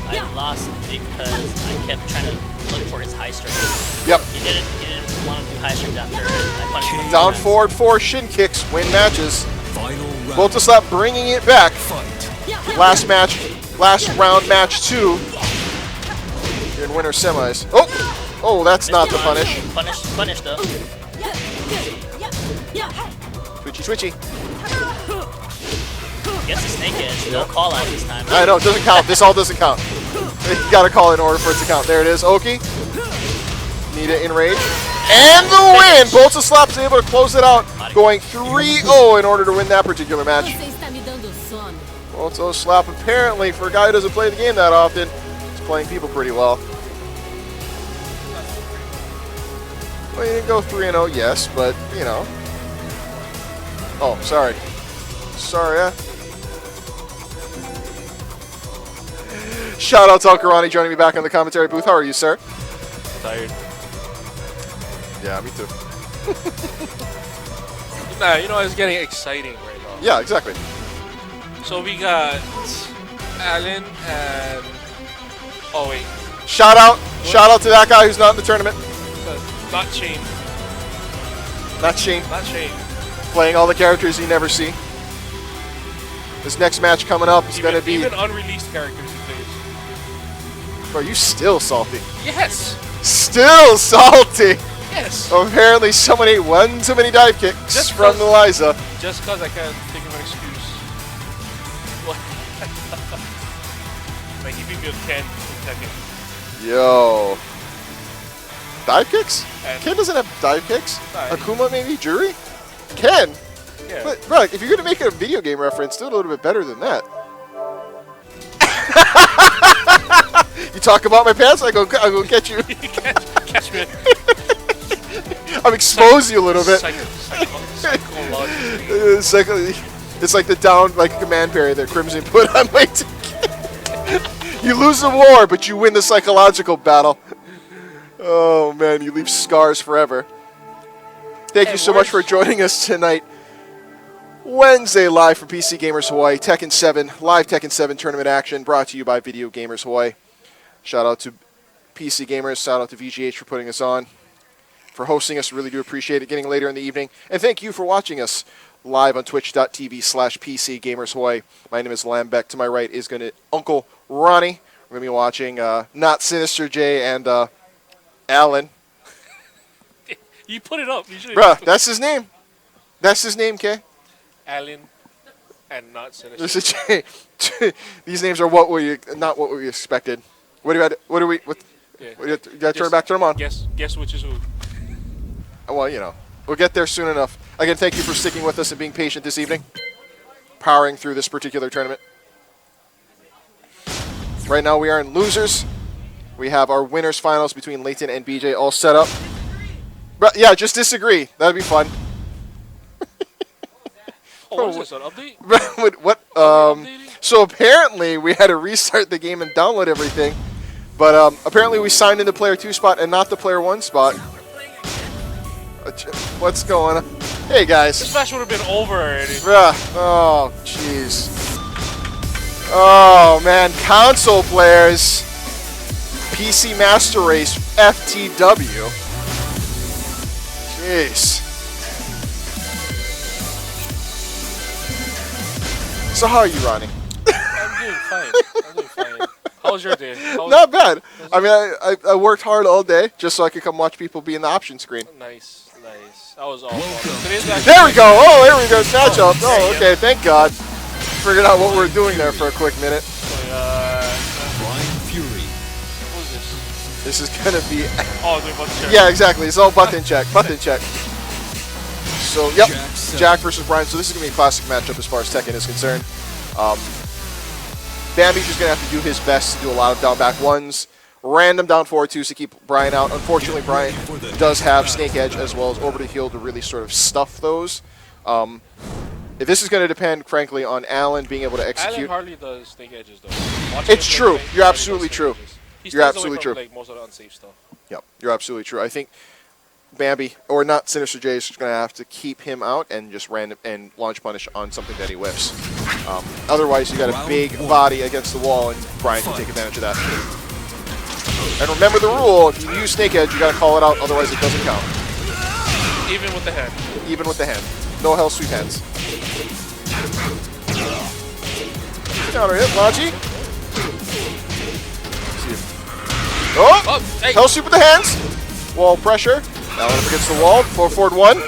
I lost because I kept trying to look for his high strike. Yep. He didn't want to do high strike after I punched him. Down forward 4 shin kicks, win matches. Boto Slap bringing it back. Last round, match 2. In winner semis. Oh, that's not the punish. Punish though. Twitchy. Gets the snake edge. No call out this time. I know, it doesn't count. This all doesn't count. You gotta call in order for it to count. There it is. Oki. Nita in rage. And the win! Boto Slap's able to close it out, going 3-0 in order to win that particular match. Boto Slap, apparently, for a guy who doesn't play the game that often, is playing people pretty well. Well, you didn't go 3-0, yes, but, you know. Oh, sorry. Sorry, Shout out to Uncle Rhonie joining me back in the commentary booth. How are you, sir? Tired. Yeah, me too. Nah, you know, it's getting exciting right now. Yeah, exactly. So we got Alan and... Oh, wait. Shout out to that guy who's not in the tournament. Not Shane. Not Shane. Not Shane. Playing all the characters you never see. This next match coming up is going to be... Even unreleased characters he plays. Bro, you still salty. Yes! Still salty! Yes! Apparently someone ate one too many dive kicks Just from Eliza. Just because I can't think of an excuse. What? Like, he beat me with Ken in Tekken. Yo. Dive kicks? And Ken doesn't have dive kicks? Nah, Akuma maybe? Jury? Ken? Yeah. But, bro, if you're going to make a video game reference, do it a little bit better than that. You talk about my pants, I go get you. Catch me. I'm exposing you a little bit. It's like the down, like command parry that Crimson put on my ticket. You lose the war, but you win the psychological battle. Oh man, you leave scars forever. Thank you so much for joining us tonight. Wednesday live from PCGamerz Hawaii, Tekken 7, live Tekken 7 tournament action brought to you by VGH Hawaii. Shout out to PCGamerz, shout out to VGH for putting us on, for hosting us. Really do appreciate it, getting later in the evening. And thank you for watching us live on twitch.tv/PCGamerz Hawaii. My name is Lanbech. To my right is Uncle Rhonie. We're going to be watching Not Sinister J and Alan. You put it up. Bruh, that's his name. That's his name, Kay. Alan and Not Sinister. There's a J. These names are not what we expected. What Yeah. You gotta turn back, turn them on. Guess which is who. Well, you know, we'll get there soon enough. Again, thank you for sticking with us and being patient this evening, powering through this particular tournament. Right now, we are in losers. We have our winners finals between Layton and BJ all set up. But yeah, just disagree. That'd be fun. Oh, what is this, an update? What? So apparently we had to restart the game and download everything, but apparently we signed in the player 2 spot and not the player 1 spot. What's going on? Hey guys. This match would have been over already. Oh, jeez. Oh man, console players. PC Master Race FTW. Jeez. So how are you, Rhonie? I'm doing fine. How was your day? Not bad. I mean, I worked hard all day just so I could come watch people be in the option screen. Nice. That was all. There we go. Oh, there we go. Matchup. Oh, okay. Thank God. Figured out what we were doing there for a quick minute. Fury. What is this? This is gonna be. Oh, doing button check. Yeah, exactly. It's all button check. Button check. So, yep. Jack versus Brian. So this is gonna be a classic matchup as far as Tekken is concerned. Bambi's just gonna have to do his best to do a lot of down back ones, random down forward twos to keep Brian out. Unfortunately, Brian does have Snake Edge as well as over the heel to really sort of stuff those. If this is going to depend, frankly, on Alan being able to execute. Alan hardly does Snake Edges, though. It's true. You're absolutely true. You're absolutely true. Like, most of the unsafe stuff. Yep, you're absolutely true. I think Bambi, or not Sinister J, is going to have to keep him out and just random and launch punish on something that he whiffs. Otherwise, you got a big body against the wall, and Brian can take advantage of that. And remember the rule: if you use Snake Edge, you got to call it out. Otherwise, it doesn't count. Even with the hand. Even with the hand. No hell sweep hands. Counter hit, Launchy. Oh! Hey. Hell sweep with the hands. Wall pressure. Now up against the wall. Forward one.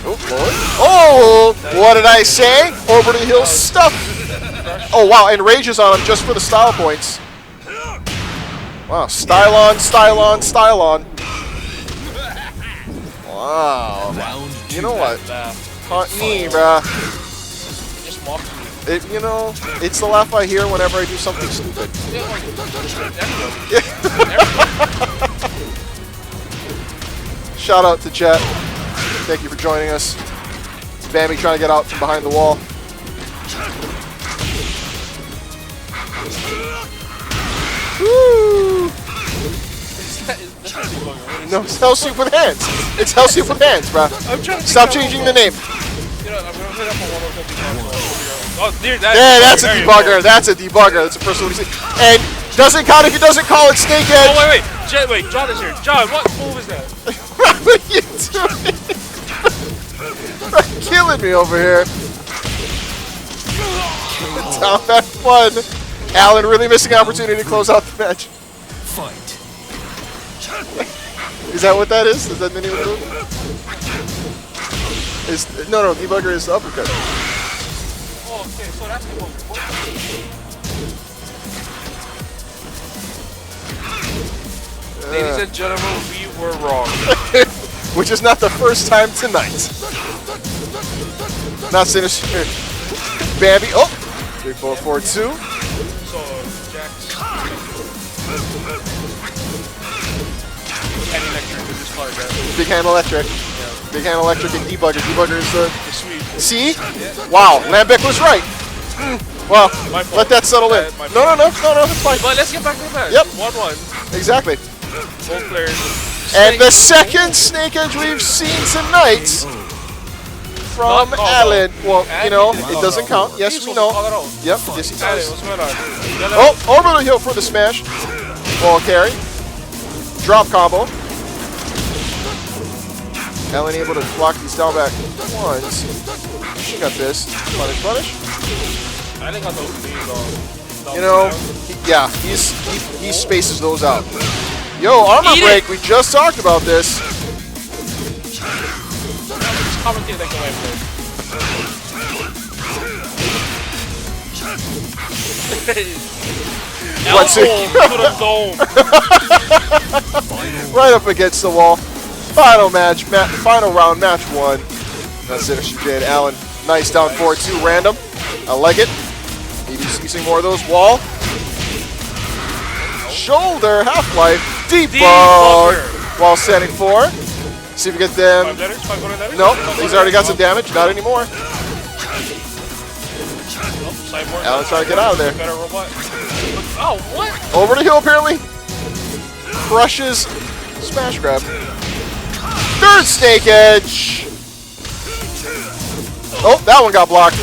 Oh, Lord. Oh! What did I say? Over the hill stuff. Oh, wow. And rages on him just for the style points. Wow. Style on, style on, style on. Wow. You know what? Haunt me, bruh. Just mock me. You know, it's the laugh I hear whenever I do something stupid. Shout out to chat. Thank you for joining us. Bambi trying to get out from behind the wall. Woo! No, it's Hell Soup with hands. It's Hell Soup with hands, bro. Stop changing the name. You know, I'm gonna hit up on one of the oh, dude, yeah, that's a debugger. That's a debugger. That's a person who and doesn't count if he doesn't call it Snake Edge. Oh, wait. John is here. John, what move is that? What are you doing? You're killing me over here. Down that fun. Alan really missing opportunity to close out the match. Fight. Is that what that is? Is that the name of the move? No, debugger is the uppercut. Oh, okay, so that's the one. Ladies and gentlemen, we were wrong. Which is not the first time tonight. Not Sinister. Bambi. Oh! 3-4-4-2. So, Jack's. And electric with this part, guys. Big hand electric. Yeah. Big hand electric and debugger. Debugger is the sweet. See? Wow, Lanbech was right. Well, let that settle in. No, that's fine. But let's get back to the match. Yep. 1-1. Exactly. Both players. And the second Snake Edge we've seen tonight from Alan. Well, you know, it doesn't count. Yes, we know. Yep, yes, he does. Oh, over the hill for the smash. Ball carry. Drop combo. Alan able to block these down back ones. She got this. Punish, punish. I think I those you know, he spaces those out. Yo, armor break. We just talked about this. Commentate that go away, Let's see. Elbow to the dome. Right up against the wall. Final match, final round, match 1. That's it, Jay and Allen. Nice down 4-2 random. I like it. Maybe see more of those. Wall. Shoulder, half-life, debug. While standing 4. See if we get them. 5 letters? 5 letter damage? Nope, he's already got some damage. Not anymore. Allen trying to get out of there. Better robot. Oh, what? Over the hill, apparently. Crushes. Smash grab. Third snake edge. Oh, that one got blocked.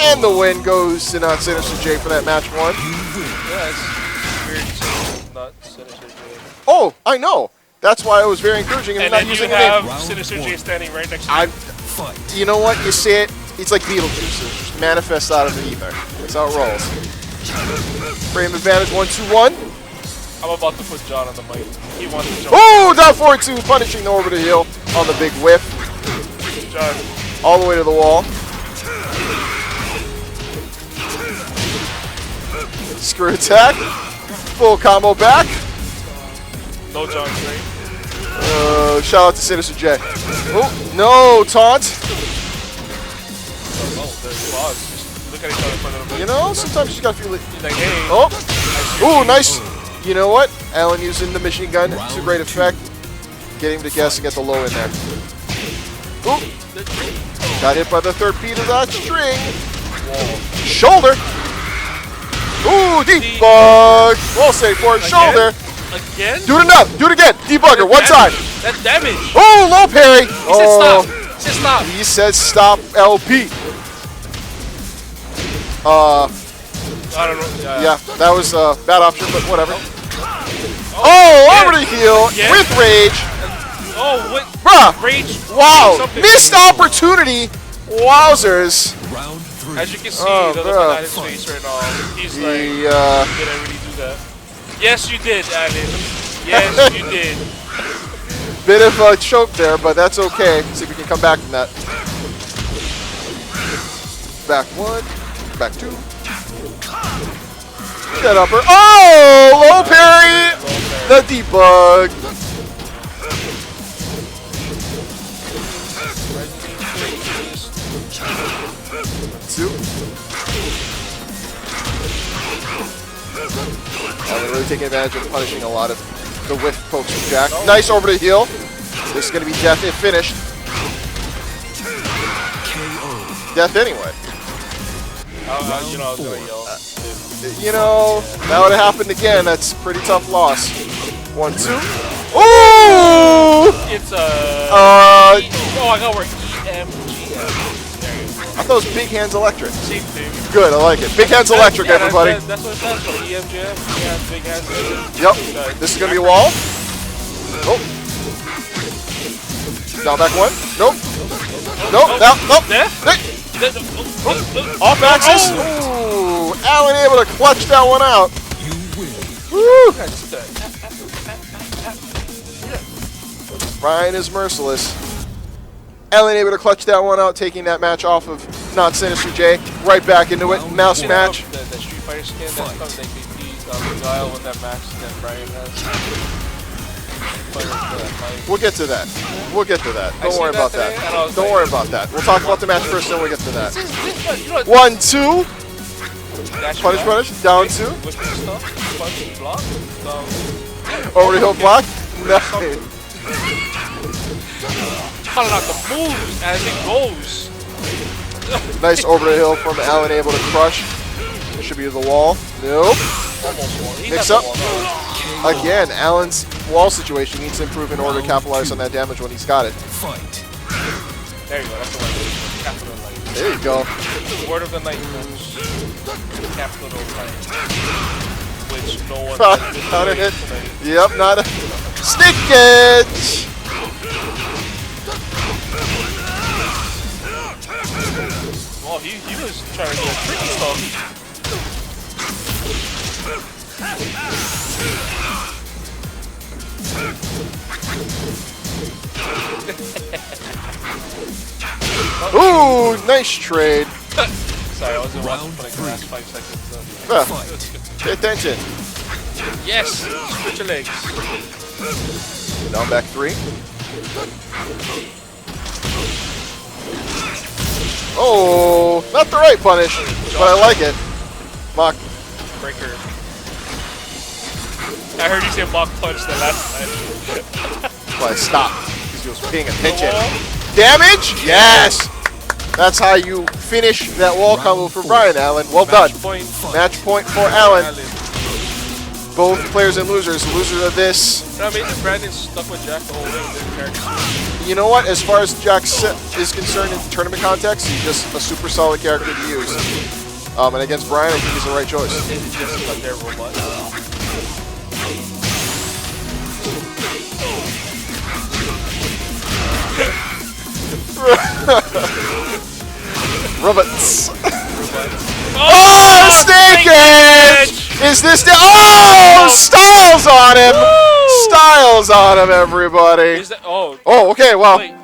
And the win goes to not Sinister J for that match 1. Yeah, it's weird to not Sinister J. Oh, I know. That's why I was very encouraging. And not then you using the have name. Sinister J standing right next to I'm. you. You know what? You say it. It's like Beetlejuice. It just manifests out of the ether. That's how it rolls. Frame advantage 1-2-1. I'm about to put John on the mic. He wants to jump. Oh, down 4-2, punishing the over the hill on the big whiff. John. All the way to the wall. Screw attack. Full combo back. No John Gray. Shout out to Sinister J. Oh, no, taunt. Oh, there's pause. Just look at each other for a little bit. You know, sometimes you just gotta feel it. He's like, hey. Oh, ooh, nice. You know what? Allen using the machine gun to great effect. Getting him to guess and get the low in there. Ooh. Got hit by the third beat of that string. Shoulder. Ooh, debug. Wall save for it. Shoulder. Again? Do it enough. Do it again. Debugger. One time. That's damage. Oh, low parry. He said stop. He said stop. He said stop LP. I don't know. Yeah, that was a bad option, but whatever. Oh, over the heel with rage. Oh, what? Bruh. Rage. Wow. Missed opportunity. Wowzers. As you can see, Oh, the look on his face right now. He's like, did I really do that? Yes, you did, Allen. Yes, you did. Bit of a choke there, but that's okay. See if we can come back from that. Back 1. Back 2. Get upper. Oh! Low parry! The debug. Two. We're really taking advantage of punishing a lot of the whiff pokes from Jack. Nice over the heel. This is going to be death if finished. Death anyway. You know, I was going to yell. You know, that would have happened again. That's a pretty tough loss. 1, 2. Ooh! It's oh, I got where EMGM. I thought it was Big Hands Electric. Same thing. Good, I like it. Big Hands Electric, everybody. That's what it stands for. EMGM. Yeah, Big Hands. Yep. This is going to be a wall. Nope. Down back 1. Nope. Nope. Down. Nope. Off axis. Ooh. Allen able to clutch that one out. Woo. Ryan is merciless. Allen able to clutch that one out, taking that match off of not Sinister J. Right back into it. Mouse match. The Street Fighter skin that comes like they beat Guile with that match that Brian has. We'll get to that. We'll get to that. Don't worry about that. Don't worry about that. We'll talk about the match first, then we'll get to that. 1, 2. Punish. Down 2. Over the hill block. Nice. Calling out the moves as it goes. Nice over the hill from Allen, able to crush. Should be the wall. Nope. Mix up. Again, Allen's wall situation needs to improve in order to capitalize on that damage when he's got it. There you go. That's the one. Capital Light. There you go. Word of the night, folks. Capital Light. Which no one. Not a hit. Yep, not a stick edge. Well, he was trying to go tricky stuff. Ooh, nice trade. Sorry, I wasn't watching for like the last 5 seconds. So. Pay attention. Yes! Switch your legs. Down back 3. Oh, not the right punish, but I like it. Mock. Breaker. I heard you say mock punch the last time. That's why I stopped, because he was paying attention. Damage? Yes! That's how you finish that wall combo for Brian, Allen. Well done. Match point for Allen. Both players and losers. Losers of this. I mean, Brandon's stuck with Jack the whole way with their character. You know what? As far as Jack is concerned in tournament context, he's just a super solid character to use. And against Brian, I think he's the right choice. It's just like their robot. Robots. Oh, Snake Edge! Is this the Styles on him! Woo! Styles on him, everybody. Is that, oh, okay, well, wait,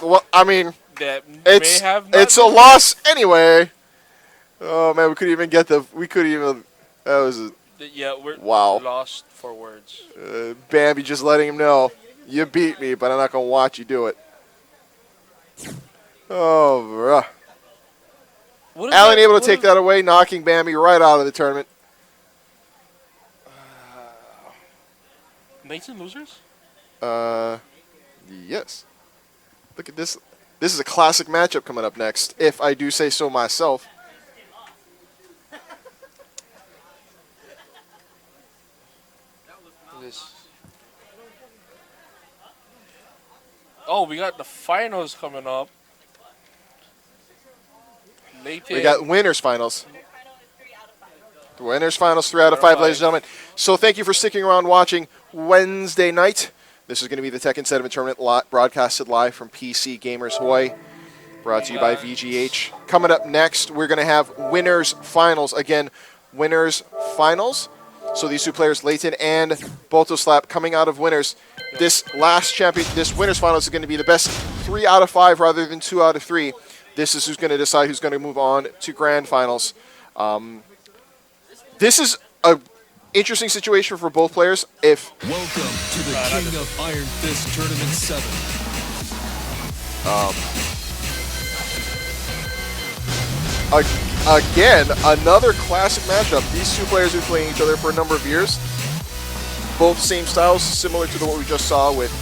well, I mean, that it's a loss anyway. Oh man, we couldn't even get the. We couldn't even. That was. Yeah, we're wow. Lost for words. Bambi just letting him know you beat me, but I'm not gonna watch you do it. Oh, bruh. Allen able to take that away, knocking Bambi right out of the tournament. Layton losers? Yes. Look at this. This is a classic matchup coming up next, if I do say so myself. Oh, we got the finals coming up. Layton. We got winners finals. The winners finals, 3 out of 5, ladies and gentlemen. So thank you for sticking around watching Wednesday night. This is going to be the Tekken 7 tournament broadcasted live from PCGamerz Hawaii. Brought to you by VGH. Coming up next, we're going to have winners finals. Again, winners finals. So these two players, Layton and Botoslap, coming out of winners. This winners finals is going to be the best 3 out of 5 rather than 2 out of 3. This is who's going to decide who's going to move on to grand finals. This is a interesting situation for both players. Welcome to the King of Iron Fist Tournament 7. Again, another classic matchup. These two players have been playing each other for a number of years. Both same styles, similar to what we just saw with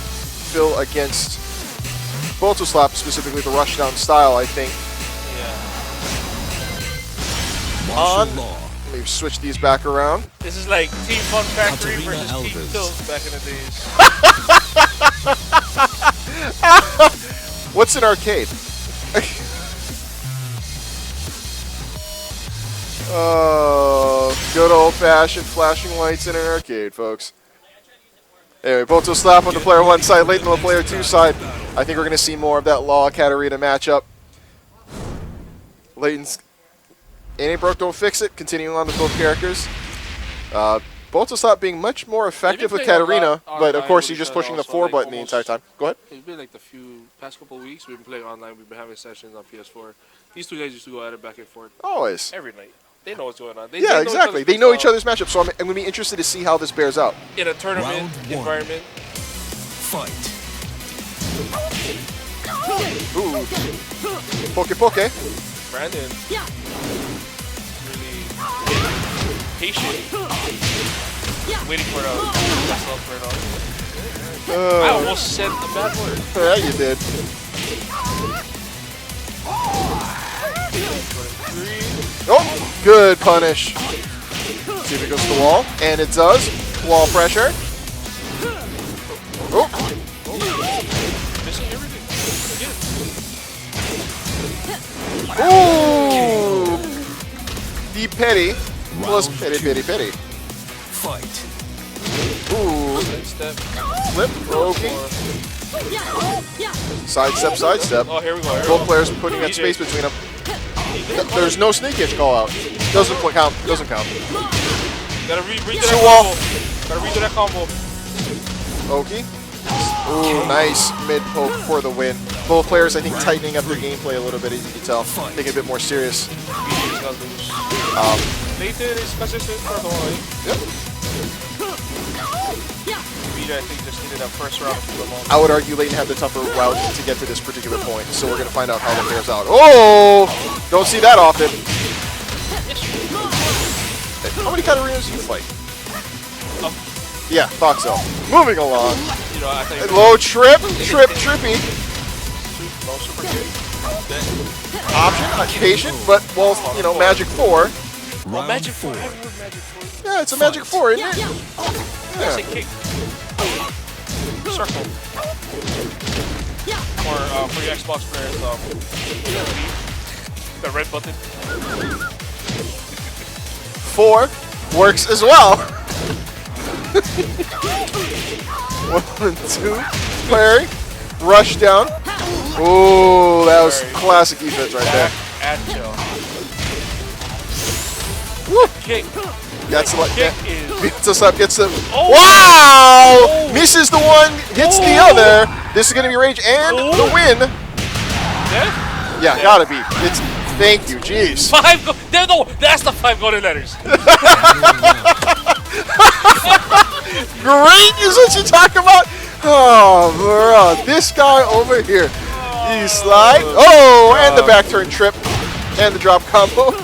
Phil against Botoslap, specifically the rushdown style, I think. Yeah. Let me switch these back around. This is like Team Fun Factory versus Team Tilt back in the days. What's an arcade? Oh, good old-fashioned flashing lights in an arcade, folks. Anyway, Botoslap on the player 1 side, Layton on the player 2 side. I think we're going to see more of that Law Katarina matchup. Layton's ain't broke, don't fix it. Continuing on with both characters. Botoslap being much more effective with Katarina, but of course he's just pushing the 4 button the entire time. Go ahead. It's been like the past couple of weeks we've been playing online. We've been having sessions on PS4. These two guys used to go at it back and forth. Always. Every night. They know what's going on. Yeah, exactly. They know each other's matchups, so I'm going to be interested to see how this bears out. In a tournament environment. Fight. Ooh. Poke. Brandon. Really patient. Waiting for it out. I almost said the bad word. Yeah, you did. Oh, good punish. See if it goes to the wall. And it does. Wall pressure. Oh. Missing everything. Ooh. The petty plus petty. Fight. Ooh. Step. Flip. Okay. Sidestep. Oh, here we go. Both players putting that space between them. There's no sneak edge call out. Doesn't count. Gotta redo that Two combo. wall. Gotta redo that combo. Okay. Ooh, nice mid poke for the win. Both players, I think, tightening up their gameplay a little bit, as you can tell. Making it a bit more serious. Layton is consistent for the way. Yep. VJ, I think, just needed that first round of the moment. I would argue Layton had the tougher route to get to this particular point, so we're going to find out how that bears out. Oh! Don't see that often. How many Katarinas do you fight? Yeah, thought so. Moving along. You know, I think Low trippy. low super kick. Option, patient, but, well, you know, Magic 4. Oh, Magic 4. Yeah, it's a Magic 4, isn't it? Yeah. Kick. Circle. Or for your Xbox players, the red button. 4 works as well. 1 and 2. Parry. Rush down. Ooh, that was classic defense right there. Agile. Woo. Kick. That's like Kick that. is. Beats us up, gets the. Oh. Wow! Oh. Misses the one, hits the other. This is going to be Rage and the win. Yeah? Yeah, gotta be. It's. Thank you, jeez. 5 go. No, that's the 5 golden letters. Great is what you talk about. Oh, bro, this guy over here. He slide. Oh, and the back turn trip, and the drop combo.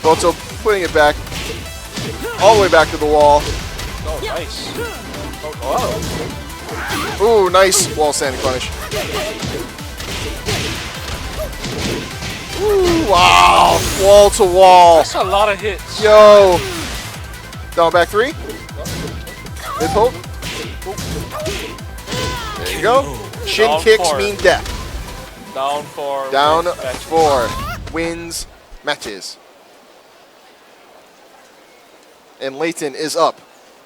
Also putting it back, all the way back to the wall. Oh, nice. Oh, Ooh, nice wall standing punish. Ooh, wow, wall to wall. that's a lot of hits. Yo. Down back 3. Mid poke. There you go. Shin Down kicks 4. mean death. Down 4. Down wins matches. 4. Wins matches. And Layton is up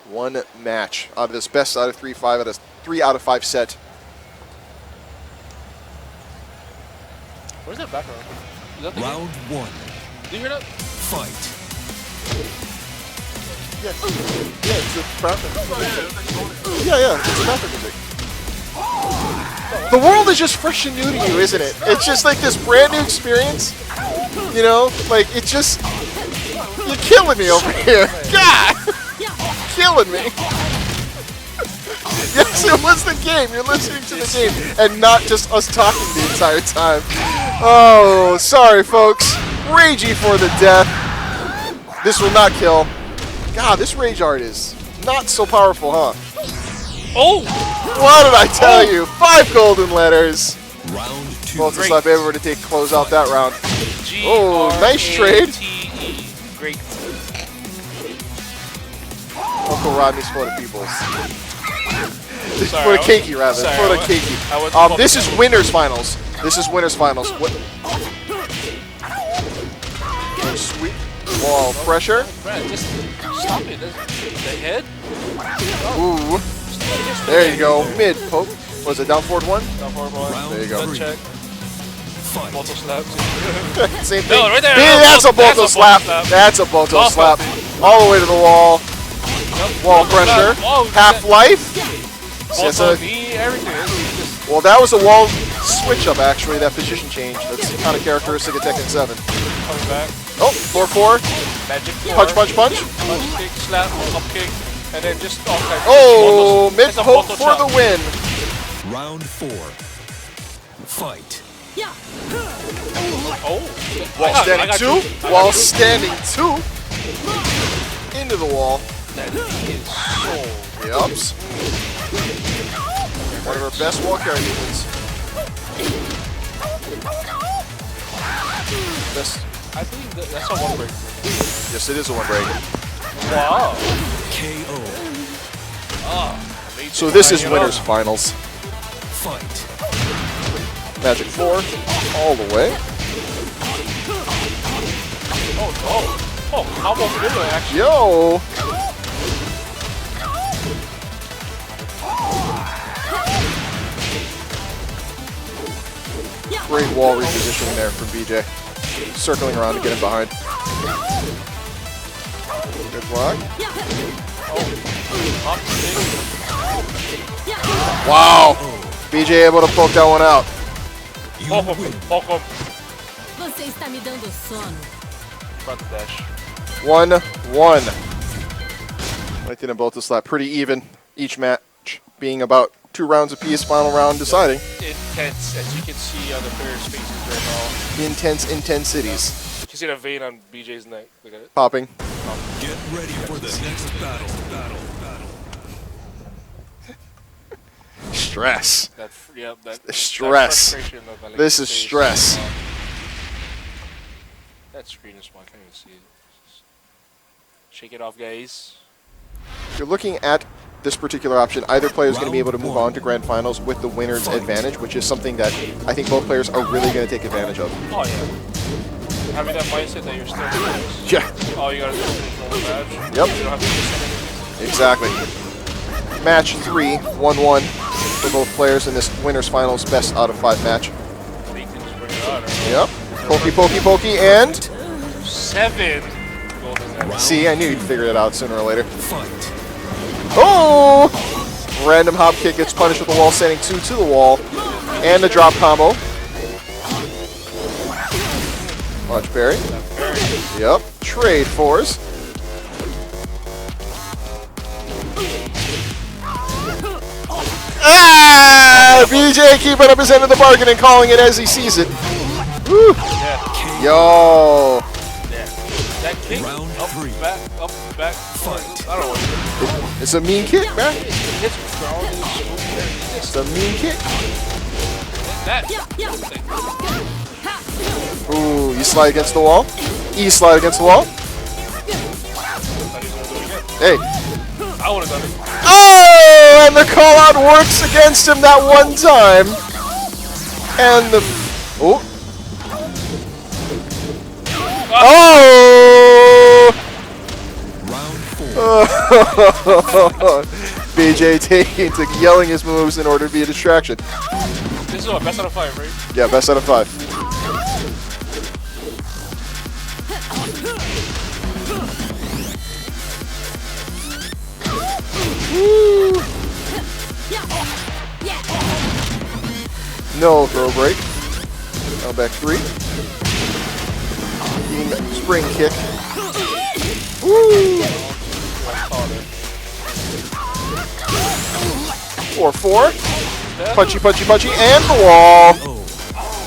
1 match out of this best out of 3, 3 out of 5 set. Where's that background? Is that the game? Round 1. Do you hear that? Fight. Yeah, it's a traffic. Yeah, it's a traffic music. The world is just fresh and new to you, isn't it? It's just like this brand new experience. You know, like it's just you're killing me over here. God, killing me. Yes, it was the game. You're listening to the game and not just us talking the entire time. Oh, sorry, folks. Ragey for the death. This will not kill. God, this rage art is not so powerful, huh? Oh! What did I tell you? 5 golden letters. Round 2. Well, it's a slap over to close out that round. Oh, nice trade. G-R-A-T-E. Great. Uncle Rodney's for the peoples. Sorry, For the Keiki, rather. sorry, For the I Keiki. was This is winners finals. This is winners finals. Sweet wall pressure. Brad, just stop it. The head? Ooh. There you go. Mid poke. Was it down forward 1? Down forward 1. There you go. Good check. Fight. Boto slaps. Same thing. No, right there. Yeah, that's a That's Boto a slap. Boto slap. That's a Boto Off slap. of All the way to the wall. Wall pressure. Oh, Half-life. Yes, Boto knee, everything. It's just well, that was a wall switch up, actually, that position change. That's kind of characteristic of Tekken 7. coming back. Oh, 4-4. Magic 4. Punch, punch, punch. Punch kick, slap, up kick, and then just all kinds of Oh, Botos. mid It's a poke Boto for the chop. win. Round 4. Fight. Oh. Wall I standing got 2. you. I Wall got you. standing 2. Into the wall. That knee is so Yups. One of our best wall carry movements. Best. I think that's a one break. Yes, it is a 1 break. Wow. KO. Oh. So this is winners finals. Fight. Magic 4 all the way. Oh, no. Oh, how about middle actually? Yo. Great wall repositioning there from BJ. Circling around to get him behind. Good block. Up, big. Wow. BJ able to poke that one out. You Poke win. him. Poke him. Você está me dando sono. front dash. 1-1. Layton and both slap pretty even. Each match being about 2 rounds apiece. Final round deciding. Intense, as you can see on the players' faces right now. Intense intensities. You can see the vein on BJ's neck. Look at it. Popping. Get ready for the next battle. Stress. That, yeah, that Stress. That frustration of, like, This is face. stress. That screen is small. I can't even see it. Shake it off, guys. If you're looking at this particular option, either player is going to be able to move on to grand finals with the winner's advantage, which is something that I think both players are really going to take advantage of. Oh, yeah. Having that mindset that you're still close. Yeah. Oh, you got to finish the match. Yep. You don't have to do anything. Exactly. Match 3, 1-1 for both players in this winner's finals best out of 5 match. They can just bring it out. Right? Yep. Pokey, and... 7. Golden. See, I knew you'd figure it out sooner or later. Oh! Random hop kick gets punished with the wall, sending 2 to the wall. And the drop combo. Watch Barry. Yep. Trade fours. Ah! BJ keeping up his end of the bargain and calling it as he sees it. Woo. Yeah. Yo. Yeah. That kick. Up, back. Fight. I don't know what it is. It's a mean kick, man. It's strong. It's a mean kick. That. Ooh, you slide against the wall. E slide against the wall. Hey. I would have done it. Oh, and the call out works against him that one time. And the oh. Oh. BJ taking to yelling his moves in order to be a distraction. This is what, best out of 5, right? Yeah, best out of 5. Woo. No throw break. Now back 3. Spring kick. Woo. 4-4. Punchy, and the wall.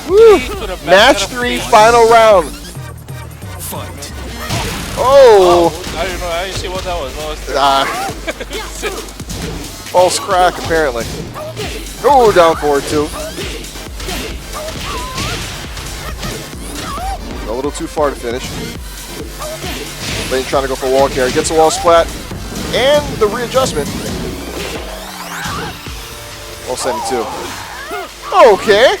Woo. Match 3, final round. Oh. I didn't know. I didn't see what that was. What was that? False crack, apparently. Oh, down forward 2. A little too far to finish. Layton trying to go for wall carry. Gets a wall splat. And the readjustment. Wall setting 2. Okay.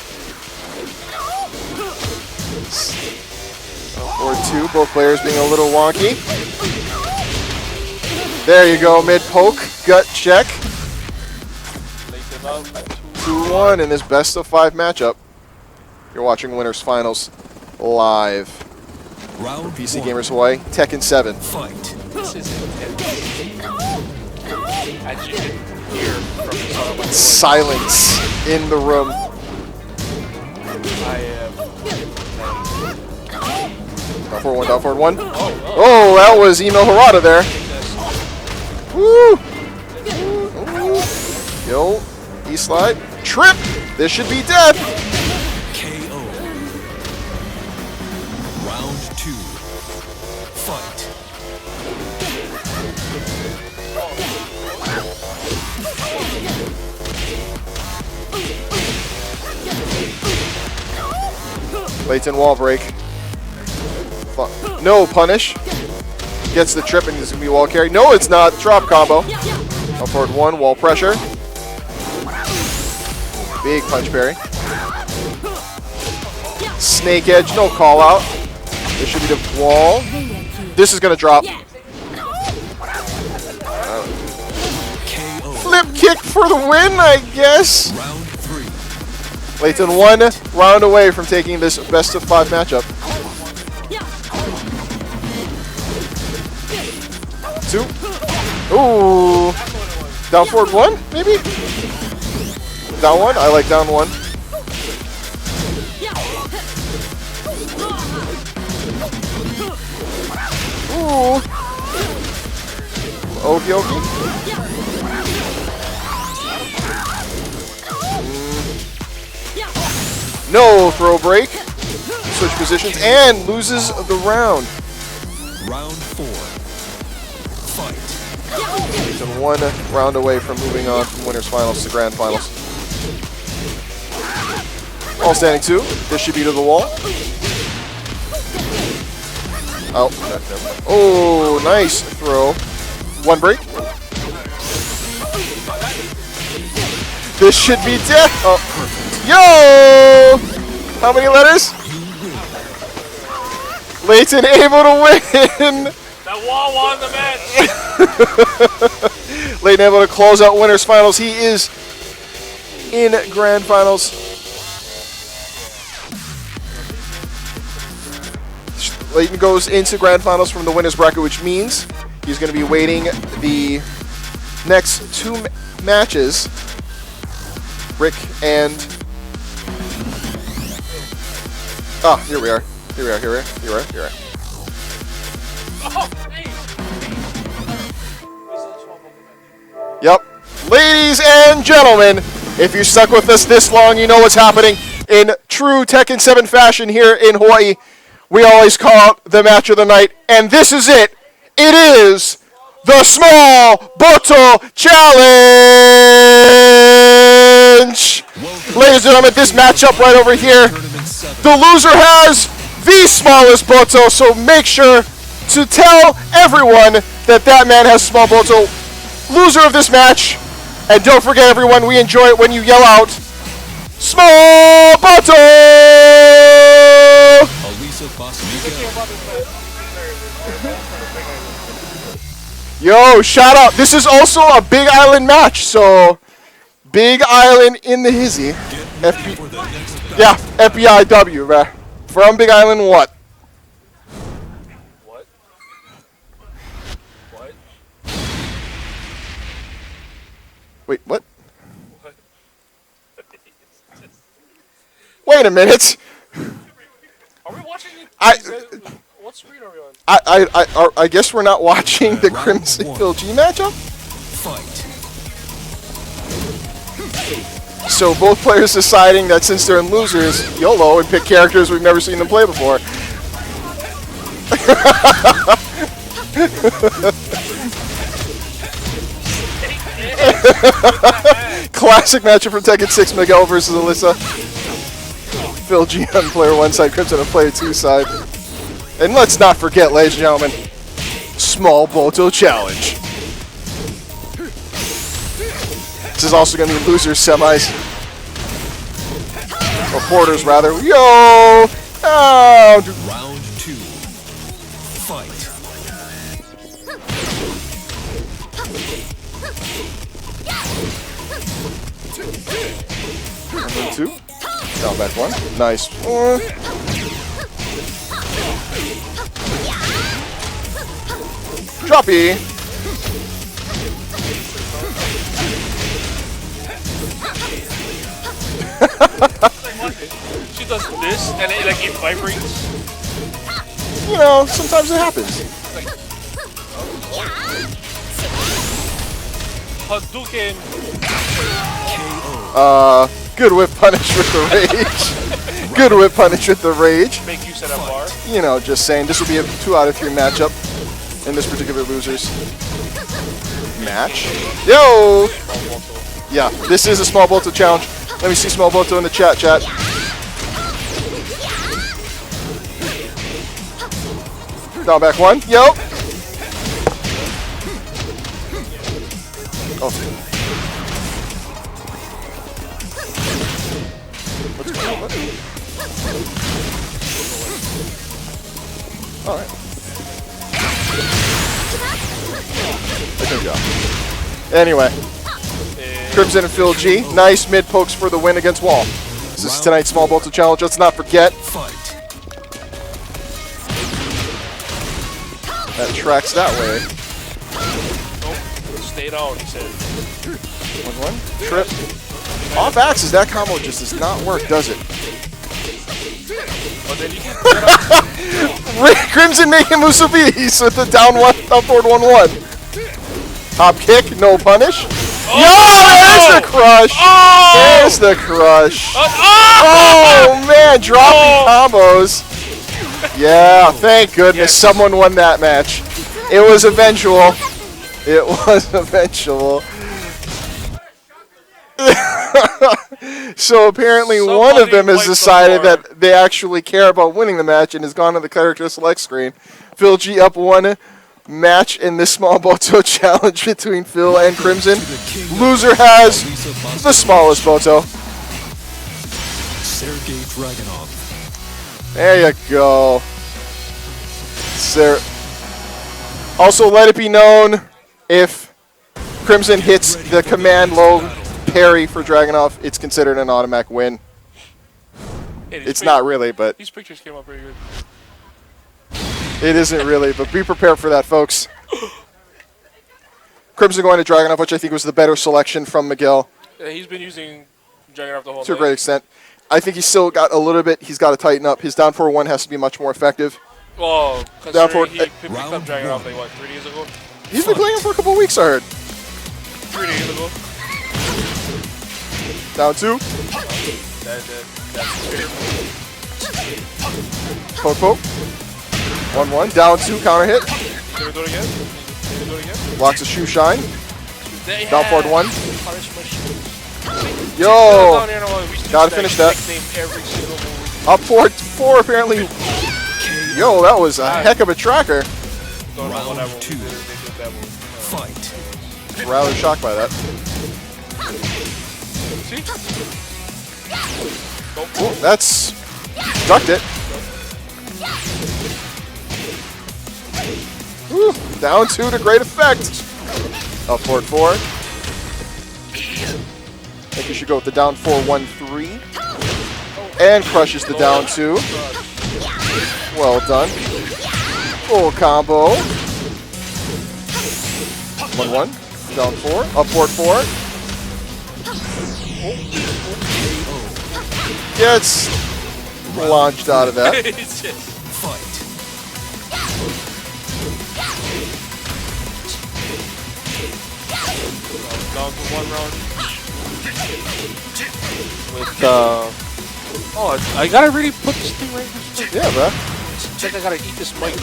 Forward 2. Both players being a little wonky. There you go. Mid poke. Gut check. 2-1 in this best of 5 matchup. You're watching Winners Finals live. Round PCGamerz Hawaii, Tekken 7. Fight. This is intense. As you can hear from the sound of my voice, Silence in the room. I am. Down forward 1. Oh, that was Email Harada there. Woo! Yo, E-slide. Trip! This should be death! KO. Round 2. Fight. Layton wall break. No punish. Gets the trip and it's going to be wall carry. No, it's not. Drop combo. Up forward 1, wall pressure. Big punch parry. Snake edge, no call out. This should be the wall. This is going to drop. Flip kick for the win, I guess. Round 3. Layton 1 round away from taking this best of 5 matchup. 2. Ooh. Down forward 1, maybe? Down 1? I like down 1. Ooh. Okie dokie. No throw break. Switch positions and loses the round. Round 4. Fight. He's one round away from moving on from winners finals to grand finals. All standing 2. This should be to the wall. Oh, oh, nice throw. One break. This should be dead. Oh, yo! How many letters? Layton able to win. That wall won the match. Layton able to close out winners finals. He is in grand finals. Layton goes into grand finals from the winners bracket, which means he's going to be waiting the next 2 matches. Rick and here we are. Here we are. Here we are. Here we are. Here we are. Yep. Ladies and gentlemen, if you stuck with us this long, you know what's happening. In true Tekken 7 fashion here in Hawaii, we always call out the match of the night, and this is it. It is the Small Bottle Challenge! Ladies and gentlemen, this matchup right over here, the loser has the smallest Boto, so make sure to tell everyone that that man has small Boto. Loser of this match, and don't forget everyone, we enjoy it when you yell out, Small Boto! Yo, shout out. This is also a Big Island match, so Big Island in the hizzy. Yeah, FBIW, bruh. From Big Island, what? What? What? Wait, what? Wait a minute. Are we watching it? What screen are we on? I guess we're not watching the Crimson Phil G matchup? Fight. So both players deciding that since they're in losers, YOLO, and pick characters we've never seen them play before. Classic matchup from Tekken 6, Miguel versus Alyssa. Phil G on player 1 side, Crimson on player 2 side. And let's not forget, ladies and gentlemen, Small Boto Challenge. This is also going to be losers semis. Or quarters, rather. Yo! Oh, Round 2. Fight. Number 2. Down back 1. Nice. Droppy. She does this and it like it vibrates. You know, sometimes it happens. Hadouken. Good whip punish with the rage. Good whip punish with the rage. Make use of that bar. You know, just saying, this will be a 2 out of 3 matchup in this particular losers match. Yo! Yeah, this is a Small Boto challenge. Let me see Small Boto in the chat. Down back 1. Yo! Oh. What's going on? Alright. Good job. Anyway. Crimson and Phil G. Nice mid pokes for the win against Wall. This is tonight's Small Boto Challenge. Let's not forget. That tracks that way. Nope. Stayed on, he said. 1-1. Trip. Off axis, that combo just does not work, does it? But then you can Crimson making Musubis with the down one, up forward 1-1. Top kick, no punish. Yo, there's the crush. There's the crush. Oh man, dropping combos. Yeah, thank goodness someone won that match. It was eventual. It was eventual. So apparently one of them has decided that they actually care about winning the match and has gone to the character select screen. Phil G up 1 match in this small Boto challenge between Phil and Crimson. Loser has the smallest Boto. Sergey Dragunov. There you go. Also, let it be known, if Crimson hits the command low parry for Dragunov, it's considered an automatic win. It's not really, but these pictures came out pretty good. it isn't really, but be prepared for that, folks. Crimson going to Dragunov, which I think was the better selection from Miguel. Yeah, he's been using Dragunov the whole to a night. great extent. I think he's still got a little bit. He's got to tighten up. His down 4-1 has to be much more effective. Well, Down forward. he picked up Dragunov like what, 3 days ago? He's been playing him for a couple of weeks, I heard. 3 days ago. Down 2. That's Poke poke. 1-1. Down 2. Counter hit. Gonna do it again? Gonna do it again? Blocks a shoe shine. They Down forward 1. punish machine. Yo! We Gotta finish that. Every single move. Up forward 4 apparently. Yo, that was a heck of a tracker. Round 2. Fight. Rather shocked by that. See? Ooh, that's ducked it. Ooh, down 2 to great effect. Up forward 4. I think you should go with the down 4-1-3. And crushes the down 2. Well done. Full combo. 1-1. Down 4. Up forward 4. Gets launched out of that. Fight. Down to 1 round. With oh, I gotta really put this thing right here. Yeah, bro. It's like I gotta eat this mic.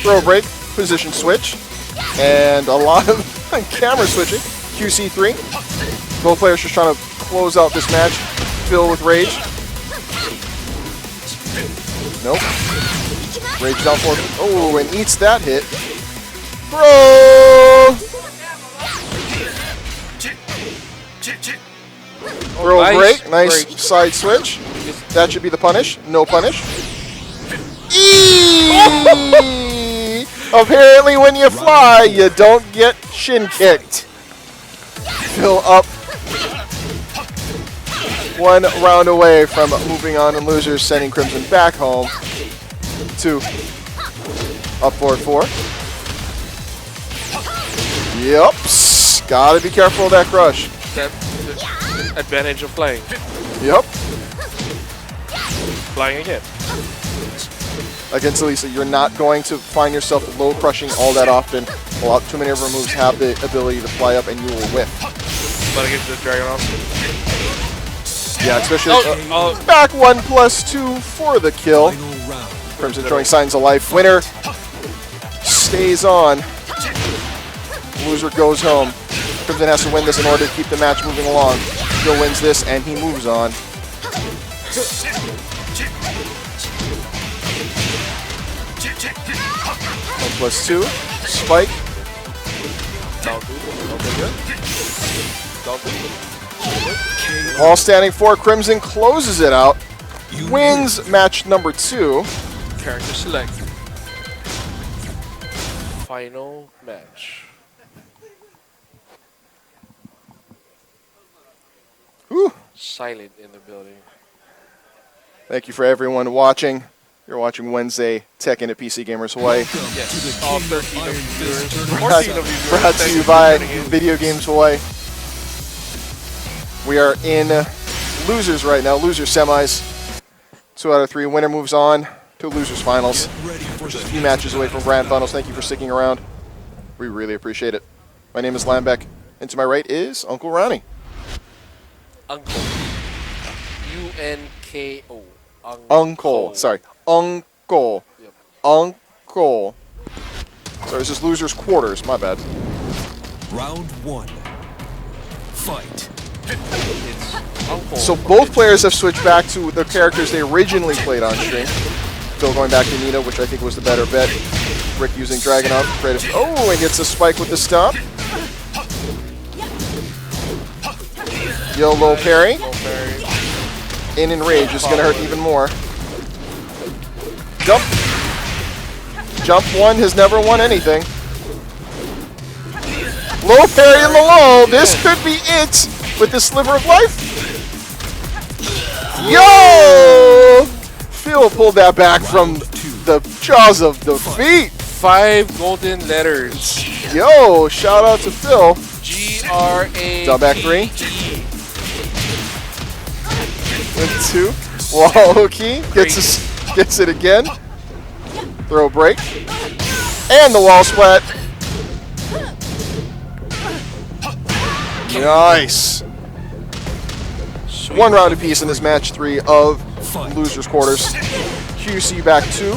Throw break, position switch, and a lot of camera switching. QC3. Both players just trying to close out this match. Phil with rage. Nope. Rage down forward. Oh, and eats that hit. Bro! Throw break. Nice side switch. That should be the punish. No punish. Eee! Apparently when you fly, you don't get shin kicked. Phil up 1 round away from moving on and losers, sending Crimson back home. 2. Up forward 4. Yep. Gotta be careful of that crush. That's the advantage of flying. Yep. Flying again. Against Elisa, you're not going to find yourself low crushing all that often. A lot too many of her moves have the ability to fly up and you will whiff. But against the Dragunov. Yeah, especially back 1+2 for the kill. Crimson showing signs of life. Winner stays on. Loser goes home. Crimson has to win this in order to keep the match moving along. Phil wins this and he moves on. 1+2. Spike. All standing for Crimson closes it out. Wins match number 2. Character select. Final match. Whew. Silent in the building. Thank you for everyone watching. You're watching Wednesday Tekken at PCGamerz Hawaii. Yes, all 13 of you viewers. 14 Brought of you viewers. to Thank you for by tuning in. Video Games Hawaii. We are in losers right now, loser semis. 2 out of 3. Winner moves on to losers finals. Just a few matches away from grand finals. Thank you for sticking around. We really appreciate it. My name is Lanbech, and to my right is Uncle Rhonie. Uncle. U-N-K-O. Uncle. Sorry. Uncle. Yep. Uncle. Sorry, this is losers quarters. My bad. Round 1. Fight. It's Uncle. So both players have switched back to the characters they originally played on stream. Phil going back to Nina, which I think was the better bet. Rick using Dragunov. Oh, and gets a spike with the stomp. Low parry. In Enrage is going to hurt even more. Jump. Jump 1 has never won anything. Low parry in the low. This could be it with the sliver of life. Yo! Phil pulled that back from the jaws of defeat. 5 golden letters. Yo, shout out to Phil. G-R-A. Down back 3. And 2. Wall key. Gets it again. Throw break. And the wall splat. Nice. Sweet. 1 round apiece in this match 3 of losers quarters. QC back 2.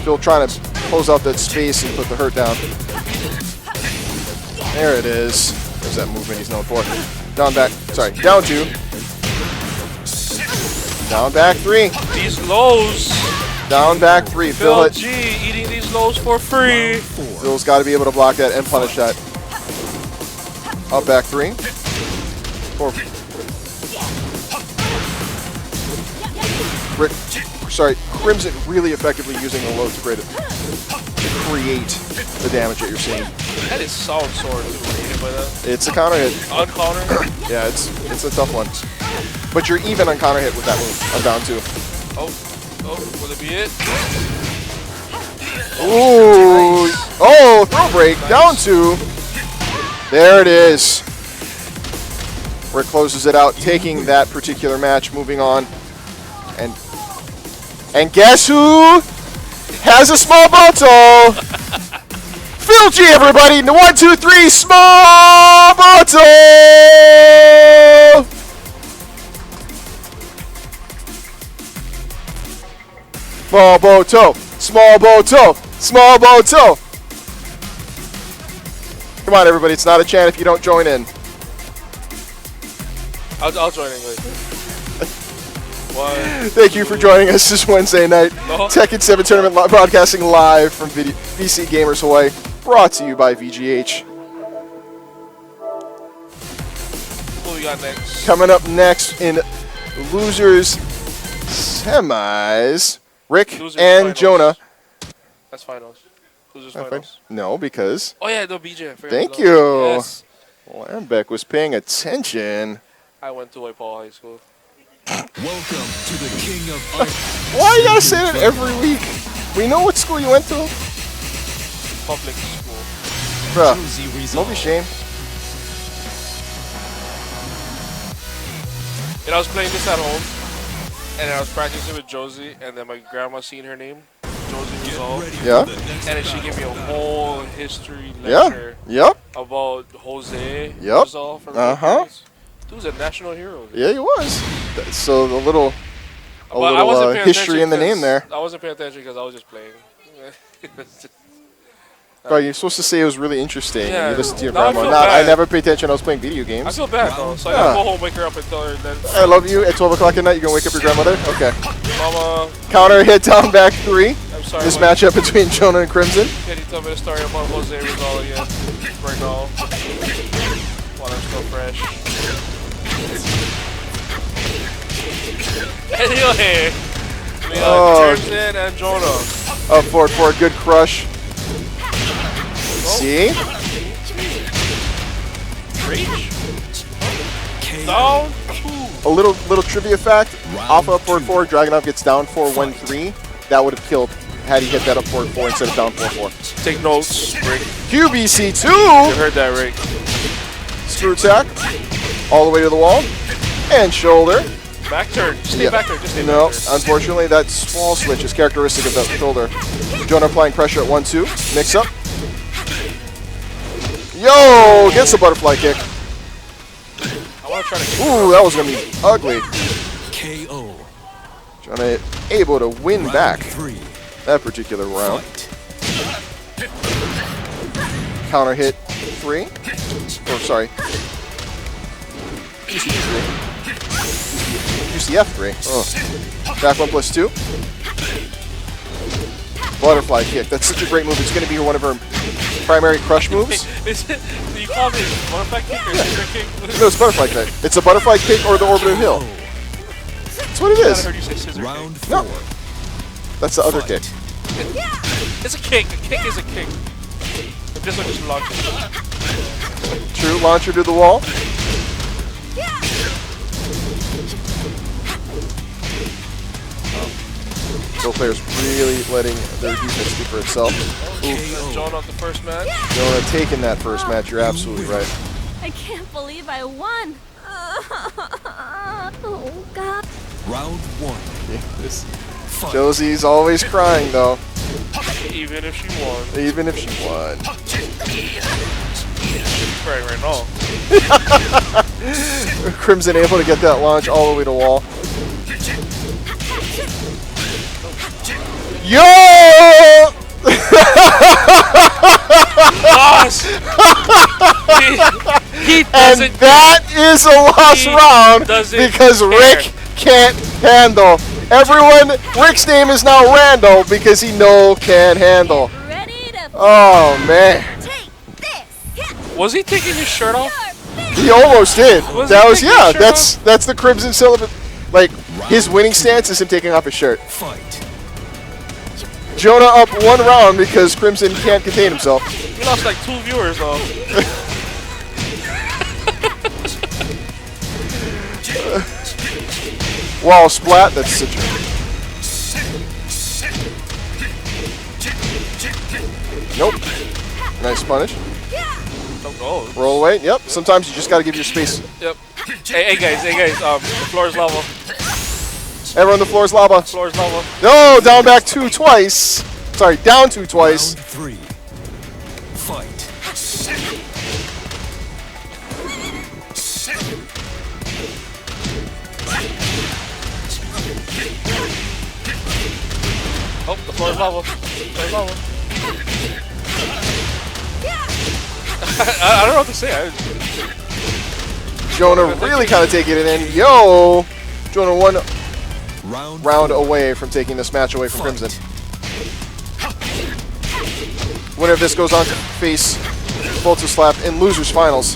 Phil trying to close out that space and put the hurt down. There it is. There's that movement he's known for. Down back. Sorry. Down 2. Down back 3. These lows. Down back 3. Phil hit. G eating these lows for free. Phil's got to be able to block that and punish that. Up back 3. 4. Rick, sorry, Crimson really effectively using the low to create the damage that you're seeing. That is solid sword. Hit by that. It's a counter hit. On counter. Yeah, it's a tough one. But you're even on counter hit with that move. I'm down 2. Oh, will it be it? Ooh. Oh, throw break. Down 2. There it is. Rick closes it out, taking that particular match, moving on. And guess who has a small bottle? Phil G, everybody. 1, 2, 3, small bottle. Small bottle. Small bottle. Small bottle. Come on, everybody. It's not a chant if you don't join in. I'll join in later. Thank you for joining us this Wednesday night. Tekken 7 tournament broadcasting live from PCGamerz Hawaii. Brought to you by VGH. What we got next? Coming up next in losers semis, Rick Losers and finals. Jonah. That's finals. Losers finals. No, because. Oh yeah, no BJ. I forgot Thank to you. Yes. Lanbech was paying attention. I went to White Paul High School. Welcome to the King of Iron. Why you gotta say that every week? We know what school you went to. Public school. Bruh, don't be shame. And I was playing this at home, and I was practicing with Josie, and then my grandma seen her name, Josie Rizal. Yeah. And then she gave me a whole history lecture Yep. about Jose Yep. Rizal from Uh-huh. the He was a national hero. Yeah, he was. So a little But I wasn't paying history in the attention name there. 'cause I wasn't paying attention because I was just playing. Bro, you're supposed to say it was really interesting. Yeah, And you listen to your now I grandma. feel Not, I bad. never paid attention. I was playing video games. I feel bad though, so I gotta go home, wake her up, and tell her that. I love you. At 12 o'clock at night, you're going to wake up your grandmother? Okay. Mama. Counter hit down back 3. I'm sorry. This matchup between Jonah and Crimson. Can you tell me the story about Jose Rizal again? Right now. While I'm still fresh. Anyway. We got Crimson and Jonah. Up forward for a good crush. See? Reach. Down 2. A little trivia fact. Off up forward 4, Dragunov gets down 4, 1, 3. That would have killed had he hit that up forward 4 instead of down 4, 4. Take notes, Rick. QBC2. You heard that, Rick. Screw attack. All the way to the wall. And shoulder. Back turn. Just stay back turn. Just stay No, back turn. unfortunately, that small switch is characteristic of that shoulder. Jonah applying pressure at 1-2. Mix up. Yo! Gets the butterfly kick. I want to try to get Ooh, that was going to be ugly. KO. Jonah able to win Round back 3. that particular round. Fight. Counter hit 3. Oh, sorry. UCF 3. Oh. Back 1 plus 2. Butterfly kick. That's such a great move. It's going to be one of her primary crush moves. Is it? Do you call it butterfly kick or scissor kick? No, it's butterfly kick. It's a butterfly kick or the orbital hill. That's what it I is. heard you say scissor Round kick. 4. No. That's the other kick. It's a kick. A kick is a kick. If this one just launches. True. Launcher to the wall. Both players really letting their defense speak for itself. Jonah on the first match. Jonah taking that first match. You're absolutely right. I can't believe I won. Oh, God. Round 1. This Fight. Josie's always crying though, Even if she won. even if she won. She's crying right now. Crimson able to get that launch all the way to wall. Yo! Lost! He And doesn't that is a lost He round doesn't because care. Rick can't handle. Everyone, Rick's name is now Randall because he can't handle. Ready to Oh man, take this. Was he taking his shirt off? he almost did. Was That he was taking his shirt that's the Crimson Syllabus. Like his winning stance is him taking off his shirt. Fight. Jonah up 1 round because Crimson can't contain himself. We lost like 2 viewers though. Wow, splat. That's such a. Nope. Nice punish. Don't go. Roll away. Yep. Sometimes you just gotta give your space. Yep. Hey guys, the floor is lava. Everyone, the floor is lava. Floor is lava. No, down back 2 twice. Sorry, down 2 twice. Round 3. Fight. Oh, the floor is lava. Floor is lava. I don't know what to say. Jonah really kind of taking it in. Yo! Jonah 1 Round round 4. away from taking this match away from Fight. Crimson. Winner of this goes on to face Volta Slap in losers finals.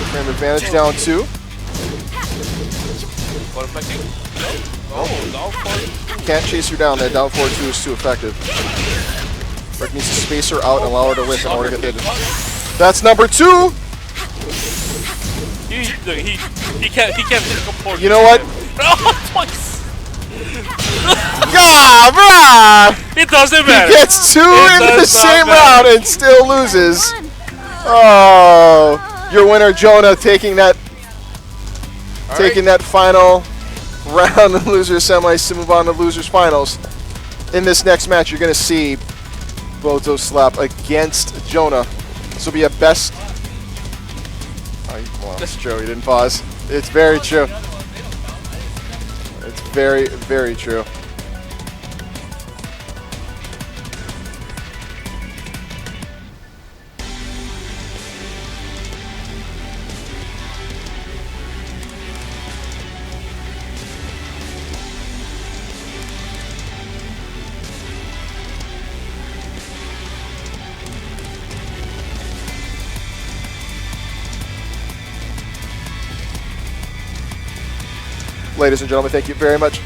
Frame advantage down 2. Butterfly kick. Oh, down 4. Can't chase her down. That down 4-2 is too effective. Rick needs to space her out and allow her to whip in order to get the. That's number 2. He can't take composure. You know what? Oh, twice. God, bruh! It doesn't He matter. gets 2 in the does not same matter. round and still loses. Oh, your winner Jonah taking that that final round of losers semis to move on to losers finals. In this next match, you're gonna see Boto Slap against Jonah. This will be a best. Oh, well, it's true. He didn't pause. It's very true. It's very, very true. Ladies and gentlemen, thank you very much.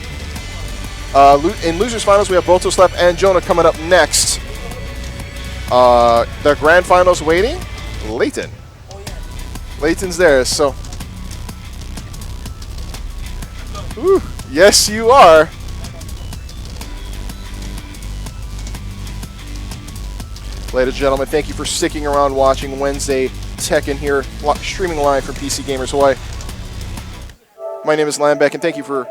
In losers finals, we have Boto Slap and Jonah coming up next. The grand finals waiting, Layton. Layton's there, so. Ooh, yes, you are. Ladies and gentlemen, thank you for sticking around watching Wednesday Tekken here, streaming live from PCGamerz Hawaii. My name is Lanbech, and thank you for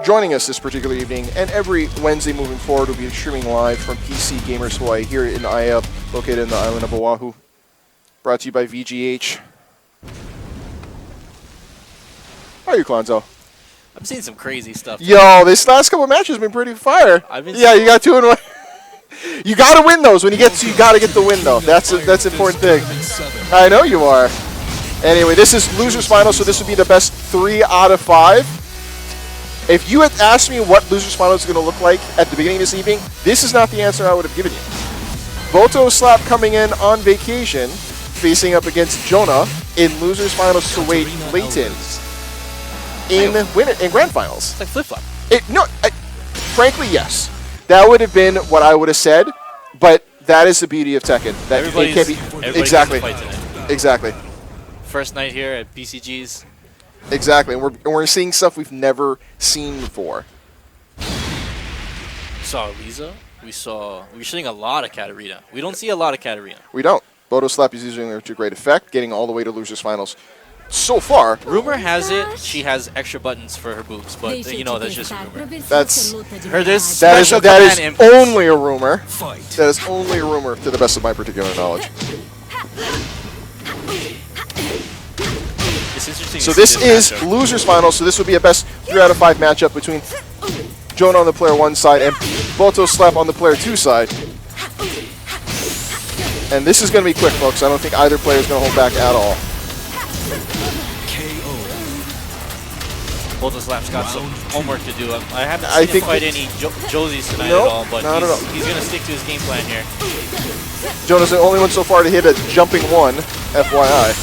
joining us this particular evening. And every Wednesday moving forward, we'll be streaming live from PCGamerz Hawaii here in Aiea, located in the island of Oahu. Brought to you by VGH. How are you, Clonzo? I'm seeing some crazy stuff. Yo, this last couple of matches have been pretty fire. Yeah, you got 2 and 1. You gotta win those when you get to. You gotta get the win though. That's an important thing. I know you are. Anyway, this is losers final, so this would be the best 3 out of 5. If you had asked me what losers final is going to look like at the beginning of this evening, this is not the answer I would have given you. Voto Slap coming in on vacation, facing up against Jonah in losers finals to wait Layton in grand finals. It's like flip-flop. Frankly, yes. That would have been what I would have said, but that is the beauty of Tekken. That it can't be exactly. Exactly. First night here at BCG's. Exactly, and we're seeing stuff we've never seen before. We saw Lisa. We're seeing a lot of Katarina. We don't see a lot of Katarina. We don't. Voto Slap is using her to great effect, getting all the way to losers finals. So far, rumor has it she has extra buttons for her boobs, but you know that's just a rumor. That is imp. only a rumor. That is only a rumor, to the best of my particular knowledge. It's interesting. So this is losers final. So this would be a best 3 out of 5 matchup between Jonah on the player 1 side and Voto Slap on the player 2 side. And this is going to be quick, folks. I don't think either player is going to hold back at all. Voto Slap's got some homework to do. I haven't seen him fight any Josies tonight at all, but he's going to stick to his game plan here. Jonah's the only one so far to hit a jumping 1, FYI.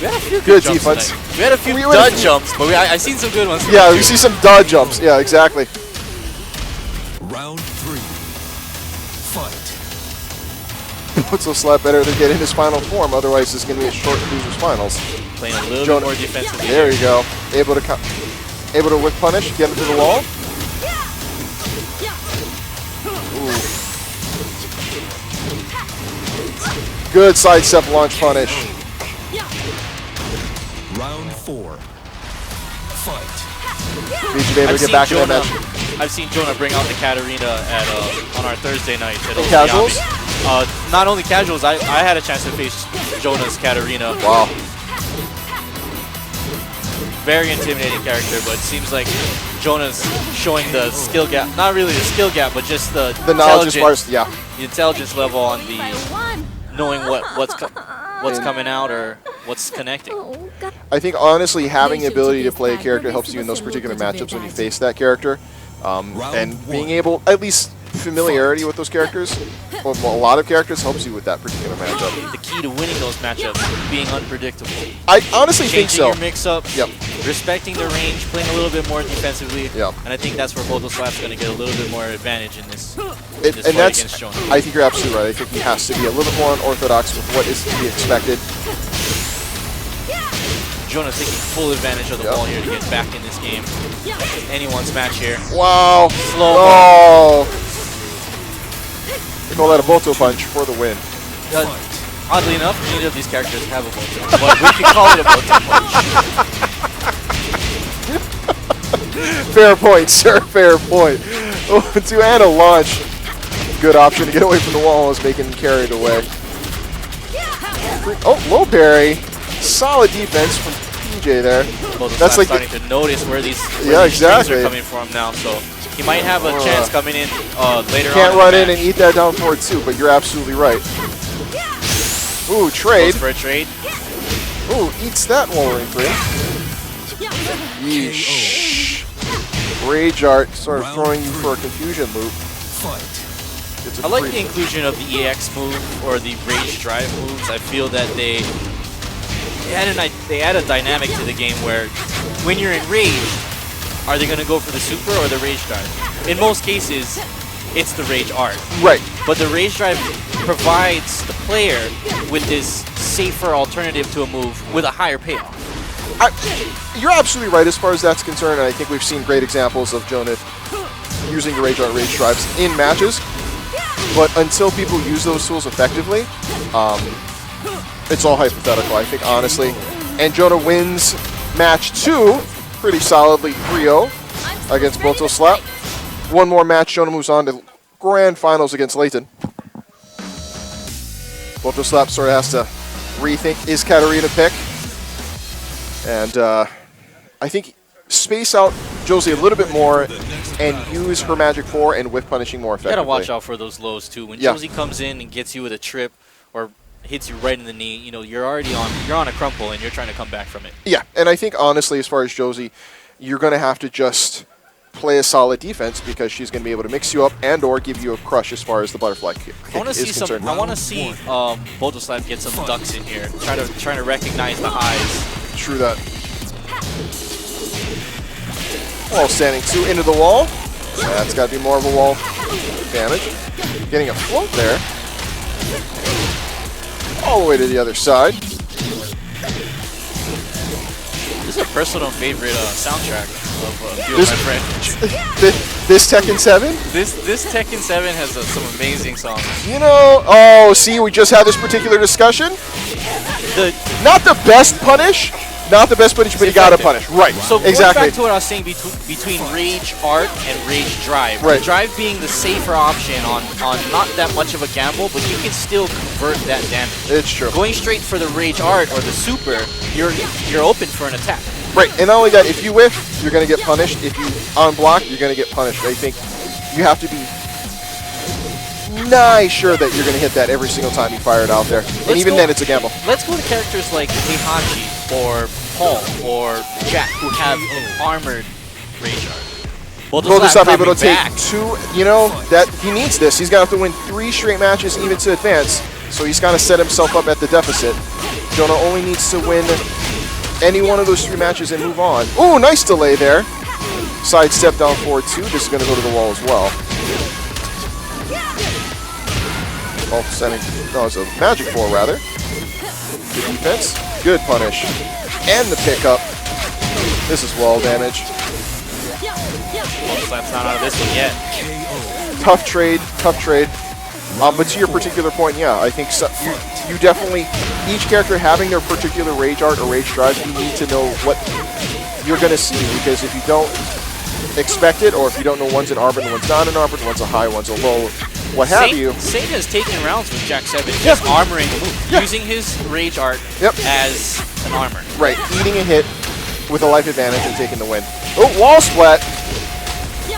We had a few good jumps defense. Tonight. We had a few dud jumps, but I've seen some good ones. Yeah, we see some dud jumps. Yeah, exactly. Round 3. Fight. Voto Slap better to get in his final form, otherwise it's going to be a short losers finals. Playing a little bit more defensively. There you go. Able to whip punish, get him to the wall. Ooh. Good sidestep launch punish. Round 4. Fight. VG able to get back in that match. I've seen Jonah bring out the Katarina at on our Thursday night at casuals. Not only casuals, I had a chance to face Jonah's Katarina. Wow. Very intimidating character, but it seems like Jonah's showing the skill gap. Not really the skill gap, but just the knowledge as far as the intelligence level on the knowing what's coming out or what's connecting. I think honestly having the ability to play a character helps you in those particular matchups when you face that character, and being able at least familiarity with those characters, well, a lot of characters, helps you with that particular matchup. The key to winning those matchups is being unpredictable. I honestly think so. Changing your mix-ups, respecting the range, playing a little bit more defensively, and I think that's where Voto Slap's going to get a little bit more advantage in this, fight against Jonah. I think you're absolutely right. I think he has to be a little bit more unorthodox with what is to be expected. Jonah's taking full advantage of the wall here to get back in this game. Anyone's match here. Wow. Slow. Oh. They call that a Voto punch for the win. Oddly enough, neither of these characters have a Voto, but we can call it a Voto punch. Fair point, sir. Fair point. Oh, to add a launch. Good option to get away from the wall is making him carried away. Oh, low parry. Solid defense from PJ there. That's like starting to notice where these exactly are coming from now, so he might have a chance coming in later on. Can't run in and eat that down forward too, but you're absolutely right. Ooh, trade. Goes for a trade. Ooh, eats that Wolrey free. Yeesh. Rage Art sort of throwing you for a confusion loop. I like the inclusion of the EX move or the Rage Drive moves. I feel that they add a dynamic to the game where when you're enraged, are they going to go for the super or the Rage Drive? In most cases, it's the Rage Art. Right. But the Rage Drive provides the player with this safer alternative to a move with a higher payoff. You're absolutely right as far as that's concerned, and I think we've seen great examples of Jonah using the Rage Art Rage Drives in matches. But until people use those tools effectively, it's all hypothetical, I think, honestly. And Jonah wins match 2 pretty solidly, 3-0 against Boto Slap. One more match, Jonah moves on to grand finals against Layton. Boto Slap sort of has to rethink, is Katarina pick? And I think space out Josie a little bit more and use her Magic 4 and whiff punishing more You effectively. gotta watch out for those lows too. When Josie comes in and gets you with a trip or hits you right in the knee, you know, you're already on a crumple and you're trying to come back from it. Yeah, and I think honestly, as far as Josie, you're going to have to just play a solid defense because she's going to be able to mix you up and or give you a crush as far as the butterfly kick I want to see concerned. I want to see Boto Slap get some ducks in here. Trying to recognize the eyes. True that. Wall standing 2 into the wall. That's got to be more of a wall damage. Getting a float there. All the way to the other side. This is a personal favorite soundtrack of a few of my friends. This Tekken 7? This Tekken 7 has some amazing songs. You know, oh, see, we just had this particular discussion. Not the best punish. Not the best punish, but you gotta punish. Right, So exactly. going back to what I was saying between Rage Art and Rage Drive. Right. Drive being the safer option on not that much of a gamble, but you can still convert that damage. It's true. Going straight for the Rage Art or the Super, you're open for an attack. Right, and not only that, if you whiff, you're going to get punished. If you unblock, you're going to get punished. I think you have to be nice sure that you're going to hit that every single time you fire it out there. And even then, it's a gamble. Let's go to characters like Heihachi or Paul or Jack who have an armored Rage Art. Boto Slap able to take back. 2, you know, that he needs this. He's going to have to win 3 straight matches even to advance. So he's got to set himself up at the deficit. Jonah only needs to win any one of those 3 matches and move on. Ooh, nice delay there. Sidestep down forward 2. This is going to go to the wall as well. Oh, sending. No, it's a Magic 4 rather. Good defense. Good punish. And the pickup. This is wall damage. Boto Slap's not out of this one yet. Tough trade. Tough trade. But to your particular point, yeah, I think so, you definitely, each character having their particular Rage Art or Rage Drive, you need to know what you're going to see, because if you don't expect it, or if you don't know one's an armored, one's not an armored, one's a high, one's a low, what have you. Saint has taken rounds with Jack 7, just armoring, using his Rage Art as an armor. Right, eating a hit with a life advantage and taking the win. Oh, wall splat!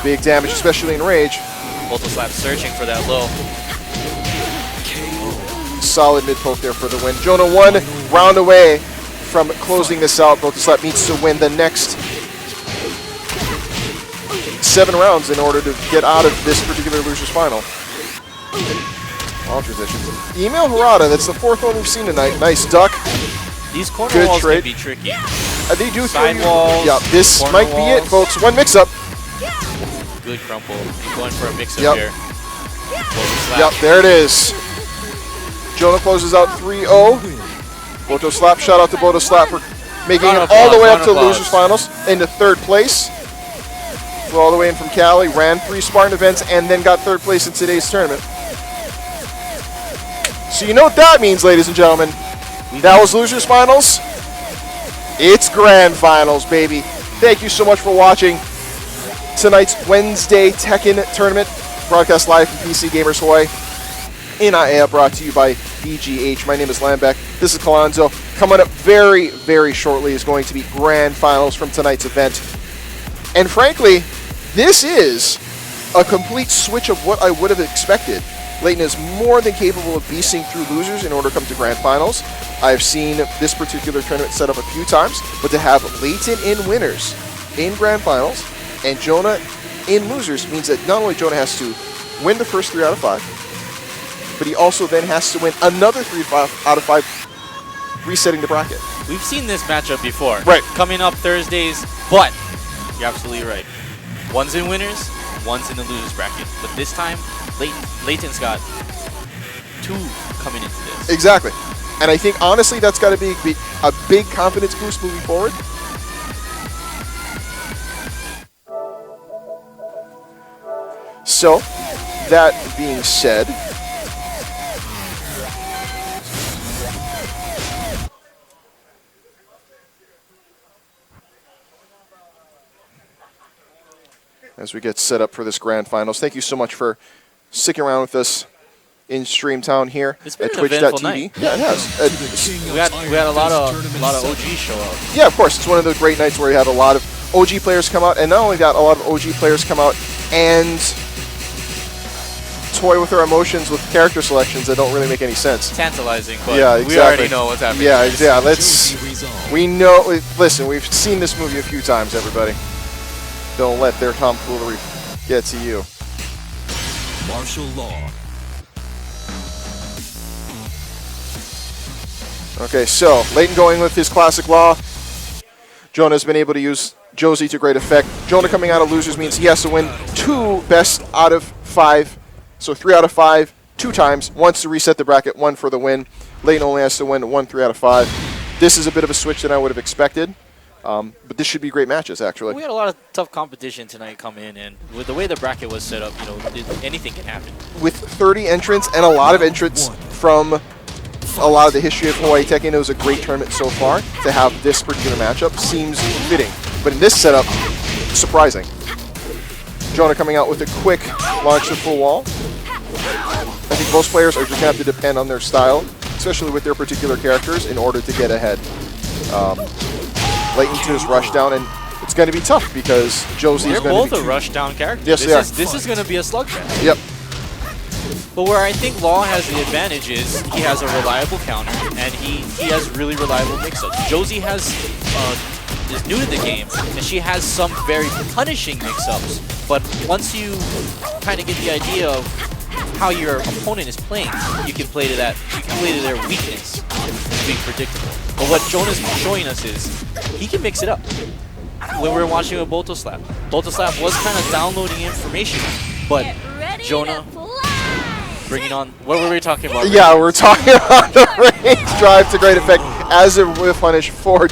Big damage, especially in Rage. Boto Slap searching for that low. Solid mid poke there for the win. Jonah 1 round away from closing this out. Boto Slap needs to win the next 7 rounds in order to get out of this particular loser's final. All transition. Email Harada, that's the 4th one we've seen tonight. Nice duck. These corner Good walls trade. can be tricky. They do Side throw you. walls, Yeah, this corner might be it, walls. folks. One mix-up. Good crumple. He's going for a mix-up Yep. here. Boto Slap. Yep, there it is. Jonah closes out 3-0. Boto Slap, shout out to Boto Slap for making Round it of all the applause, way up round to of losers applause. finals into 3rd place. Flew all the way in from Cali, ran 3 Spartan events, and then got 3rd place in today's tournament. So you know what that means, ladies and gentlemen. That was losers finals. It's grand finals, baby. Thank you so much for watching tonight's Wednesday Tekken tournament, broadcast live from PCGamerz Hawaii in Aiea, brought to you by VGH. My name is Lanbech. This is Kalanzo. Coming up very, very shortly is going to be grand finals from tonight's event. And frankly, this is a complete switch of what I would have expected. Layton is more than capable of beasting through losers in order to come to grand finals. I've seen this particular tournament set up a few times, but to have Layton in winners in grand finals and Jonah in losers means that not only Jonah has to win the first 3 out of 5, but he also then has to win another 3 out of 5, resetting the bracket. We've seen this matchup before. Right. Coming up Thursdays, but you're absolutely right. One's in winners, one's in the losers bracket. But this time, Layton's got 2 coming into this. Exactly. And I think, honestly, that's got to be a big confidence boost moving forward. So, that being said, as we get set up for this grand finals, thank you so much for sticking around with us in Streamtown here It's been at an eventful twitch.tv. night. Yeah, it has. We had a lot of OGs show up. Yeah, of course. It's one of those great nights where you have a lot of OG players come out, and not only that, a lot of OG players come out and toy with our emotions with character selections that don't really make any sense. Tantalizing, but Yeah, exactly. we already know what's happening. Yeah, yeah. We know. Listen, we've seen this movie a few times. Everybody, don't let their tomfoolery get to you. Martial law. Okay, so Layton going with his classic law. Jonah's been able to use Josie to great effect. Jonah coming out of losers means he has to win 2 best out of 5. So 3 out of 5, 2 times. Once to reset the bracket, 1 for the win. Layton only has to win 1 3 out of 5. This is a bit of a switch than I would have expected. But this should be great matches, actually. We had a lot of tough competition tonight come in, and with the way the bracket was set up, you know, anything can happen. With 30 entrants and a lot of entrants from a lot of the history of Hawaii Tekken, it was a great tournament so far. To have this particular matchup seems fitting. But in this setup, surprising. Jonah coming out with a quick launch to full wall. I think most players are just going to have to depend on their style, especially with their particular characters, in order to get ahead. Layton to his rush down, and it's going to be tough because Josie's They're going to be both a rush down character. Yes, they are. This is going to be a slugfest. Yep. But where I think Law has the advantage is he has a reliable counter, and he has really reliable mix-ups. Josie is new to the game, and she has some very punishing mix-ups. But once you kind of get the idea of how your opponent is playing, you can play to that. You can play to their weakness, as being predictable. But what Jonah's showing us is he can mix it up. When we were watching with Bolto Slap was kind of downloading information, but Jonah bringing on. What were we talking about? Yeah, we're talking about the range drive to great effect as a whiff punish for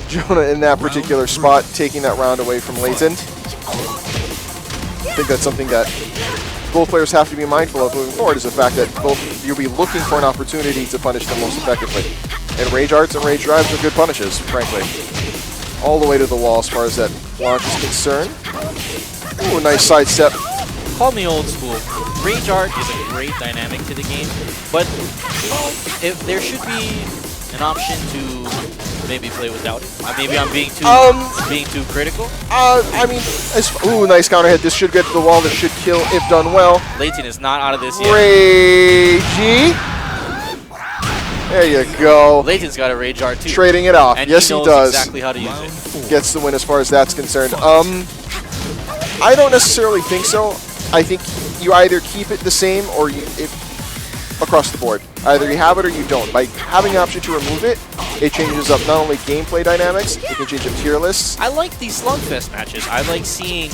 Jonah in that particular spot, taking that round away from Layton. I think that's something that both players have to be mindful of moving forward, is the fact that both you'll be looking for an opportunity to punish them most effectively. And rage arts and rage drives are good punishes, frankly. All the way to the wall as far as that launch is concerned. Ooh, nice sidestep. Call me old school. Rage art is a great dynamic to the game, but if there should be an option to maybe play without it. Maybe I'm being too critical. I mean, ooh, nice counter hit. This should get to the wall. This should kill if done well. Layton is not out of this yet. Ragey. There you go. Layton's got a rage art too. Trading it off. And yes, he knows does. exactly how to use it. Gets the win as far as that's concerned. I don't necessarily think so. I think you either keep it the same or across the board. Either you have it or you don't. By having the option to remove it, it changes up not only gameplay dynamics, it can change up tier lists. I like these slugfest matches. I like seeing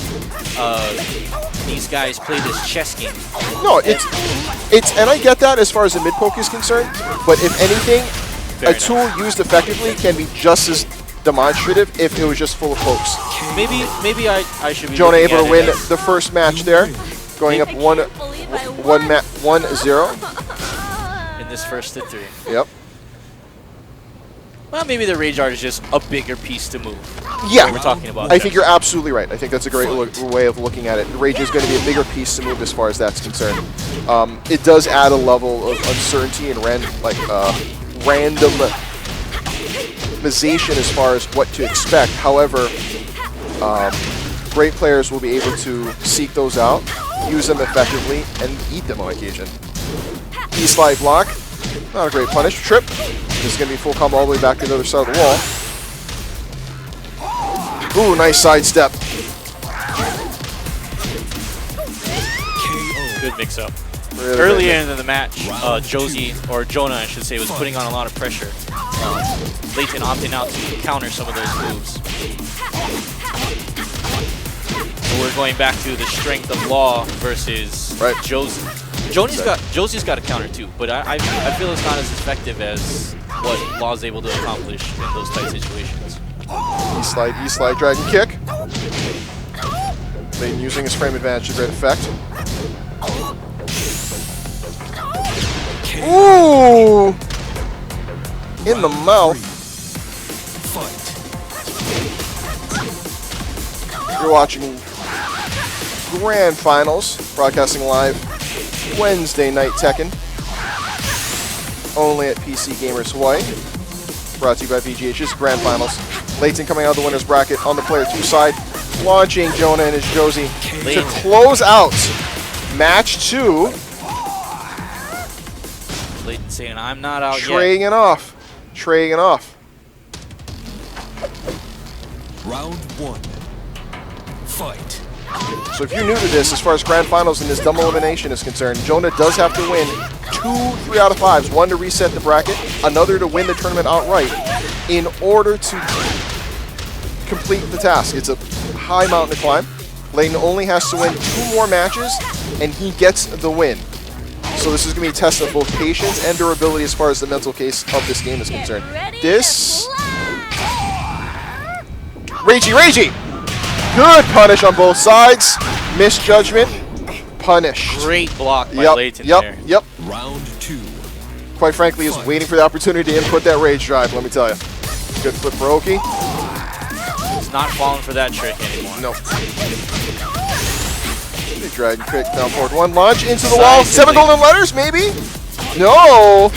these guys play this chess game. No, and I get that as far as the mid poke is concerned, but if anything, a tool used effectively can be just as demonstrative if it was just full of pokes. Maybe I should be Jonah looking able at to win it as the first match there, going up 1-0 in this first to 3. Yep. Well, maybe the rage art is just a bigger piece to move. Yeah, we're talking about. I think you're absolutely right. I think that's a great way of looking at it. The rage is going to be a bigger piece to move as far as that's concerned. It does add a level of uncertainty and randomization as far as what to expect. However, great players will be able to seek those out, use them effectively, and eat them on occasion. E-slide block, not a great punish. Trip, this is going to be full combo all the way back to the other side of the wall. Ooh, nice sidestep. Good mix-up. Really Earlier in the match, Jonah, I should say, was putting on a lot of pressure. Layton opting out to counter some of those moves. So we're going back to the strength of Law versus Josie. Josie's got a counter too, but I feel it's not as effective as what Law's able to accomplish in those tight situations. E-slide, dragon kick. Layton using his frame advantage to great effect. Ooh! In the mouth. Fight. You're watching Grand Finals, broadcasting live Wednesday night Tekken. Only at PCGamerz Hawaii. Brought to you by VGH's Grand Finals. Layton coming out of the winner's bracket on the player 2 side. Launching Jonah and his Josie to close out match 2. Layton saying, I'm not out Trading yet. it off. Trading it off. Round 1. Fight. So if you're new to this, as far as Grand Finals and this double elimination is concerned, Jonah does have to win 2 3 out of 5s. One to reset the bracket, another to win the tournament outright in order to complete the task. It's a high mountain to climb. Layton only has to win 2 more matches, and he gets the win. So this is going to be a test of both patience and durability as far as the mental case of this game is concerned. This... Ragey! Good punish on both sides. Misjudgment. Punish. Great block by Layton there. Yep. Round 2. Quite frankly, is waiting for the opportunity to input that rage drive, let me tell you. Good flip for Oki. He's not falling for that trick anymore. No. Big dragon kick down forward 1. Launch into the wall. 7 golden letters, maybe? No.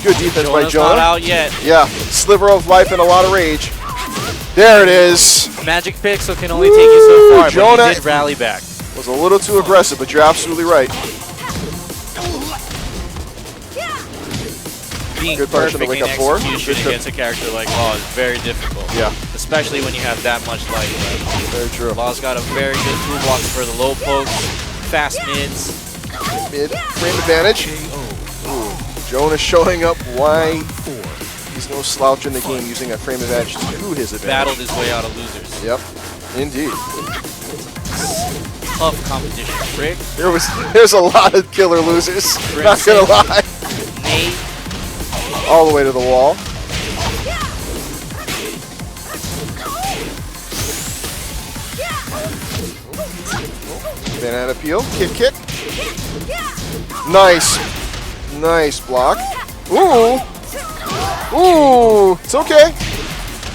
Good defense by Jonah. Not out yet. Yeah. Sliver of life and a lot of rage. There it is. Magic Pixel can only take you so far, Jonah but he did rally back. Was a little too aggressive, but you're absolutely right. Being Good punish on the perfect in wake up 4. execution against a character like Law is very difficult. Yeah. Especially when you have that much life left. Very true. Law's got a very good toolbox for the low pokes, fast mids. Mid frame advantage. Ooh. Jonah showing up why he's no slouch in the game, using that frame advantage to his advantage. Battled his way out of losers. Yep, indeed. Tough competition. Rick. There's a lot of killer losers. Not gonna lie. Nate. All the way to the wall. Banana peel. Kick. Nice block. Ooh. It's okay.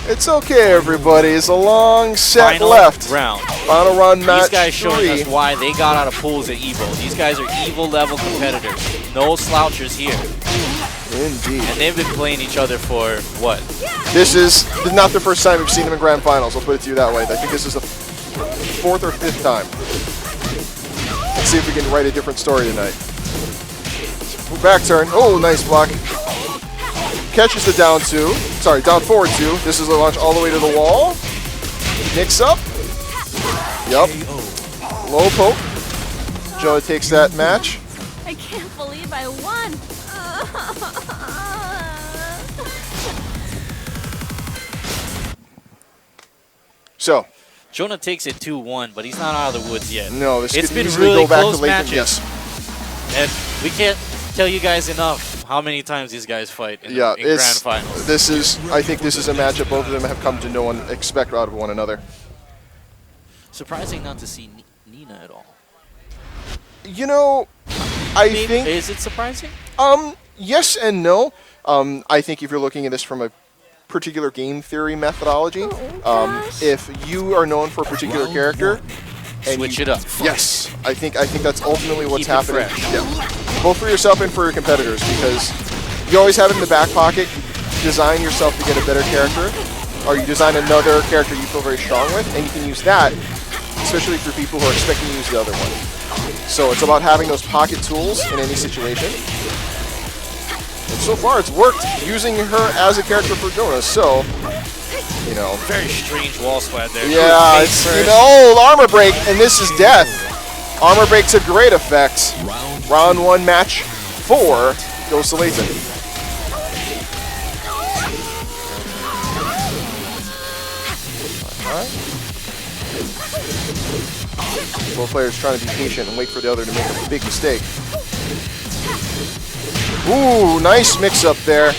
It's okay, everybody. It's a long set Final left. round. Final round match 3. These guys showing us why they got out of pools at Evo. These guys are Evo level competitors. No slouchers here. Indeed. And they've been playing each other for what? This is not the first time we've seen them in Grand Finals. I'll put it to you that way. I think this is the 4th or 5th time. Let's see if we can write a different story tonight. Back turn. Oh, nice block. Catches the down 2. Sorry, down forward 2. This is the launch all the way to the wall. Mix up. Yup. Low poke. Jonah takes that match. I can't believe I won. So. Jonah takes it 2-1, but he's not out of the woods yet. No, this it's could been easily really go back close to Layton. matches. Yes. And we can't tell you guys enough how many times these guys fight in Grand Finals. I think this is a matchup both of them have come to know and expect out of one another. Surprising not to see Nina at all. You know, I think... Is it surprising? Yes and no. I think if you're looking at this from a particular game theory methodology, if you are known for a particular character... and switch it up. Yes. I think that's ultimately what's happening. Yeah. Both for yourself and for your competitors, because you always have it in the back pocket. Design yourself to get a better character, or you design another character you feel very strong with, and you can use that, especially for people who are expecting to use the other one. So it's about having those pocket tools in any situation. And so far, it's worked using her as a character for Jonah. So, you know, very strange wall sweat there. Yeah, it's armor break, and this is death. Armor break to great effect. Round 1, match 4 goes to Layton. Both players trying to be patient and wait for the other to make a big mistake. Ooh, nice mix-up there.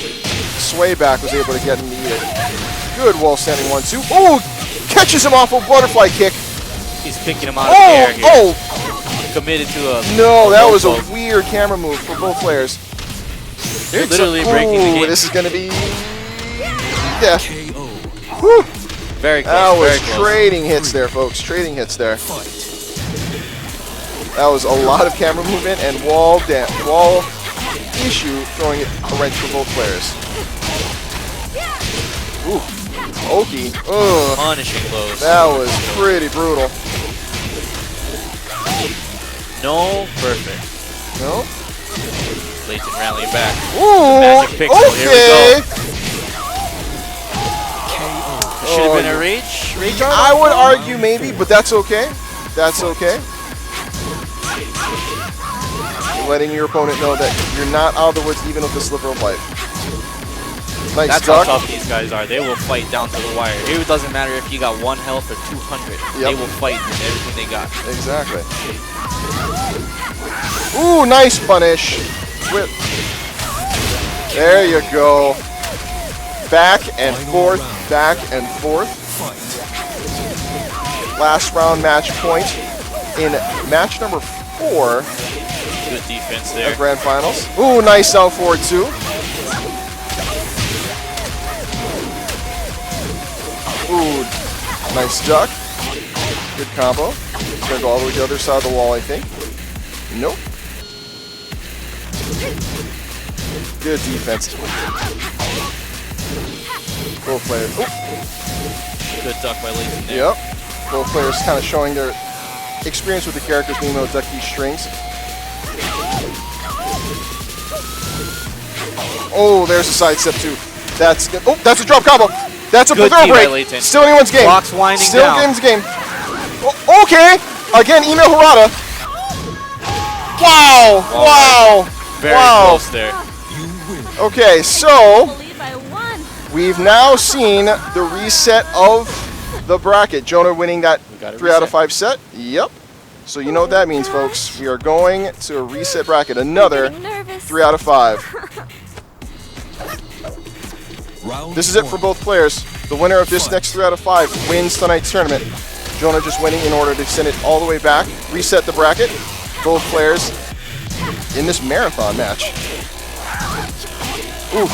Sway back was able to get him to eat it. Good wall standing 1-2. Ooh, catches him off a butterfly kick. He's picking him out of the air here. committed to a. No, that low was a poke. weird camera move for both players. They're literally breaking the Ooh, game. this is going to be death. KO. Whew. Very close. That was very close. trading hits there, folks. Trading hits there. That was a lot of camera movement and wall issue, throwing it a wrench for both players. Ooh, Oki. Ugh. Punishing blows. That was pretty brutal. No, perfect. No? Layton rallying back. Ooh, Magic pixel. okay. Here we go. Should have been a rage art? I would argue maybe, but that's okay. That's okay. Letting your opponent know that you're not out of the woods even with a sliver of life. Nice That's duck. how tough these guys are. They will fight down to the wire. It doesn't matter if you got 1 health or 200. They will fight with everything they got. Exactly. Ooh, nice punish. Whip. There you go. Back and forth, back and forth. Last round match point in match number 4. Good defense of there. Grand Finals. Ooh, nice down forward too. Ooh, nice duck. Good combo. It's gonna go all the way to the other side of the wall, I think. Nope. Good defense. Both players. Ooh. Good duck by Layton there. Yep. Both players kind of showing their experience with the characters being able to duck these strings. Oh, there's a side step too. That's good. Oh, that's a drop combo. That's a Good throw D by break. Layton. Still anyone's game. Clock's winding Still down. game's game. Oh, okay. Again, email Harada. Wow. Wow. Very wow. close there. Okay, so Believe I won. we've now seen the reset of the bracket. Jonah winning that got a 3 out of reset. 5 set. Yep. So you know what that means, folks. We are going to a reset bracket. Another Getting nervous. 3 out of 5. Round This is it for both players. The winner of this next 3 out of 5 wins tonight's tournament. Jonah just winning in order to send it all the way back, reset the bracket. Both players in this marathon match. Ooh,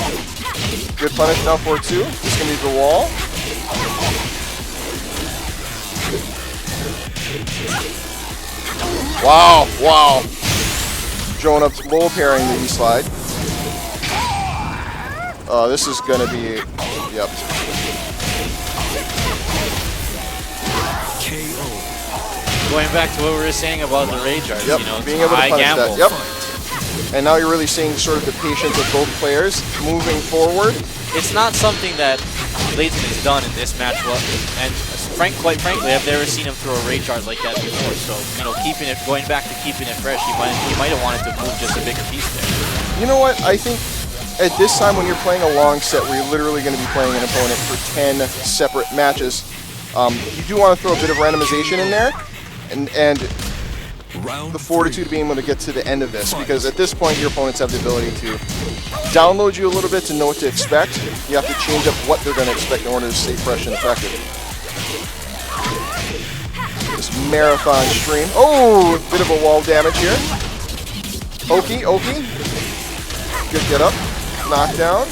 good punish now for 2. This is gonna be the wall. Wow, wow. Jonah low parrying the E-slide. This is gonna be, yep. Going back to what we were saying about the rage arts, Yep, you know, being able to high punish gamble. that. Yep. And now you're really seeing sort of the patience of both players moving forward. It's not something that Layton has done in this match, and quite frankly, I've never seen him throw a rage art like that before. So, you know, going back to keeping it fresh, he might have wanted to move just a bigger piece there. You know what? I think at this time when you're playing a long set where you're literally going to be playing an opponent for 10 separate matches, you do want to throw a bit of randomization in there and the fortitude to being able to get to the end of this, because at this point your opponents have the ability to download you a little bit to know what to expect. You have to change up what they're going to expect in order to stay fresh and effective. This marathon stream. Oh, a bit of a wall damage here. Oki. Good get up. Knockdown.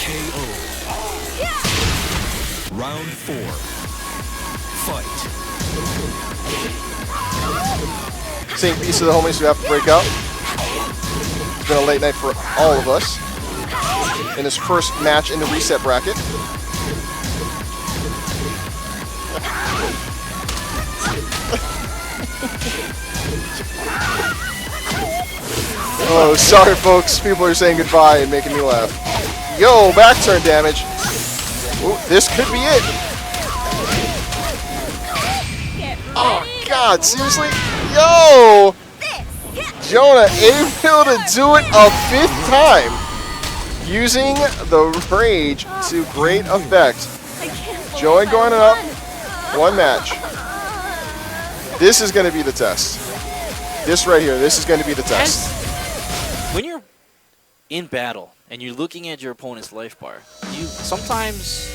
KO. Round 4. Fight. Same piece of the homies who have to break out. It's been a late night for all of us in this first match in the reset bracket. Oh, sorry folks. People are saying goodbye and making me laugh. Yo, back turn damage. Ooh, this could be it. Oh God, seriously? Yo! Jonah able to do it a 5th time. Using the rage to great effect. Joey going up. 1 match. This is going to be the test. This right here, this is going to be the test. When you're in battle and you're looking at your opponent's life bar, you sometimes,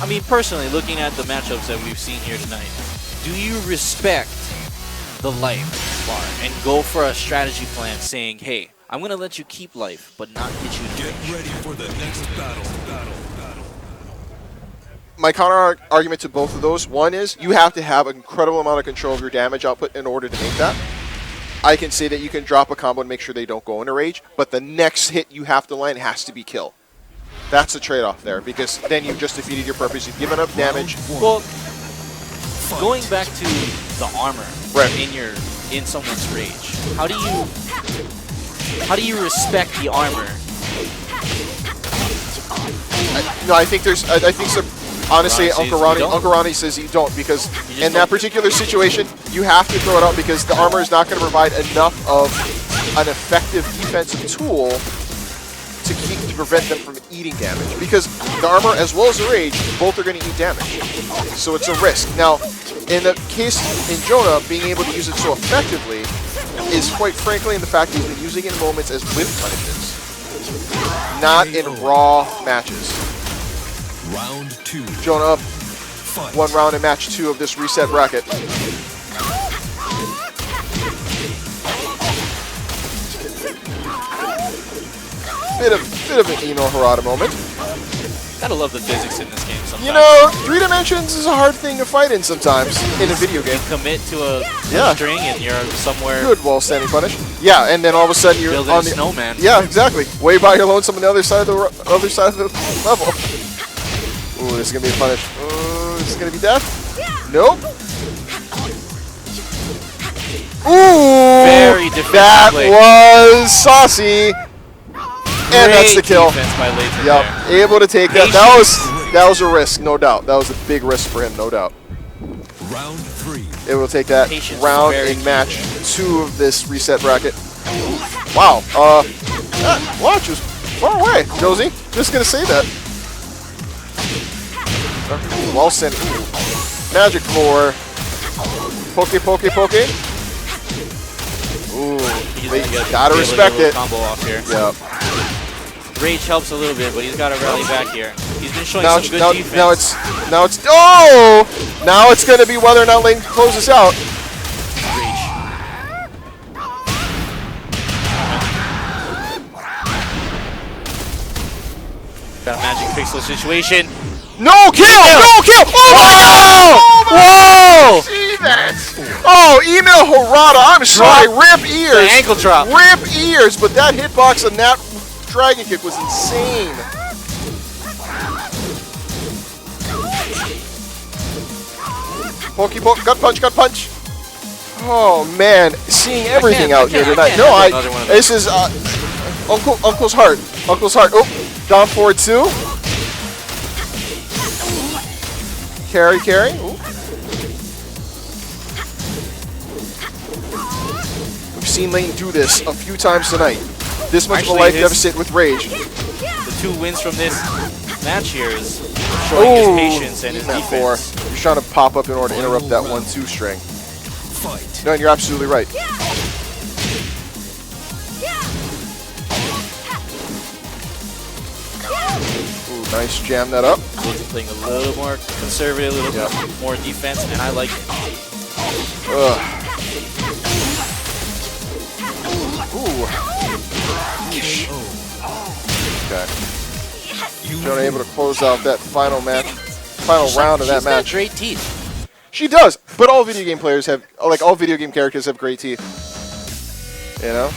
I mean personally, looking at the matchups that we've seen here tonight, Do you respect the life bar and go for a strategy plan saying, hey, I'm going to let you keep life, but not get you to Get ready for the next battle. My counter argument to both of those, one is you have to have an incredible amount of control of your damage output in order to make that. I can say that you can drop a combo and make sure they don't go into rage, but the next hit you have to land has to be kill. That's the trade-off there, because then you've just defeated your purpose. You've given up damage. Well, going back to the armor in someone's rage, how do you respect the armor? I think some. Honestly, Uncle Rhonie says you don't, because in that particular situation, you have to throw it out because the armor is not going to provide enough of an effective defensive tool to prevent them from eating damage. Because the armor, as well as the rage, both are going to eat damage. So it's a risk. Now, in the case in Jonah, being able to use it so effectively is quite frankly in the fact that he's been using it in moments as whip punishes, not in raw matches. Round 2. Jonah up 1 round in match 2 of this reset bracket. Bit of an Eno Harada moment. Gotta love the physics in this game sometimes. You know, 3 dimensions is a hard thing to fight in sometimes in a video game. You commit to a string and you're somewhere. Good wall standing punish. Yeah, and then all of a sudden you're building on the snowman. Yeah, exactly. Way by your lonesome on the other side of the level. Ooh, this is gonna be a punish. This is gonna be death. Nope. Ooh, very defensive that play. was saucy. And that's the kill. Defense by Layton yep, there. able to take that. That was a risk, no doubt. That was a big risk for him, no doubt. Round 3. Able to take that round in match 2 of this reset bracket. Wow. That launch was far away, Josie. Just gonna say that. Well sent. Magic floor. Poke. Ooh, gotta respect it. Combo off here. Yep. Rage helps a little bit, but he's got to rally back here. He's been showing some good defense. Now it's going to be whether or not Layton closes out. Got a magic pixel situation. No kill! No kill! Oh! Whoa! See that? Oh, email Harada. I'm sorry. Rip ears. The ankle drop. Rip ears. But that hitbox on that dragon kick was insane. Pokey poke. Gut punch. Oh man, seeing everything out here tonight. No, this is Uncle's heart. Oh, down forward 2. Carry. Ooh. We've seen Layton do this a few times tonight. This much of a life deficit with rage. The 2 wins from this match here is showing his patience and his defense. He's trying to pop up in order to interrupt that 1-2 string. Fight. No, and you're absolutely right. Ooh, nice jam that up. He's playing a little more conservative, a little bit more defense, and I like it. Ooh. Okay. Jonah able to close out that final round of that match. She's got great teeth. She does, but all video game players have, like all video game characters have great teeth. You know?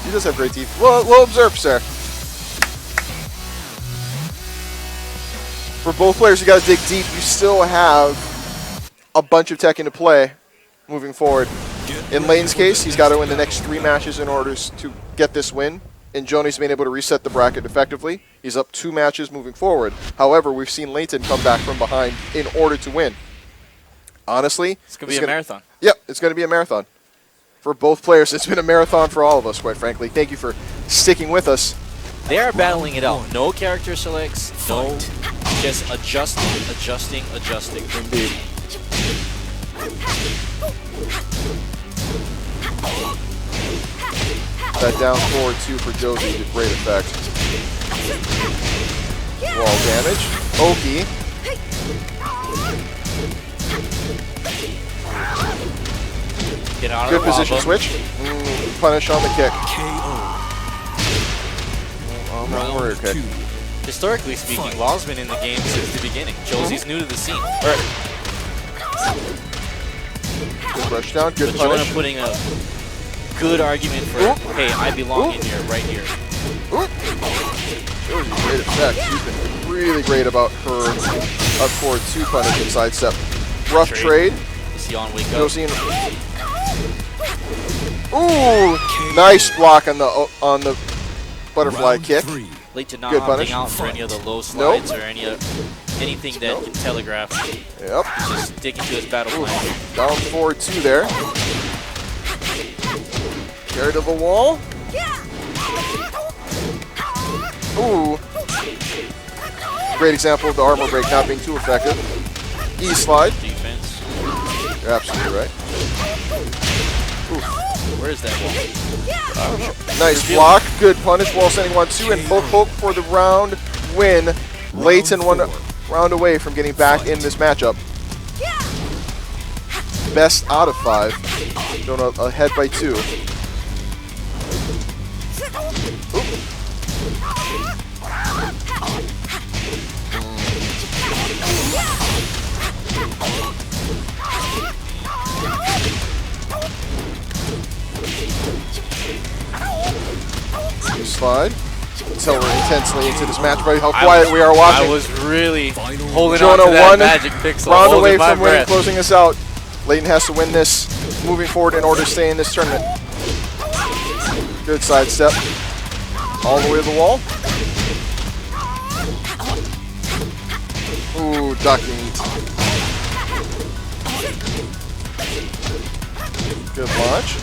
She does have great teeth. We'll observe, sir. For both players, you got to dig deep. You still have a bunch of Tekken to play moving forward. In Layton's case, he's got to win the next 3 matches in order to get this win. And Jonah's been able to reset the bracket effectively. He's up 2 matches moving forward. However, we've seen Layton come back from behind in order to win. Honestly, it's going to be a marathon. Yep, it's going to be a marathon. For both players, it's been a marathon for all of us, quite frankly. Thank you for sticking with us. They are battling it out. No character selects, no, just adjusting. Indeed. That down forward 2 for Josie did great effect. Wall damage. Oki. Get out Good of the position lava. switch. Punish on the kick. On the warrior kick. Historically speaking, Law's been in the game since the beginning. Josie's new to the scene. Alright. Good rush down, good But Jonah punish. putting a good argument for, hey, I belong in here, right here. Josie's great effect. She's been really great about her up forward 2 punish and sidestep. Rough trade. Let's see on wake up. Josie and ooh, nice block on the butterfly kick. Layton not Good opting punish. out for any of the low slides or anything that can telegraph. Yep. He's just sticking to his battle plan. Down forward 2 there. Carry to the wall. Ooh. Great example of the armor break not being too effective. E-slide. Defense. You're absolutely right. Ooh. Where is that wall? I don't know. Nice block. Good punish. Wall sending 1-2 and hope for the round win. Layton 1 round away from getting back in this matchup. Best out of 5. Jonah ahead by 2. Slide. Until we're intensely into this match, buddy. How quiet we are watching. I was really holding Jonah on to that 1 magic pixel. round holding away my from winning, breath. closing us out. Layton has to win this moving forward in order to stay in this tournament. Good sidestep. All the way to the wall. Ooh, ducking. Good launch.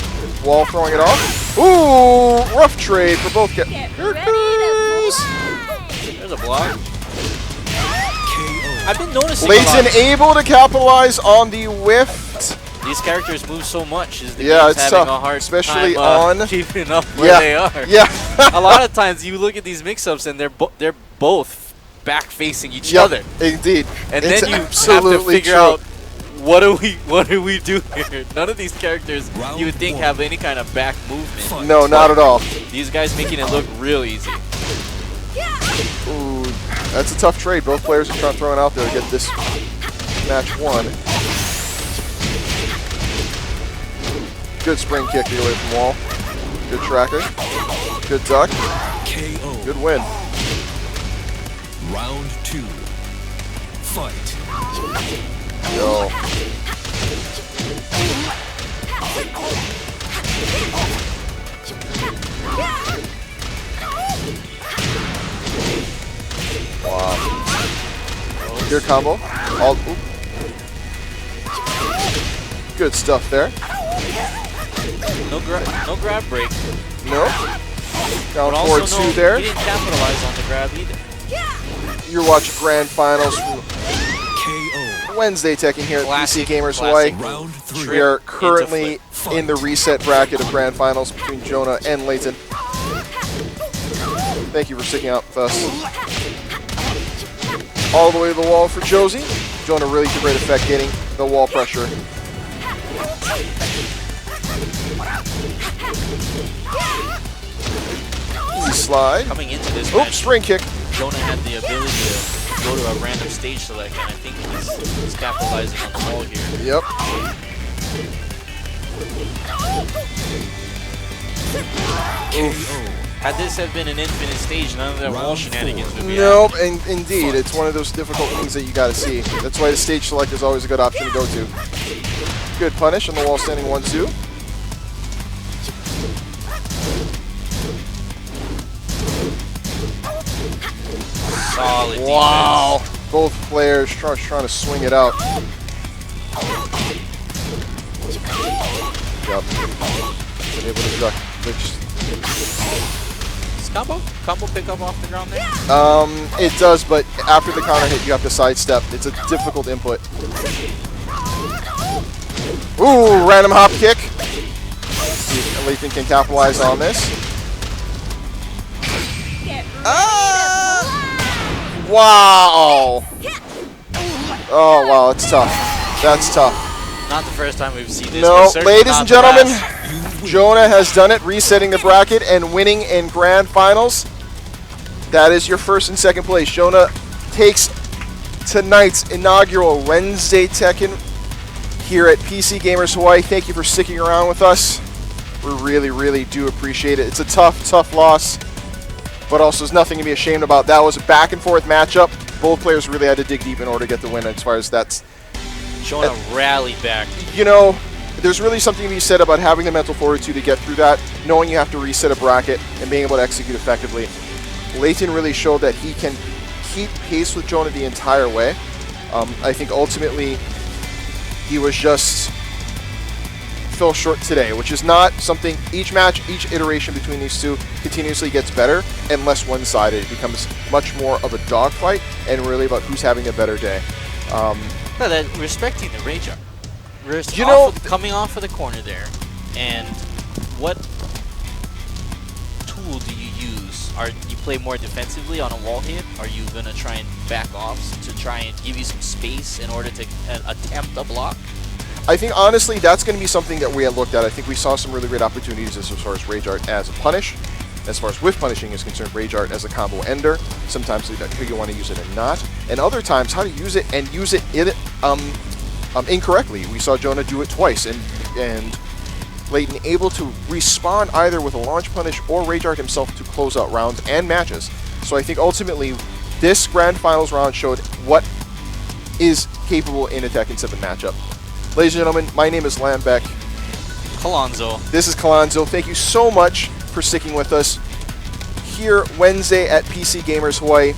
Wall throwing it off. Ooh, rough trade for both. Here it goes. There's a block. I've been noticing Layton able to capitalize on the whiff. These characters move so much. Is the Yeah, game's it's having tough, a hard especially time, on keeping up where they are. Yeah. A lot of times you look at these mix-ups and they're both back-facing each Yep, other. Indeed. And It's then you have to absolutely figure true. out what do we do here? None of these characters you would think have any kind of back movement. No, not at all. These guys making it look real easy. Ooh, that's a tough trade. Both players are trying to throw it out there to get this match won. Good spring kick to get away from wall. Good tracker. Good duck. KO. Good win. Round 2. Fight. Yo. Wow. Good combo. All. Oop. Good stuff there. No grab break. No. Down But forward also 2 no, there. he didn't capitalize on the grab either. You're watching Grand Finals from KO. Wednesday Tekken here at Classic, PCGamerz classic. Hawaii. Round 3. We are currently flip. in the reset bracket of Grand Finals between Jonah and Layton. Thank you for sticking out with us. All the way to the wall for Josie. Jonah really to great effect getting the wall pressure. Easy slide. Coming into this Oops, match, spring kick. Jonah had the ability to go to a random stage select, and I think he's capitalizing on the wall here. Yep. Had this have been an infinite stage, none of that wall shenanigans would be Nope, and indeed, it's one of those difficult things that you got to see. That's why the stage select is always a good option to go to. Good punish on the wall standing 1-2. solid Wow. Both players trying to swing it out. Yep. Been able to duck. Does combo pick up off the ground there? It does, but after the counter hit, you have to sidestep. It's a difficult input. Ooh, random hop kick. Let's see if Layton can capitalize on this. Wow. Oh, wow, it's tough. That's tough. Not the first time we've seen this. No, but certainly ladies not and the gentlemen, last. Jonah has done it, resetting the bracket and winning in grand finals. That is your first and second place. Jonah takes tonight's inaugural Wednesday Tekken here at PCGamerz Hawaii. Thank you for sticking around with us. We really, really do appreciate it. It's a tough, tough loss, but also there's nothing to be ashamed about. That was a back and forth matchup. Both players really had to dig deep in order to get the win as far as that's... Jonah rallied back. You know, there's really something to be said about having the mental fortitude to get through that, knowing you have to reset a bracket and being able to execute effectively. Layton really showed that he can keep pace with Jonah the entire way. I think ultimately he was just fell short today, which is not something. Each match, each iteration between these two continuously gets better and less one-sided. It becomes much more of a dogfight and really about who's having a better day. No, that respecting the rage art. Coming off of the corner there, and what tool do you use? Are you play more defensively on a wall hit? Are you gonna try and back off to try and give you some space in order to attempt a block? I think honestly that's going to be something that we had looked at. I think we saw some really great opportunities as far as rage art as a punish. As far as whiff punishing is concerned, rage art as a combo ender. Sometimes you want to use it and not. And other times how to use it and use it incorrectly. We saw Jonah do it twice and Layton able to respawn either with a launch punish or rage art himself to close out rounds and matches. So I think ultimately this grand finals round showed what is capable in a Tekken 7 matchup. Ladies and gentlemen, my name is Lanbech. Kalonzo. This is Kalonzo. Thank you so much for sticking with us here Wednesday at PCGamerz Hawaii.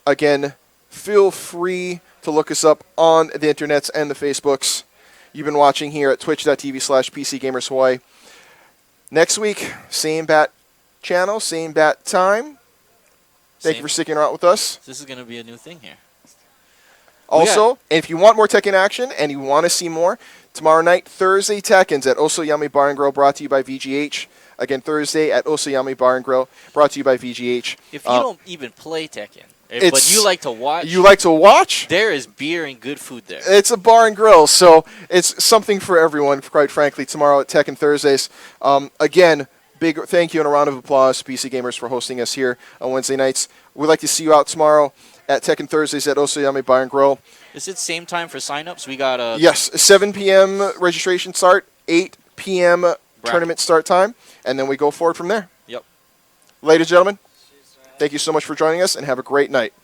Again, feel free to look us up on the internets and the Facebooks. You've been watching here at twitch.tv/PCGamerz Hawaii. Next week, same bat channel, same bat time. Thank you for sticking around with us. This is going to be a new thing here. Also, if you want more Tekken action and you want to see more, tomorrow night, Thursday Tekkens at Osoyami Bar and Grill, brought to you by VGH. Again, Thursday at Osoyami Bar and Grill, brought to you by VGH. If you don't even play Tekken, but you like to watch. You like to watch? There is beer and good food there. It's a bar and grill, so it's something for everyone, quite frankly, tomorrow at Tekken Thursdays. Again, big thank you and a round of applause to PCGamerz for hosting us here on Wednesday nights. We'd like to see you out tomorrow at Tekken Thursdays at Osoyami Bar and Grill. Is it same time for signups? We got a... Yes, 7 p.m. registration start, 8 p.m. tournament start time, and then we go forward from there. Yep. Ladies and gentlemen, thank you so much for joining us, and have a great night.